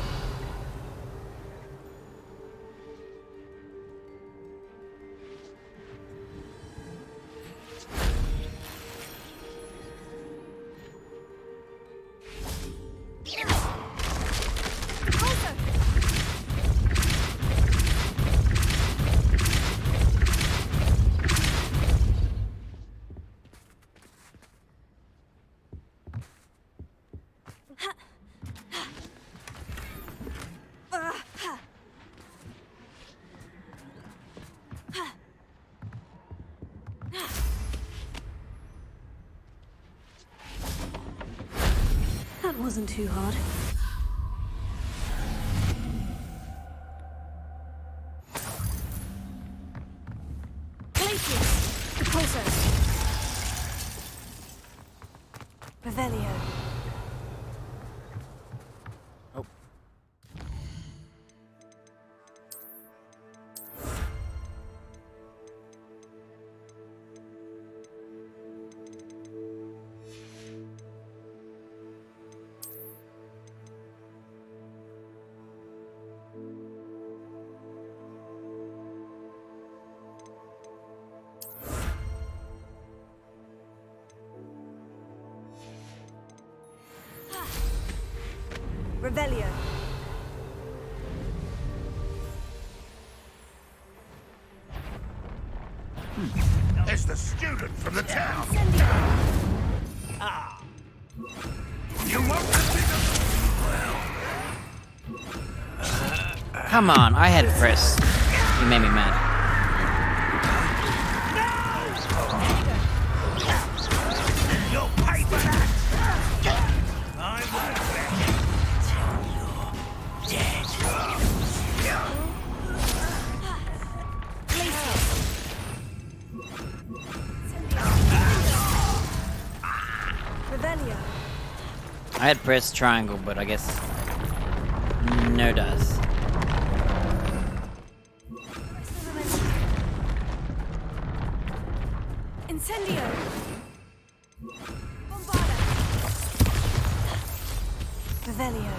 S1: That wasn't too hard. Glacius! Repulsor! Revelio.
S2: Oh.
S1: Revelio.
S8: It's the student from the town. Ah. You won't let me go. Well.
S2: Come on, I had Chris. He made me mad.
S8: You'll pay for that! I will bet till
S1: Revelio.
S2: I had pressed triangle, but I guess no dice.
S1: Incendio. Bombarda. Revelio.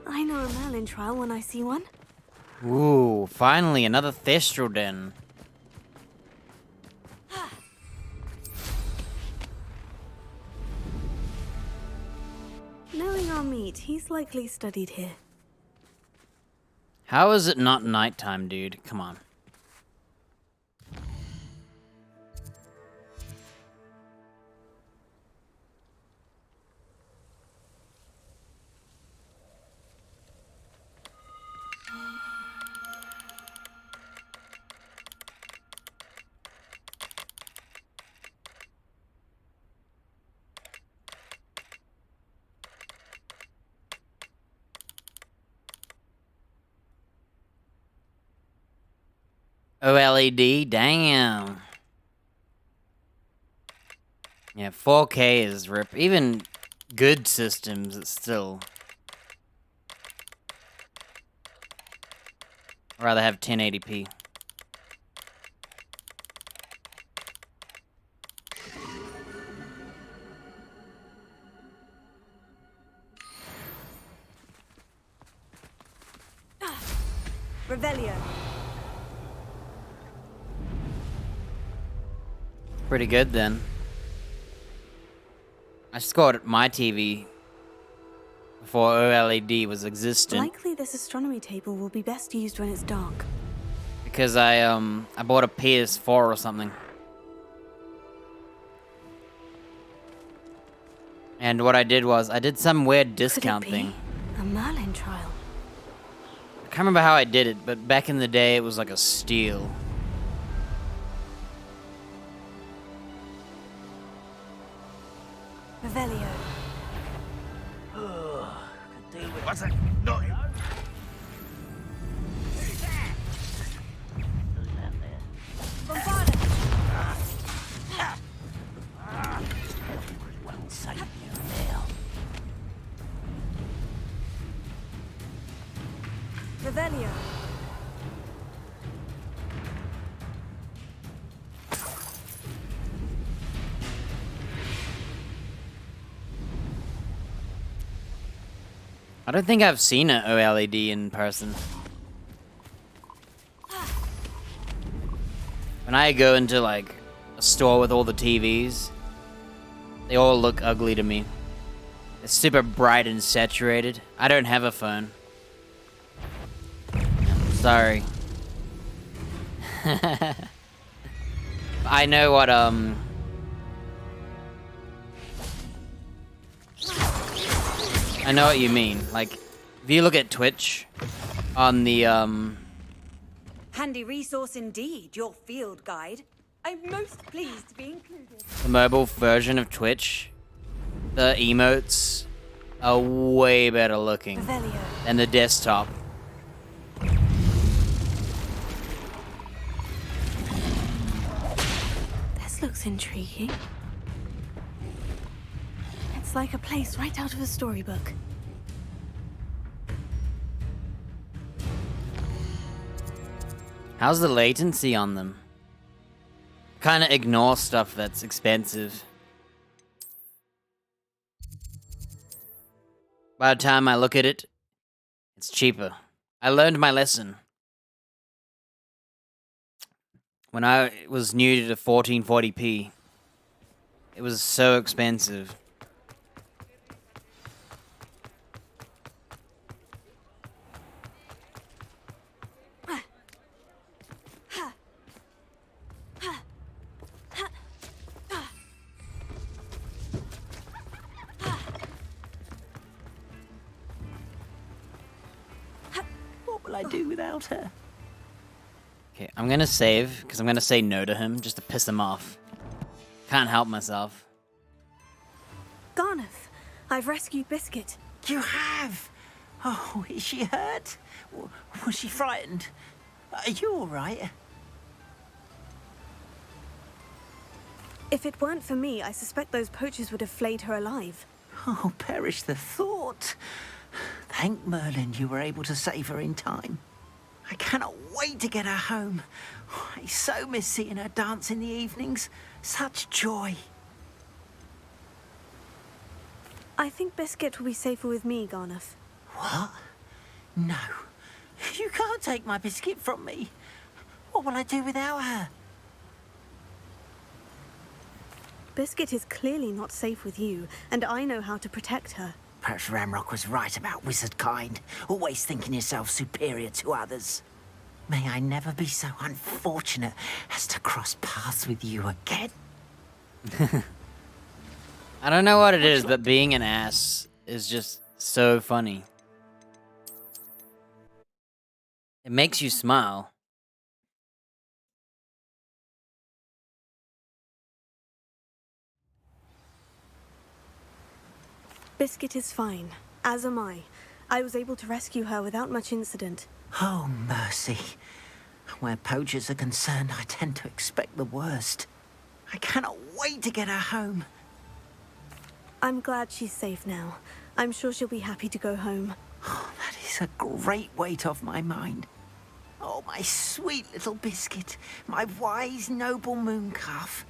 S1: I know a Merlin trial when I see one.
S2: Ooh, finally another Thestral Den.
S1: Knowing our meat, he's likely studied here.
S2: How is it not nighttime, dude? Come on. OLED, damn. Yeah, 4K is rip. Even good systems, it's still. I'd rather have 1080p.
S1: Revelio.
S2: Pretty good then. I scored my TV before OLED was existent
S1: Likely this astronomy table will be best used when it's dark.
S2: because I bought a PS4 or something. And what I did was I did some weird discount thing.
S1: A Merlin trial.
S2: I can't remember how I did it, but back in the day it was like a steal.
S1: Revelio.
S8: What's that? No.
S1: Bombarda. Revelio.
S2: I don't think I've seen an OLED in person. When I go into like a store with all the TVs, they all look ugly to me. It's super bright and saturated. I don't have a phone. Sorry. I know what I know what you mean. Like, if you look at Twitch on the
S16: Handy resource indeed, your field guide. I'm most pleased to be included.
S2: the mobile version of Twitch, the emotes are way better looking than the desktop.
S1: This looks intriguing. It's like a place right out of a storybook.
S2: How's the latency on them? Kind of ignore stuff that's expensive. By the time I look at it, it's cheaper. I learned my lesson. When I was new to 1440p, it was so expensive.
S7: I do without her?
S2: Okay, I'm gonna save, because I'm gonna say no to him, just to piss him off. Can't help myself.
S1: Garneth, I've rescued Biscuit.
S7: You have? Oh, is she hurt? Was she frightened? Are you all right?
S1: If it weren't for me, I suspect those poachers would have flayed her alive.
S7: Oh, perish the thought. Thank Merlin you were able to save her in time. I cannot wait to get her home. I so miss seeing her dance in the evenings. Such joy.
S1: I think Biscuit will be safer with me, Garneth.
S7: What? No. You can't take my biscuit from me. What will I do without her?
S1: Biscuit is clearly not safe with you, and I know how to protect her.
S7: Perhaps Ramrock was right about wizard kind, always thinking yourself superior to others. May I never be so unfortunate as to cross paths with you again.
S2: I don't know what it is, but being an ass is just so funny. It makes you smile.
S1: Biscuit is fine, as am I. I was able to rescue her without much incident.
S7: Oh, mercy. Where poachers are concerned, I tend to expect the worst. I cannot wait to get her home.
S1: I'm glad she's safe now. I'm sure she'll be happy to go home.
S7: Oh, that is a great weight off my mind. Oh, my sweet little biscuit, my wise, noble moon calf.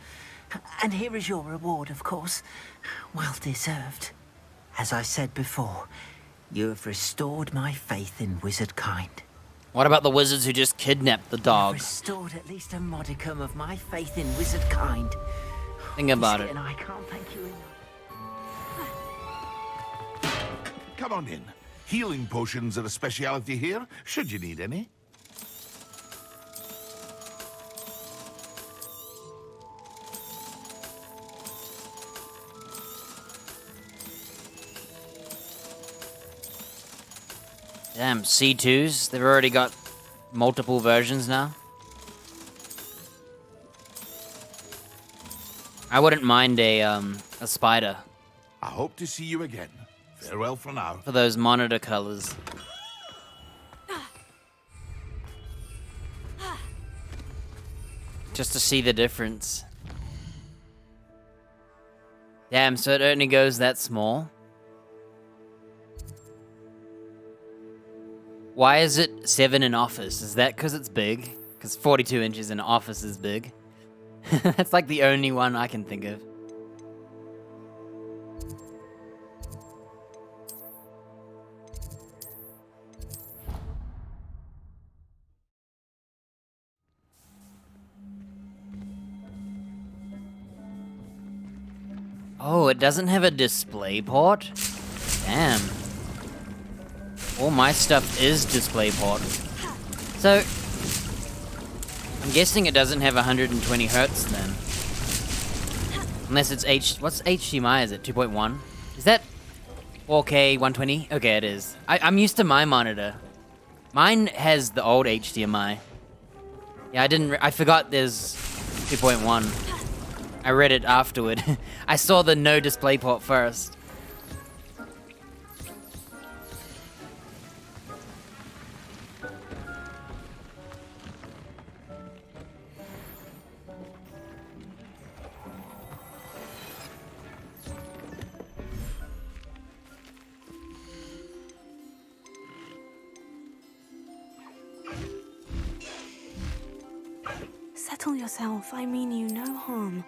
S7: And here is your reward, of course. Well deserved. As I said before, you have restored my faith in wizard kind.
S2: What about the wizards who just kidnapped the dog?
S7: Restored at least a modicum of my faith in wizard kind.
S2: Think about it.
S7: And I can't thank you enough.
S8: Come on in. Healing potions are a speciality here, should you need any.
S2: Damn, C2s? They've already got multiple versions now? I wouldn't mind a spider.
S8: I hope to see you again. Farewell for now.
S2: For those monitor colors. Just to see the difference. Damn, so it only goes that small? Why is it 7 in office? Is that because it's big? Because 42 inches in office is big. That's like the only one I can think of. Oh, it doesn't have a display port? Damn. All my stuff is DisplayPort. So, I'm guessing it doesn't have 120 hertz then. Unless it's what's HDMI, is it? 2.1? Is that 4K 120? Okay, it is. I'm used to my monitor. Mine has the old HDMI. Yeah, I forgot there's 2.1. I read it afterward. I saw the no DisplayPort first.
S1: Settle yourself. I mean you no harm.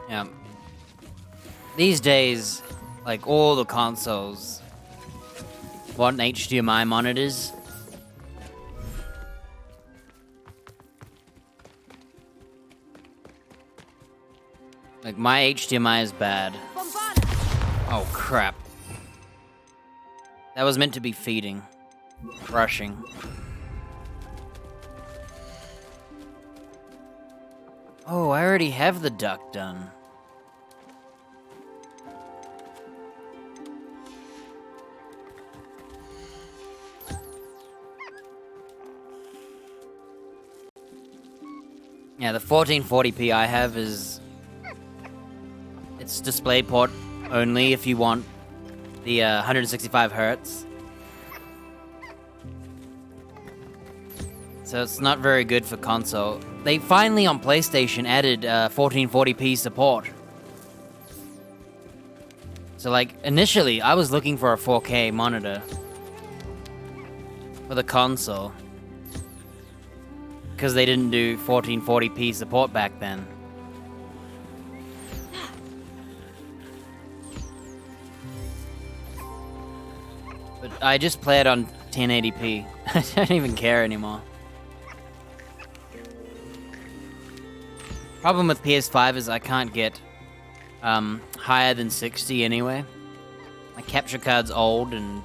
S2: Yeah. These days, like all the consoles want HDMI monitors. Like my HDMI is bad. Oh crap. That was meant to be feeding. Brushing. Oh, I already have the duck done. Yeah, the 1440p I have is... It's DisplayPort only if you want the 165 hertz. So it's not very good for console. They finally on PlayStation added 1440p support. So like, initially I was looking for a 4K monitor for the console. Because they didn't do 1440p support back then. But I just play it on 1080p. I don't even care anymore. Problem with PS5 is I can't get higher than 60 anyway. My capture card's old and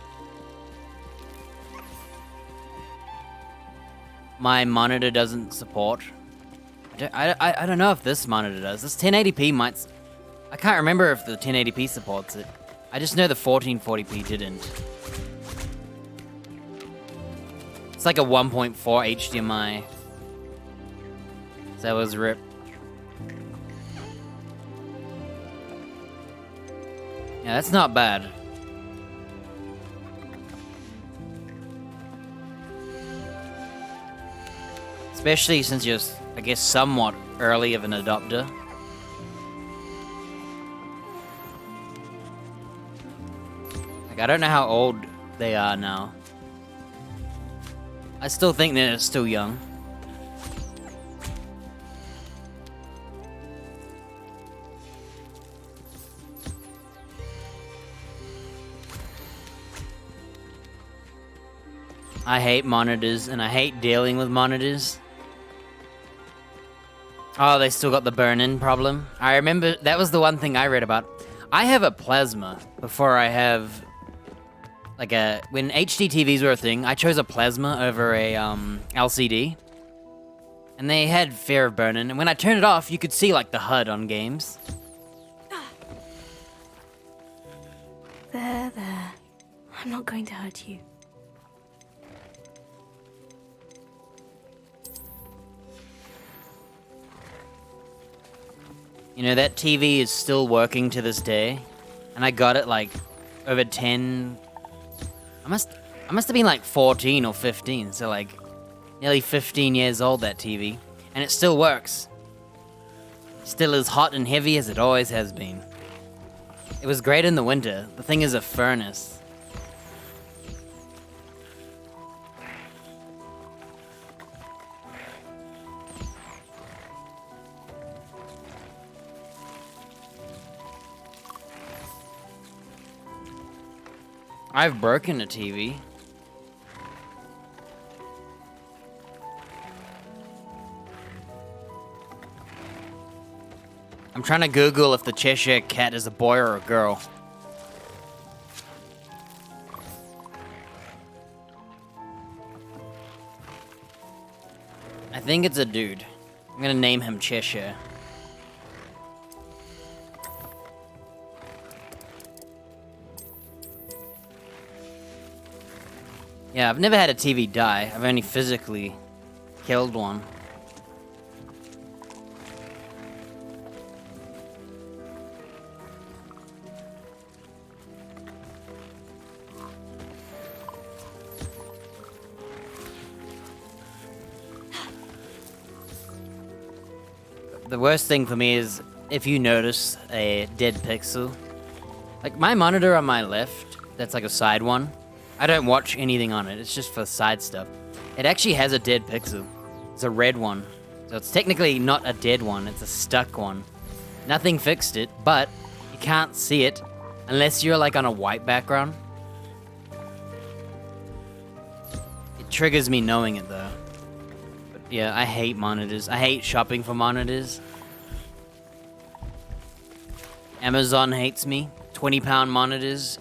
S2: my monitor doesn't support. I don't know if this monitor does. This 1080p might... I can't remember if the 1080p supports it. I just know the 1440p didn't. It's like a 1.4 HDMI. So that was ripped. Yeah, that's not bad. Especially since you're, I guess, somewhat early of an adopter. Like, I don't know how old they are now. I still think they're still young. I hate monitors, and I hate dealing with monitors. Oh, they still got the burn-in problem. I remember, that was the one thing I read about. I have a plasma before I have... Like when HD TVs were a thing, I chose a plasma over a LCD. And they had fear of burn-in, and when I turned it off, you could see like the HUD on games.
S1: There. I'm not going to hurt you.
S2: You know, that TV is still working to this day. And I got it like over 10... I must have been like 14 or 15, so like nearly 15 years old, that TV. And it still works. Still as hot and heavy as it always has been. It was great in the winter. The thing is a furnace. I've broken a TV. I'm trying to Google if the Cheshire Cat is a boy or a girl. I think it's a dude. I'm gonna name him Cheshire. Yeah, I've never had a TV die. I've only physically killed one. The worst thing for me is if you notice a dead pixel. Like my monitor on my left, that's like a side one. I don't watch anything on it, it's just for side stuff. It actually has a dead pixel. It's a red one. So it's technically not a dead one, it's a stuck one. Nothing fixed it, but you can't see it unless you're like on a white background. It triggers me knowing it though. But yeah, I hate monitors. I hate shopping for monitors. Amazon hates me. £20 monitors.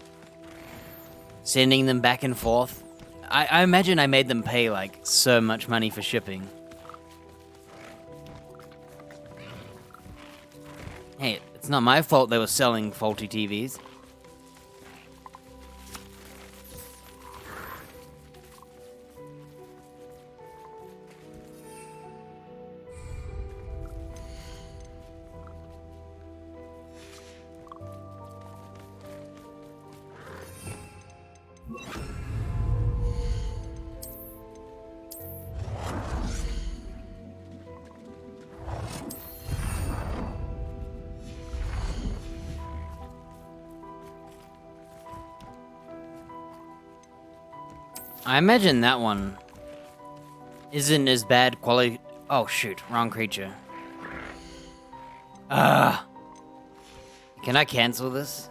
S2: sending them back and forth. I imagine I made them pay like so much money for shipping. Hey, it's not my fault they were selling faulty TVs. I imagine that one isn't as bad quality. Oh shoot, wrong creature. Can I cancel this?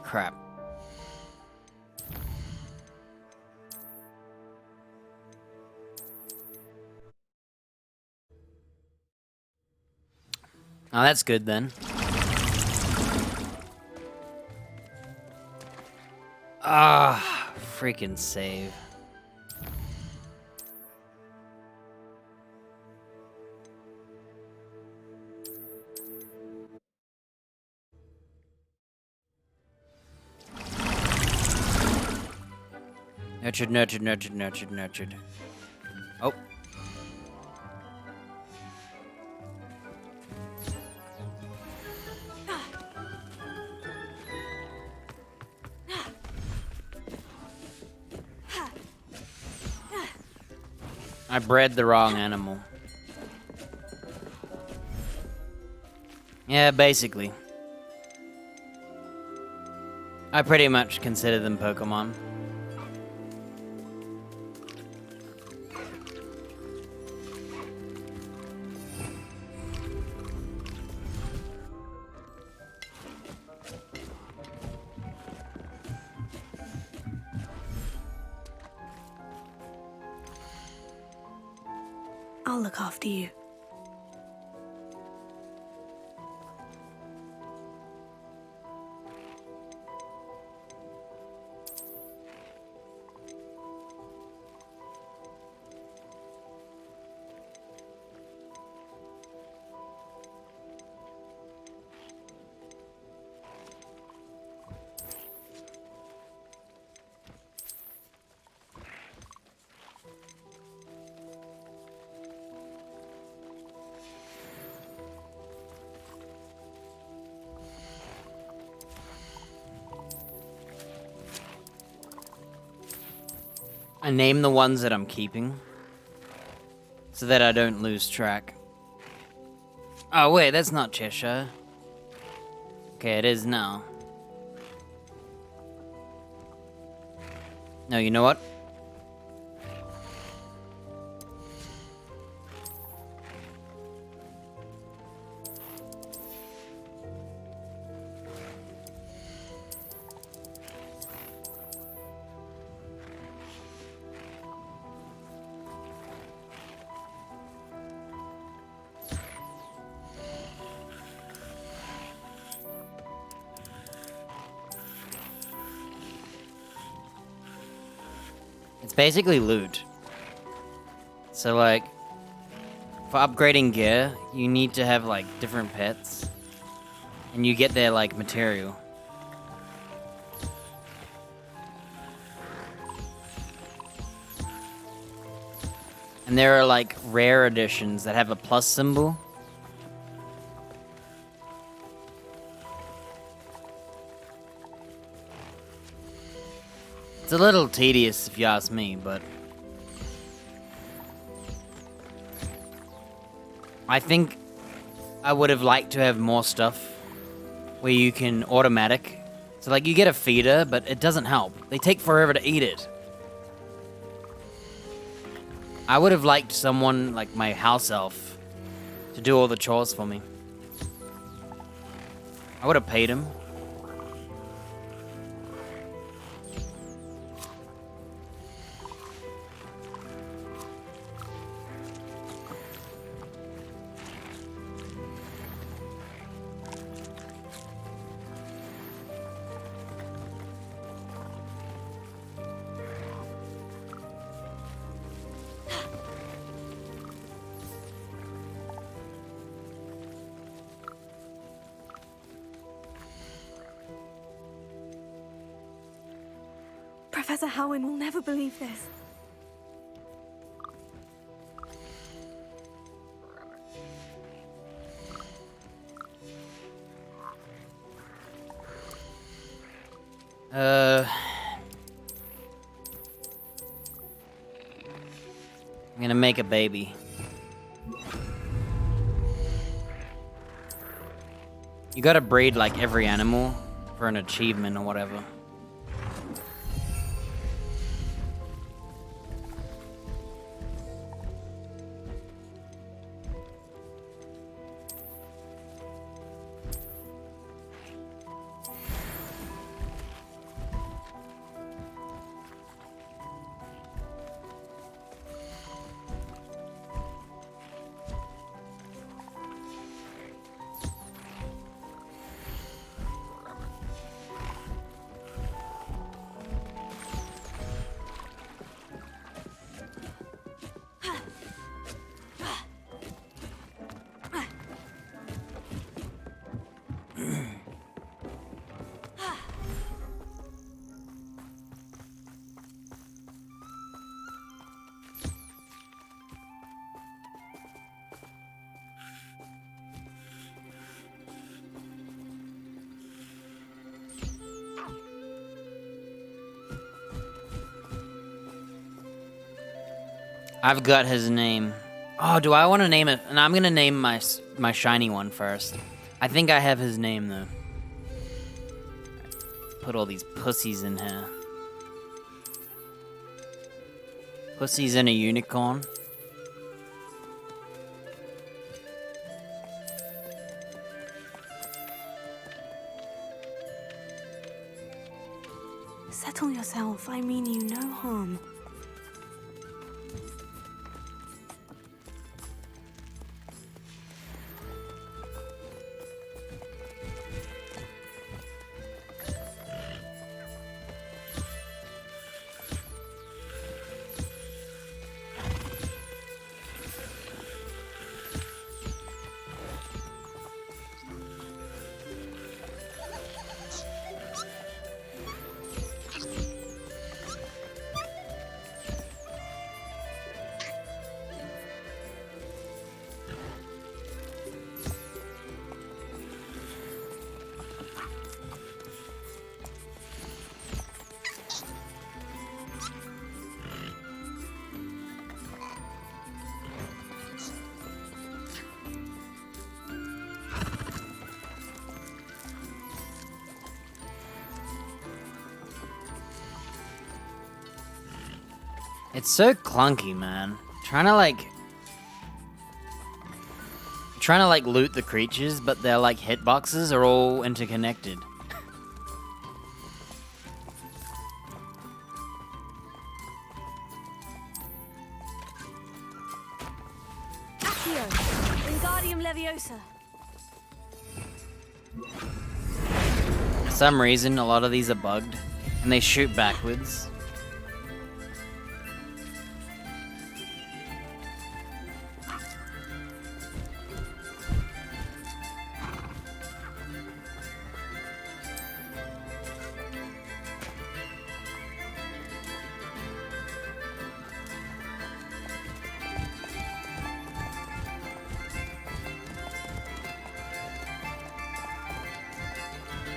S2: Crap. Oh, that's good then. Freaking save. Nurtured, nurtured, nurtured, nurtured, nurtured. Oh. I bred the wrong animal. Yeah, basically. I pretty much consider them Pokemon.
S1: I'll look after you.
S2: I name the ones that I'm keeping so that I don't lose track. Oh wait, that's not Cheshire. Okay, it is now. No, you know what? It's basically loot. So like, for upgrading gear, you need to have like different pets. And you get their like material. And there are like rare editions that have a plus symbol. It's a little tedious if you ask me, but I think I would have liked to have more stuff where you can automatic. So like you get a feeder, but it doesn't help. They take forever to eat it. I would have liked someone like my house elf to do all the chores for me. I would have paid him.
S1: Professor Howin will never believe this.
S2: I'm gonna make a baby. You gotta breed like every animal for an achievement or whatever. I've got his name. Oh, do I want to name it? And I'm gonna name my shiny one first. I think I have his name though. Put all these pussies in here. Pussies and a unicorn.
S1: Settle yourself. I mean you no harm.
S2: It's so clunky, man. Trying to like loot the creatures, but their like hitboxes are all interconnected.
S1: Accio, Wingardium Leviosa.
S2: For some reason, a lot of these are bugged, and they shoot backwards.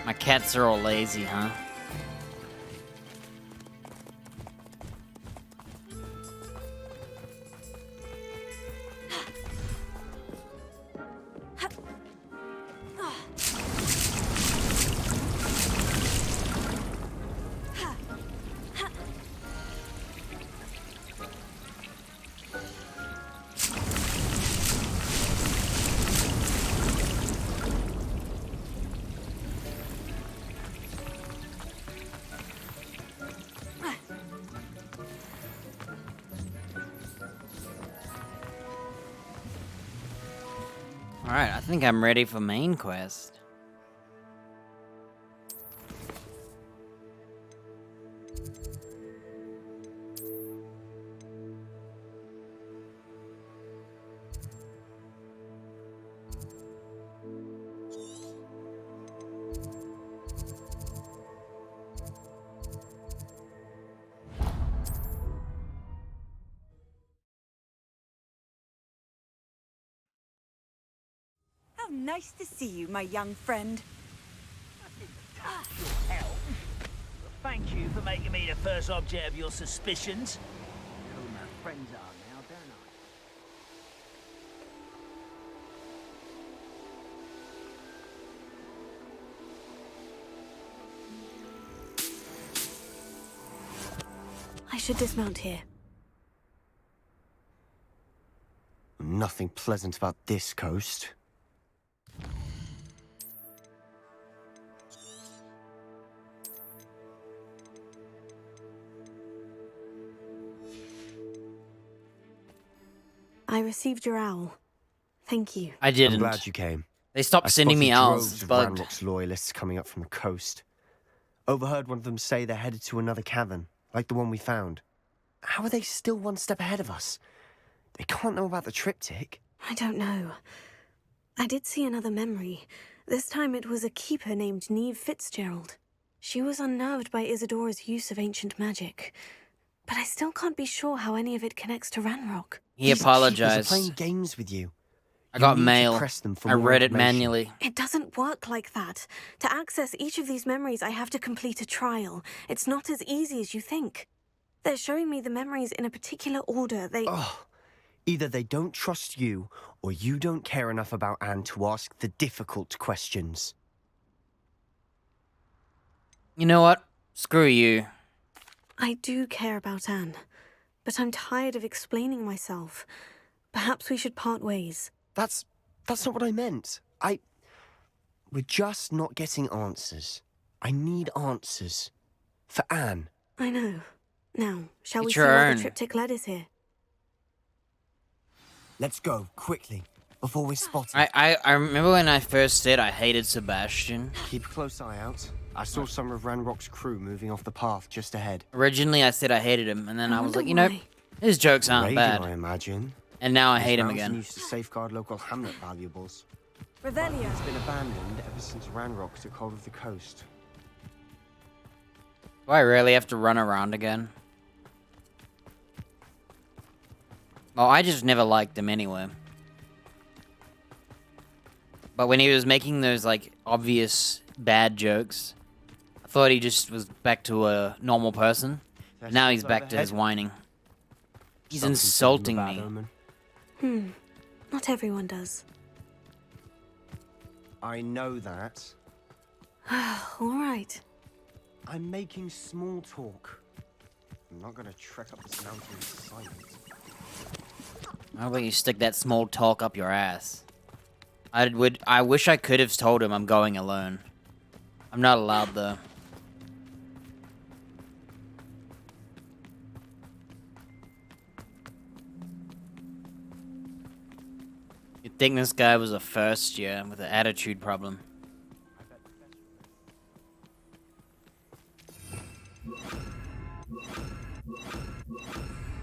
S2: My cats are all lazy, huh? Alright, I think I'm ready for main quest.
S16: Nice to see you, my young friend.
S17: Thank you for making me the first object of your suspicions.
S7: You know who my friends are now, don't
S1: I should dismount here.
S18: Nothing pleasant about this coast.
S1: I received your owl. Thank you.
S2: I didn't.
S18: I'm glad you came.
S2: They stopped sending me
S18: spotted
S2: owls.
S18: droves
S2: It's
S18: of
S2: bugged.
S18: Ranrock's loyalists coming up from the coast. Overheard one of them say they're headed to another cavern, like the one we found. How are they still one step ahead of us? They can't know about the triptych.
S1: I don't know. I did see another memory. This time it was a keeper named Neve Fitzgerald. She was unnerved by Isadora's use of ancient magic. But I still can't be sure how any of it connects to Ranrock.
S2: He
S18: These
S2: apologized.
S18: keepers are playing games with you.
S2: I got
S18: need to
S2: mail.
S18: press them for
S2: I
S18: more
S2: read it
S18: information.
S2: manually.
S1: It doesn't work like that. To access each of these memories, I have to complete a trial. It's not as easy as you think. They're showing me the memories in a particular order.
S18: Either they don't trust you, or you don't care enough about Anne to ask the difficult questions.
S2: You know what? Screw you.
S1: I do care about Anne, but I'm tired of explaining myself. Perhaps we should part ways.
S18: That's not what I meant. We're just not getting answers. I need answers. For Anne.
S1: I know. Now, shall we
S2: It's
S1: see
S2: your
S1: where
S2: own.
S1: the triptych led us here?
S18: Let's go, quickly, before we're spotted.
S2: I remember when I first said I hated Sebastian.
S18: Keep a close eye out. I saw some of Ranrock's crew moving off the path just ahead.
S2: Originally I said I hated him, and then I was like, you know, his jokes aren't
S18: Reagan,
S2: bad.
S18: I imagine.
S2: And now I
S18: His
S2: hate him
S18: mountain
S2: again.
S18: used to safeguard local hamlet valuables.
S1: Revelio.
S18: It's been abandoned ever since Ranrock took hold of the coast.
S2: Do I really have to run around again? Well, I just never liked him anyway. But when he was making those, like, obvious bad jokes, I thought he just was back to a normal person. But now he's back to his whining. He's
S18: Something
S2: insulting
S18: bad
S2: me.
S18: omen.
S1: Not everyone does.
S18: I know that.
S1: All right.
S18: I'm making small talk. I'm not gonna trek up this mountain in silence.
S2: How about you stick that small talk up your ass? I wish I could have told him I'm going alone. I'm not allowed though. You'd think this guy was a first year with an attitude problem.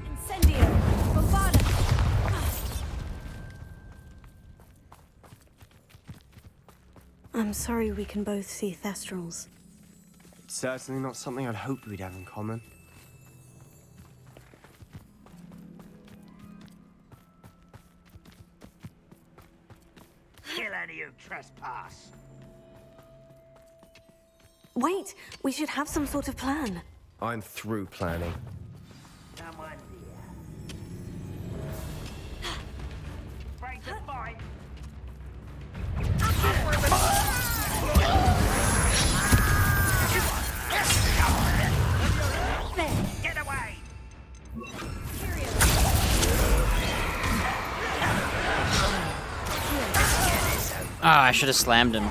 S13: Incendio! Bombarda!
S1: I'm sorry we can both see Thestrals.
S18: It's certainly not something I'd hoped we'd have in common.
S17: Kill any who trespass.
S1: Wait, we should have some sort of plan.
S18: I'm through planning.
S17: Someone here. Break the fight. Get away!
S2: Ah, I should have slammed him.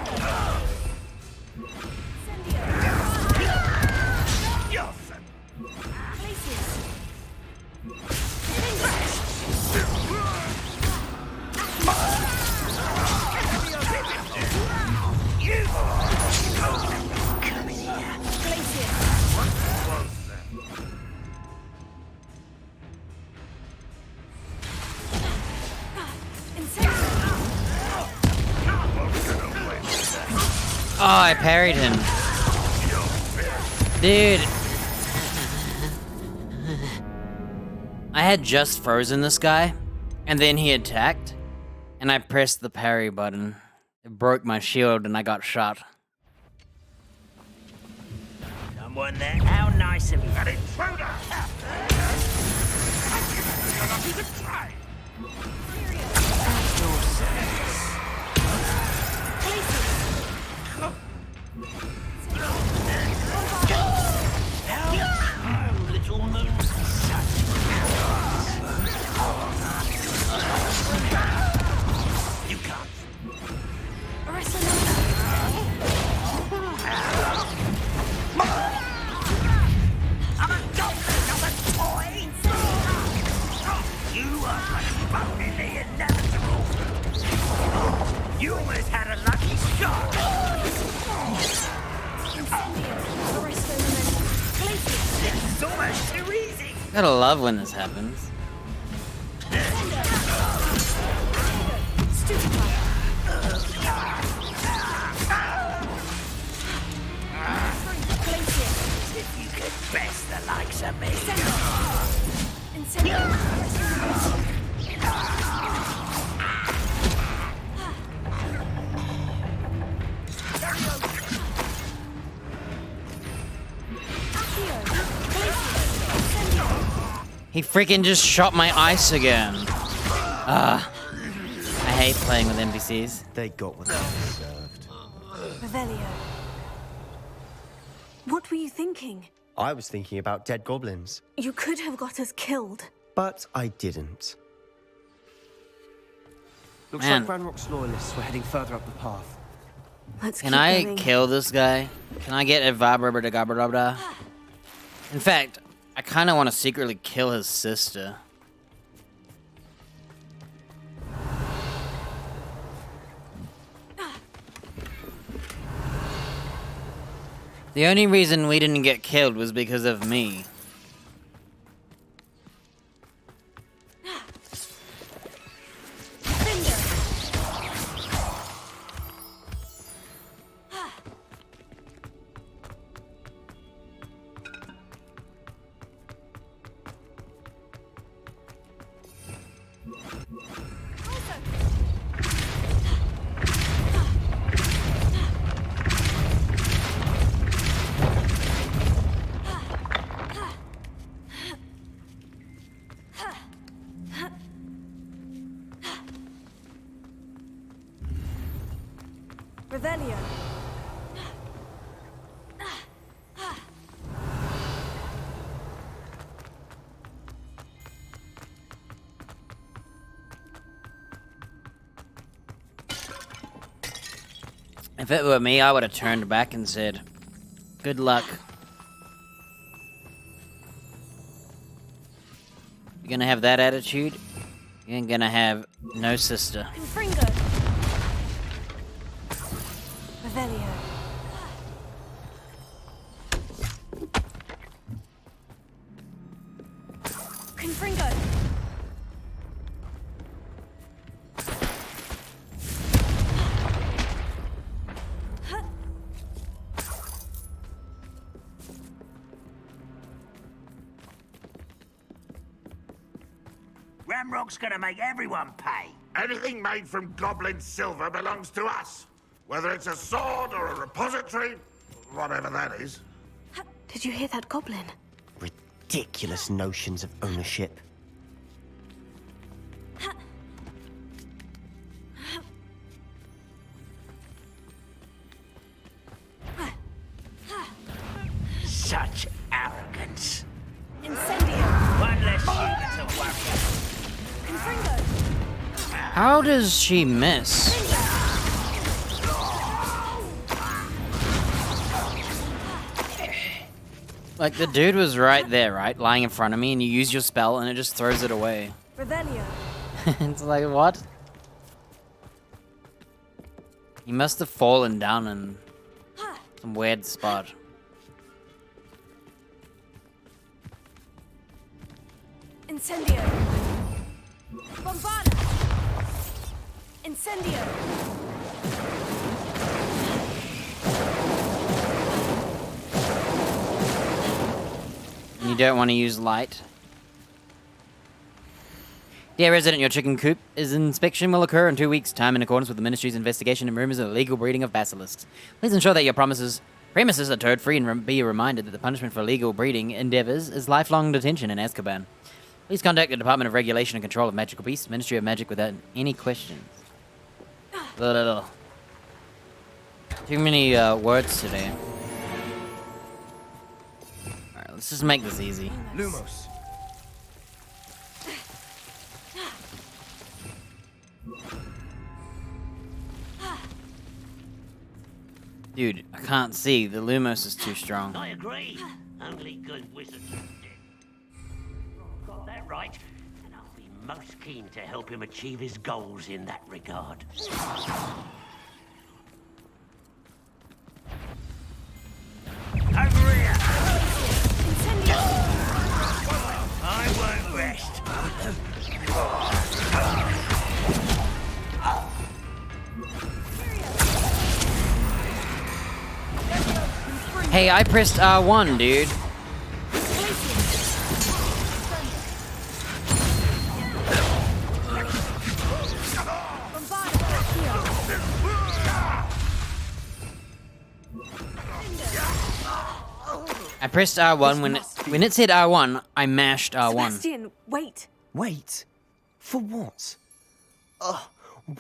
S2: Oh, I parried him. Dude. I had just frozen this guy, and then he attacked, and I pressed the parry button. It broke my shield and I got shot.
S17: Someone there? How nice of you.
S8: An intruder! You're not even trying!
S17: Little moon. You can't. I'm a goblin, not a toy! You are postponing the inevitable. You almost had a lucky shot. This is almost too easy.
S2: Gotta love when this happens.
S17: If you could best the likes of me.
S2: He freaking just shot my ice again. I hate playing with NPCs.
S18: They got what they deserved.
S1: Revelio. What were you thinking?
S18: I was thinking about dead goblins,
S1: You could have got us killed.
S18: but I didn't. Looks
S2: Man.
S18: like Ranrock's loyalists were heading further up the path.
S1: Let's
S2: Can
S1: keep
S2: I
S1: going.
S2: kill this guy? Can I get a Vabrabra? In fact, I kind of want to secretly kill his sister. The only reason we didn't get killed was because of me.
S1: Revelio.
S2: If it were me, I would have turned back and said, good luck. You're gonna have that attitude, you ain't gonna have no sister.
S1: Confringo. Revelio. Confringo.
S17: Ramrock's gonna make everyone pay.
S8: Anything made from goblin silver belongs to us. Whether it's a sword or a repository, whatever that is.
S1: Did you hear that goblin?
S18: Ridiculous notions of ownership.
S17: Such arrogance.
S1: Incendio.
S17: One less human to worry.
S1: Confringo.
S2: How does she miss? Like, the dude was right there, right? Lying in front of me, and you use your spell, and it just throws it away.
S1: Revelio.
S2: It's like, what? He must have fallen down in some weird spot.
S1: Incendio. Bombarda. Incendio.
S2: You don't want to use light? Dear resident, your chicken coop inspection will occur in 2 weeks' time in accordance with the Ministry's investigation and rumors of illegal breeding of basilisks. Please ensure that your premises are toad-free and be reminded that the punishment for illegal breeding endeavors is lifelong detention in Azkaban. Please contact the Department of Regulation and Control of Magical Beasts, Ministry of Magic, without any questions. Too many words today. Alright, let's just make this easy.
S18: Lumos.
S2: Dude, I can't see. The Lumos is too strong.
S17: I agree. Only good wizards do. Got that right. And I'll be most keen to help him achieve his goals in that regard. Over here! I won't rest.
S2: Hey, I pressed R1, dude. I pressed R1 when it said R1, I mashed R1.
S1: Sebastian, wait.
S18: Wait? For what? Ugh,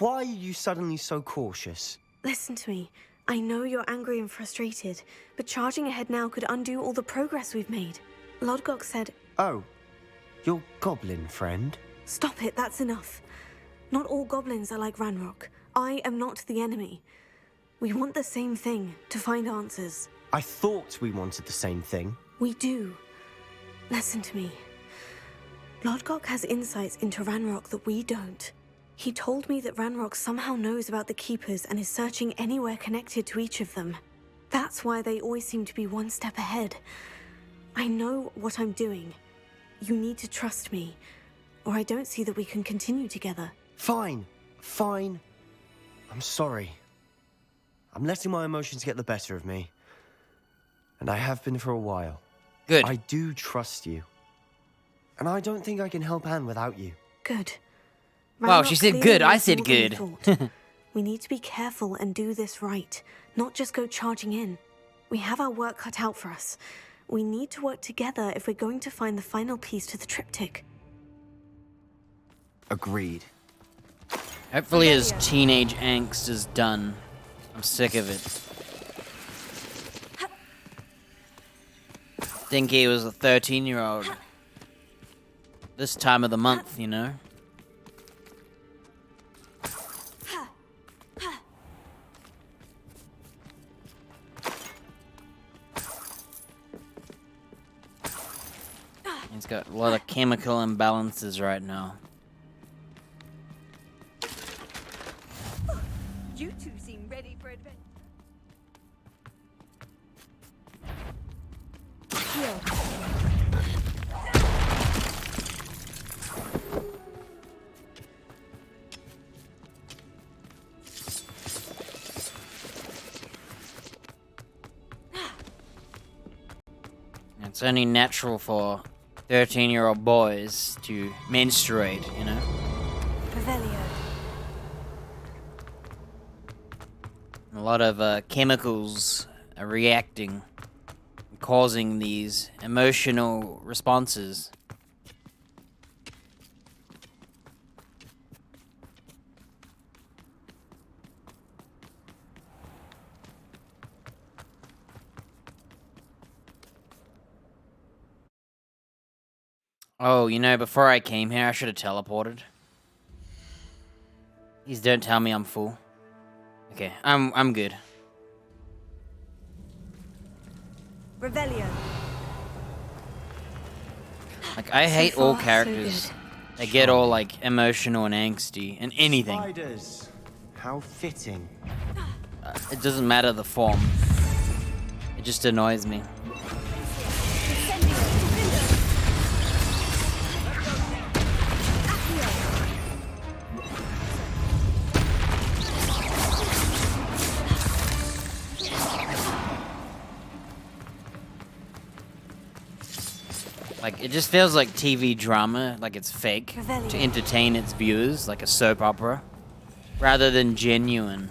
S18: why are you suddenly so cautious?
S1: Listen to me. I know you're angry and frustrated, but charging ahead now could undo all the progress we've made. Lodgok said...
S18: Oh, your goblin friend?
S1: Stop it, that's enough. Not all goblins are like Ranrock. I am not the enemy. We want the same thing, to find answers.
S18: I thought we wanted the same thing.
S1: We do. Listen to me. Lodgok has insights into Ranrock that we don't. He told me that Ranrock somehow knows about the Keepers and is searching anywhere connected to each of them. That's why they always seem to be one step ahead. I know what I'm doing. You need to trust me, or I don't see that we can continue together.
S18: Fine. I'm sorry. I'm letting my emotions get the better of me. And I have been for a while.
S2: Good.
S18: I do trust you. And I don't think I can help Anne without you.
S1: Good.
S2: Wow, she said good. I said
S1: more than we
S2: good.
S1: thought. We need to be careful and do this right, not just go charging in. We have our work cut out for us. We need to work together if we're going to find the final piece to the triptych.
S18: Agreed.
S2: Hopefully his teenage angst is done. I'm sick of it. Think he was a 13-year-old. This time of the month, you know? He's got a lot of chemical imbalances right now.
S16: You two seem ready for adventure.
S2: It's only natural for 13-year-old boys to menstruate, you know?
S1: Revelio.
S2: A lot of chemicals are reacting, causing these emotional responses. Oh, you know, before I came here, I should have teleported. Please don't tell me I'm full. Okay, I'm good.
S16: Revelio.
S2: Like, I hate all characters that get all, like, emotional and angsty and anything.
S18: Spiders. How fitting.
S2: It doesn't matter the form. It just annoys me. Like, it just feels like TV drama, like it's fake, to entertain its viewers, like a soap opera, rather than genuine.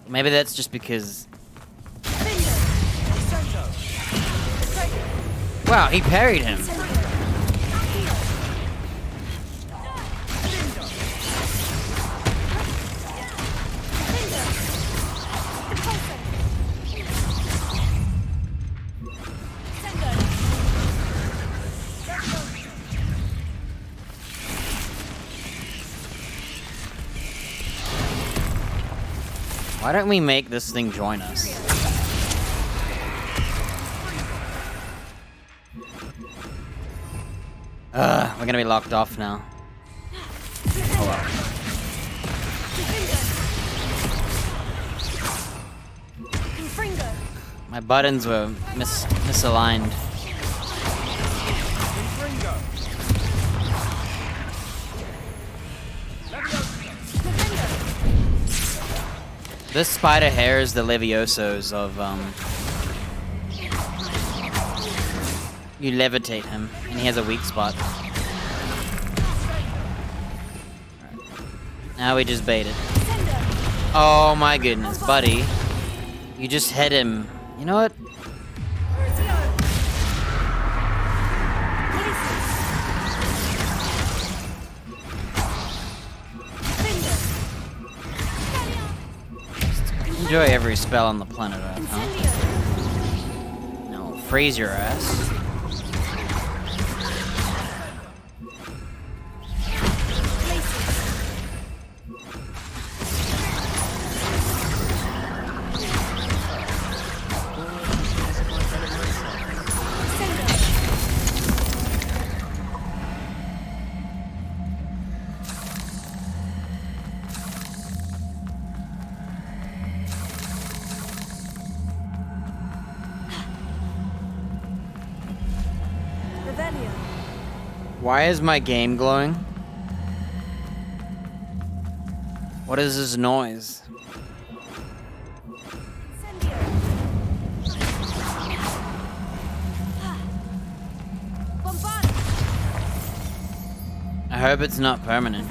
S2: Maybe that's just because... Wow, he parried him. Why don't we make this thing join us? We're gonna be locked off now. Oh well. My buttons were misaligned. This spider hair is the Leviosos of, you levitate him, and he has a weak spot. Right. Now we just bait it. Oh my goodness, buddy. You just hit him. You know what? Enjoy every spell on the planet Earth, huh? No, freeze your ass. Why is my game glowing? What is this noise? I hope it's not permanent.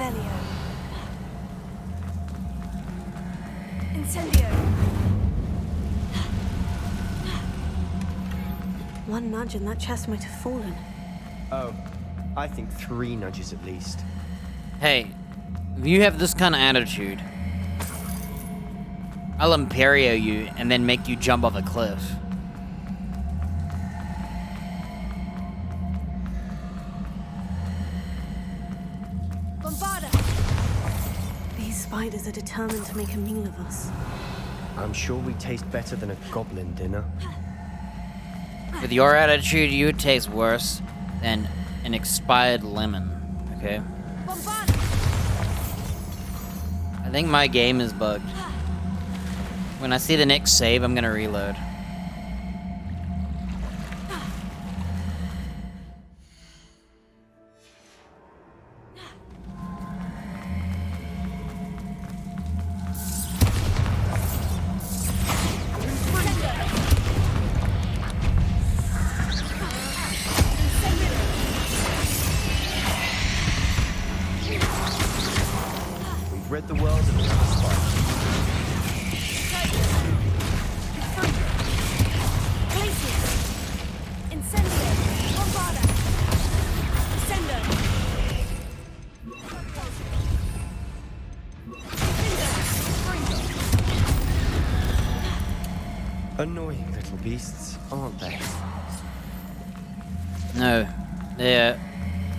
S1: One nudge and that chest might have fallen.
S18: Oh, I think 3 nudges at least.
S2: Hey, if you have this kind of attitude, I'll Imperio you and then make you jump off a cliff.
S1: These spiders are determined to make a meal of us.
S18: I'm sure we taste better than a goblin dinner.
S2: With your attitude, you would taste worse than an expired lemon, okay? I think my game is bugged. When I see the next save, I'm gonna reload.
S18: Rid the world of the spider. Annoying little beasts, aren't they?
S2: No,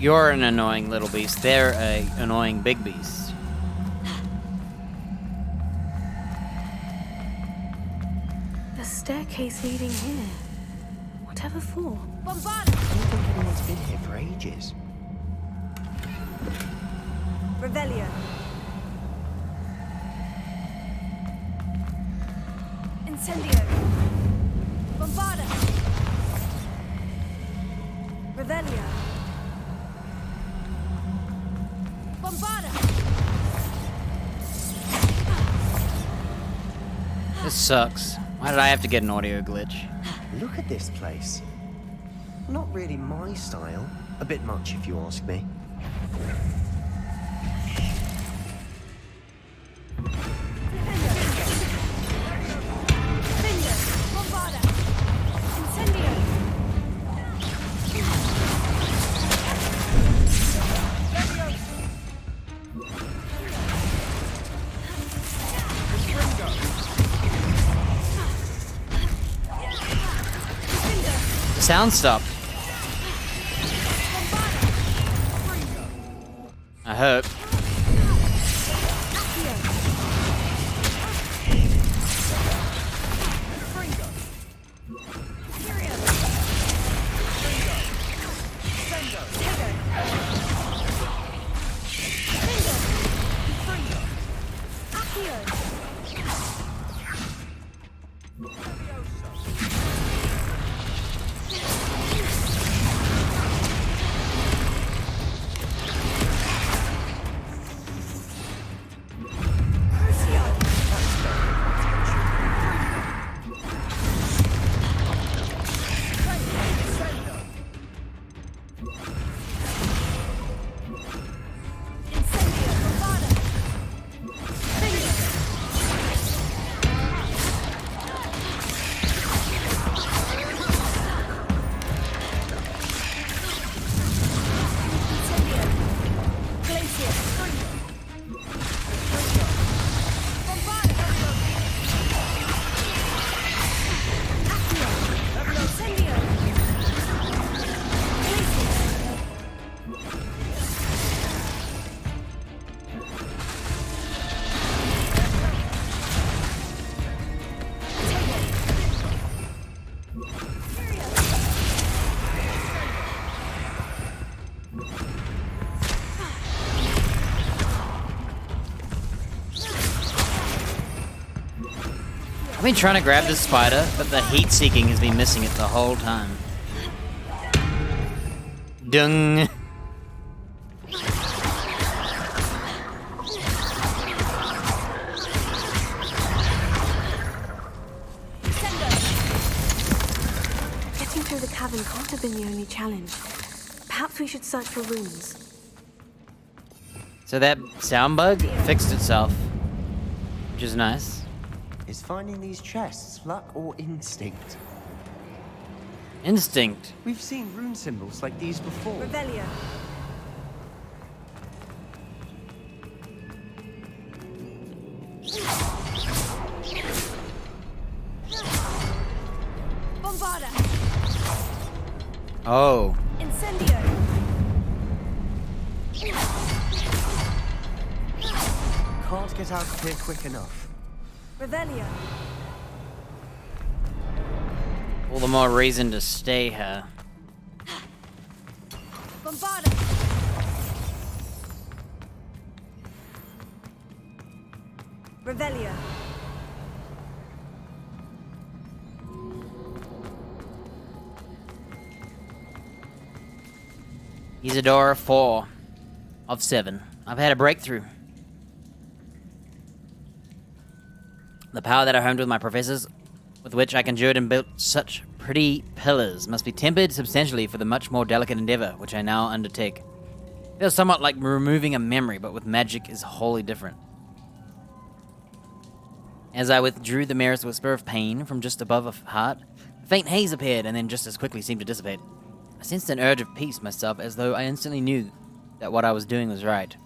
S2: you're an annoying little beast. They're an annoying big beast.
S1: The staircase leading here. Whatever for?
S18: I don't think anyone's been here for ages.
S16: Revelio. Incendio. Bombarda. Revelio. Bombarda.
S2: This sucks. Why did I have to get an audio glitch?
S18: Look at this place. Not really my style. A bit much, if you ask me.
S2: Sound stopped. I hope. I've been trying to grab this spider, but the heat seeking has been missing it the whole time. Dung.
S1: Getting through the cavern can't have been the only challenge. Perhaps we should search for runes.
S2: So that sound bug fixed itself, which is nice.
S18: Is finding these chests luck or instinct?
S2: Instinct.
S18: We've seen rune symbols like these before.
S16: Revelio. Bombarda.
S2: Oh.
S16: Incendio.
S18: Can't get out of here quick enough.
S16: Revelio.
S2: All the more reason to stay here.
S16: Bombarda. Revelio.
S2: Isadora 4 of 7. I've had a breakthrough. The power that I honed with my professors, with which I conjured and built such pretty pillars, must be tempered substantially for the much more delicate endeavor which I now undertake. It feels somewhat like removing a memory, but with magic is wholly different. As I withdrew the merest whisper of pain from just above a heart, a faint haze appeared and then just as quickly seemed to dissipate. I sensed an urge of peace myself, as though I instantly knew that what I was doing was right.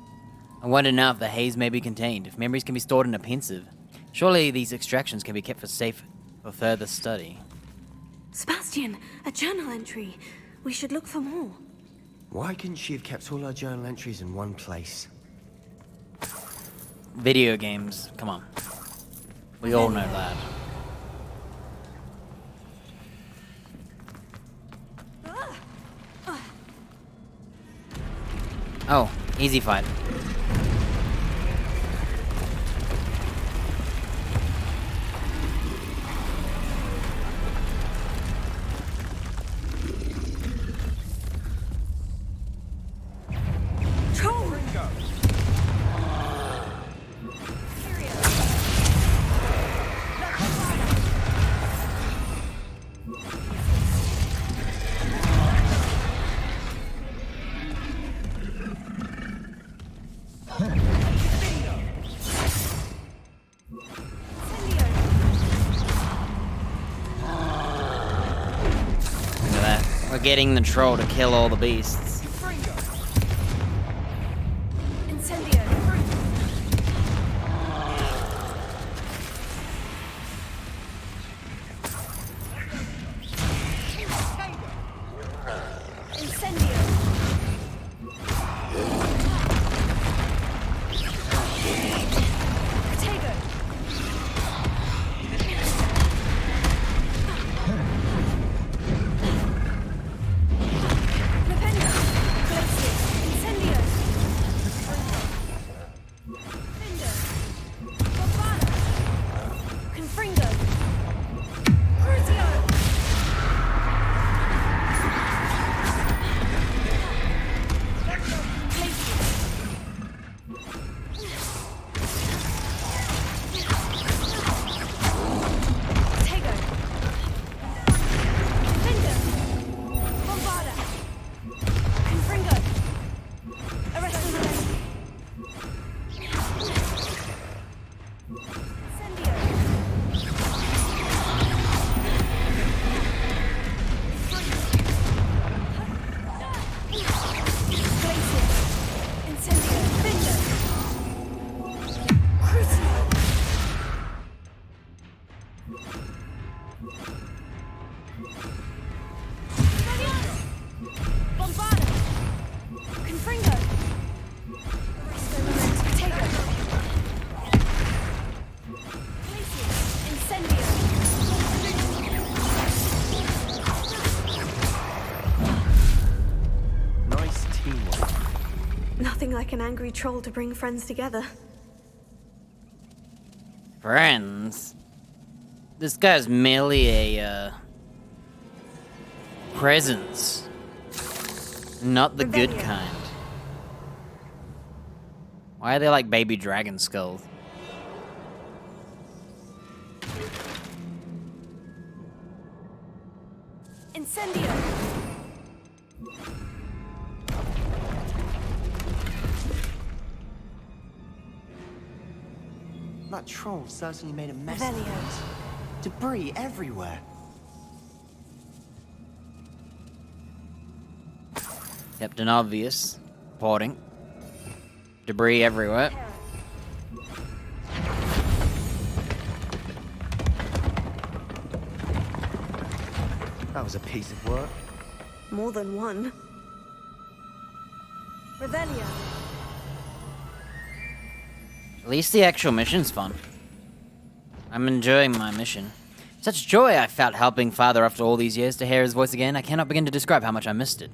S2: I wonder now if the haze may be contained, if memories can be stored in a pensive. Surely these extractions can be kept safe for further study.
S1: Sebastian, a journal entry. We should look for more.
S18: Why couldn't she have kept all her journal entries in one place?
S2: Video games, come on. We all know that. Oh, easy fight. We're getting the troll to kill all the beasts.
S13: Incendio. Incendio. Protego. Rependo. Glacier. Incendio. Findo. Bombada. Confringo. Crucio.
S18: Nice teamwork.
S1: Nothing like an angry troll to bring friends together.
S2: Friends? This guy's merely a, presence. Not the good kind. Why are they like baby dragon skulls?
S13: Incendio.
S18: That troll certainly made a mess
S13: Revelio.
S18: of things. Debris everywhere.
S2: Captain Obvious. Reporting. Debris everywhere.
S18: That was a piece of work.
S1: More than one.
S13: Revelio.
S2: At least the actual mission's fun. I'm enjoying my mission. Such joy I felt helping Father after all these years. To hear his voice again, I cannot begin to describe how much I missed it.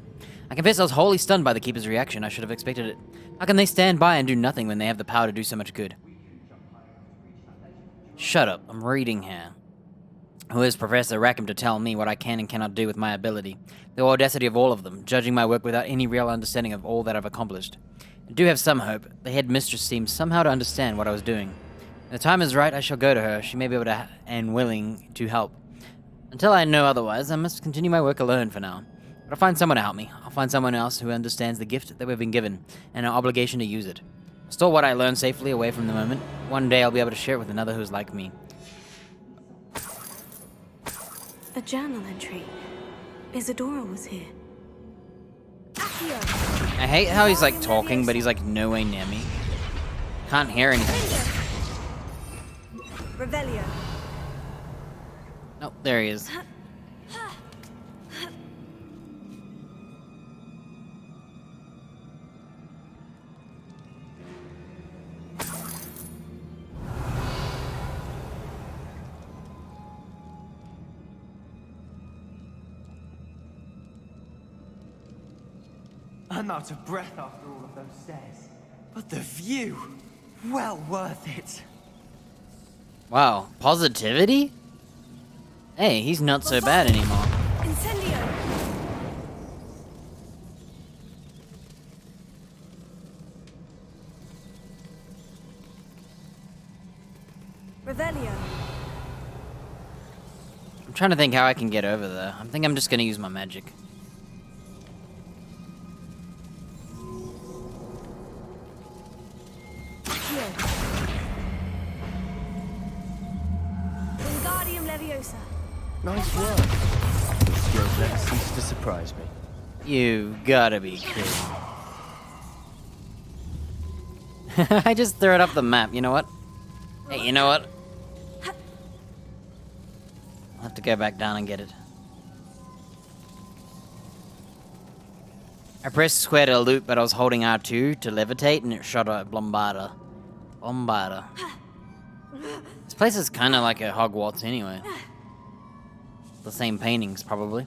S2: I confess I was wholly stunned by the Keeper's reaction. I should have expected it. How can they stand by and do nothing when they have the power to do so much good? Shut up, I'm reading here. Who is Professor Rackham to tell me what I can and cannot do with my ability? The audacity of all of them, judging my work without any real understanding of all that I've accomplished. I do have some hope. The headmistress seems somehow to understand what I was doing. When the time is right, I shall go to her. She may be able to and willing to help. Until I know otherwise, I must continue my work alone for now. But I'll find someone to help me. I'll find someone else who understands the gift that we've been given, and our obligation to use it. I'll store what I learned safely away from the moment. One day I'll be able to share it with another who's like me.
S1: A journal entry. Isadora was here.
S2: I hate how he's like talking, but he's like no way near me. Can't hear anything.
S13: Revelio.
S2: Oh, there he is.
S7: I'm out of breath after all of those stairs. But the view, well worth it.
S2: Wow, positivity? Hey, he's not so bad anymore.
S13: Incendio. Revelio.
S2: I'm trying to think how I can get over there. I think I'm just gonna use my magic.
S13: Wingardium Leviosa.
S18: Nice work. Your skills never cease to surprise me.
S2: You gotta be kidding. I just threw it up the map, you know what? Hey, you know what? I'll have to go back down and get it. I pressed square to loop, but I was holding R2 to levitate, and it shot a Bombarda. Bombarda. This place is kind of like a Hogwarts anyway. The same paintings, probably.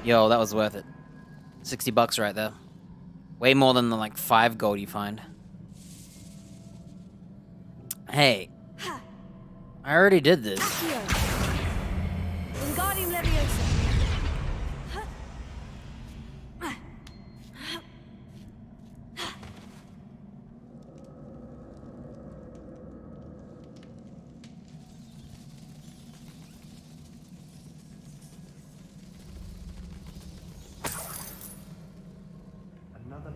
S2: Yo, that was worth it. 60 bucks right there. Way more than the like 5 gold you find. Hey. I already did this.
S13: Wingardium Leviosa.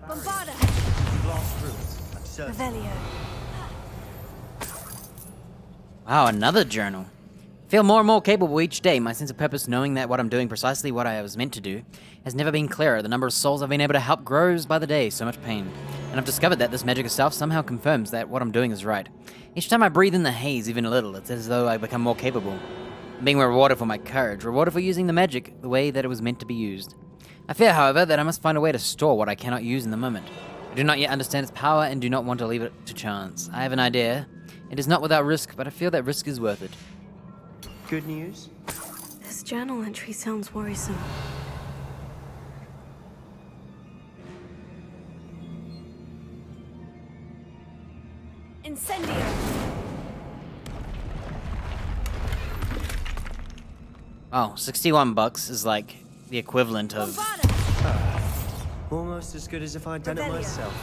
S13: Bombarda.
S18: Blast through it. I'm certain.
S13: Revelio.
S2: Wow, another journal. I feel more and more capable each day. My sense of purpose, knowing that what I'm doing precisely what I was meant to do, has never been clearer. The number of souls I've been able to help grows by the day. So much pain. And I've discovered that this magic itself somehow confirms that what I'm doing is right. Each time I breathe in the haze even a little, it's as though I become more capable. I'm being rewarded for my courage, rewarded for using the magic the way that it was meant to be used. I fear, however, that I must find a way to store what I cannot use in the moment. I do not yet understand its power and do not want to leave it to chance. I have an idea. It is not without risk, but I feel that risk is worth it.
S18: Good news?
S1: This journal entry sounds worrisome.
S13: Incendio.
S2: Oh, 61 bucks is like the equivalent of...
S18: Almost as good as if I'd done it myself.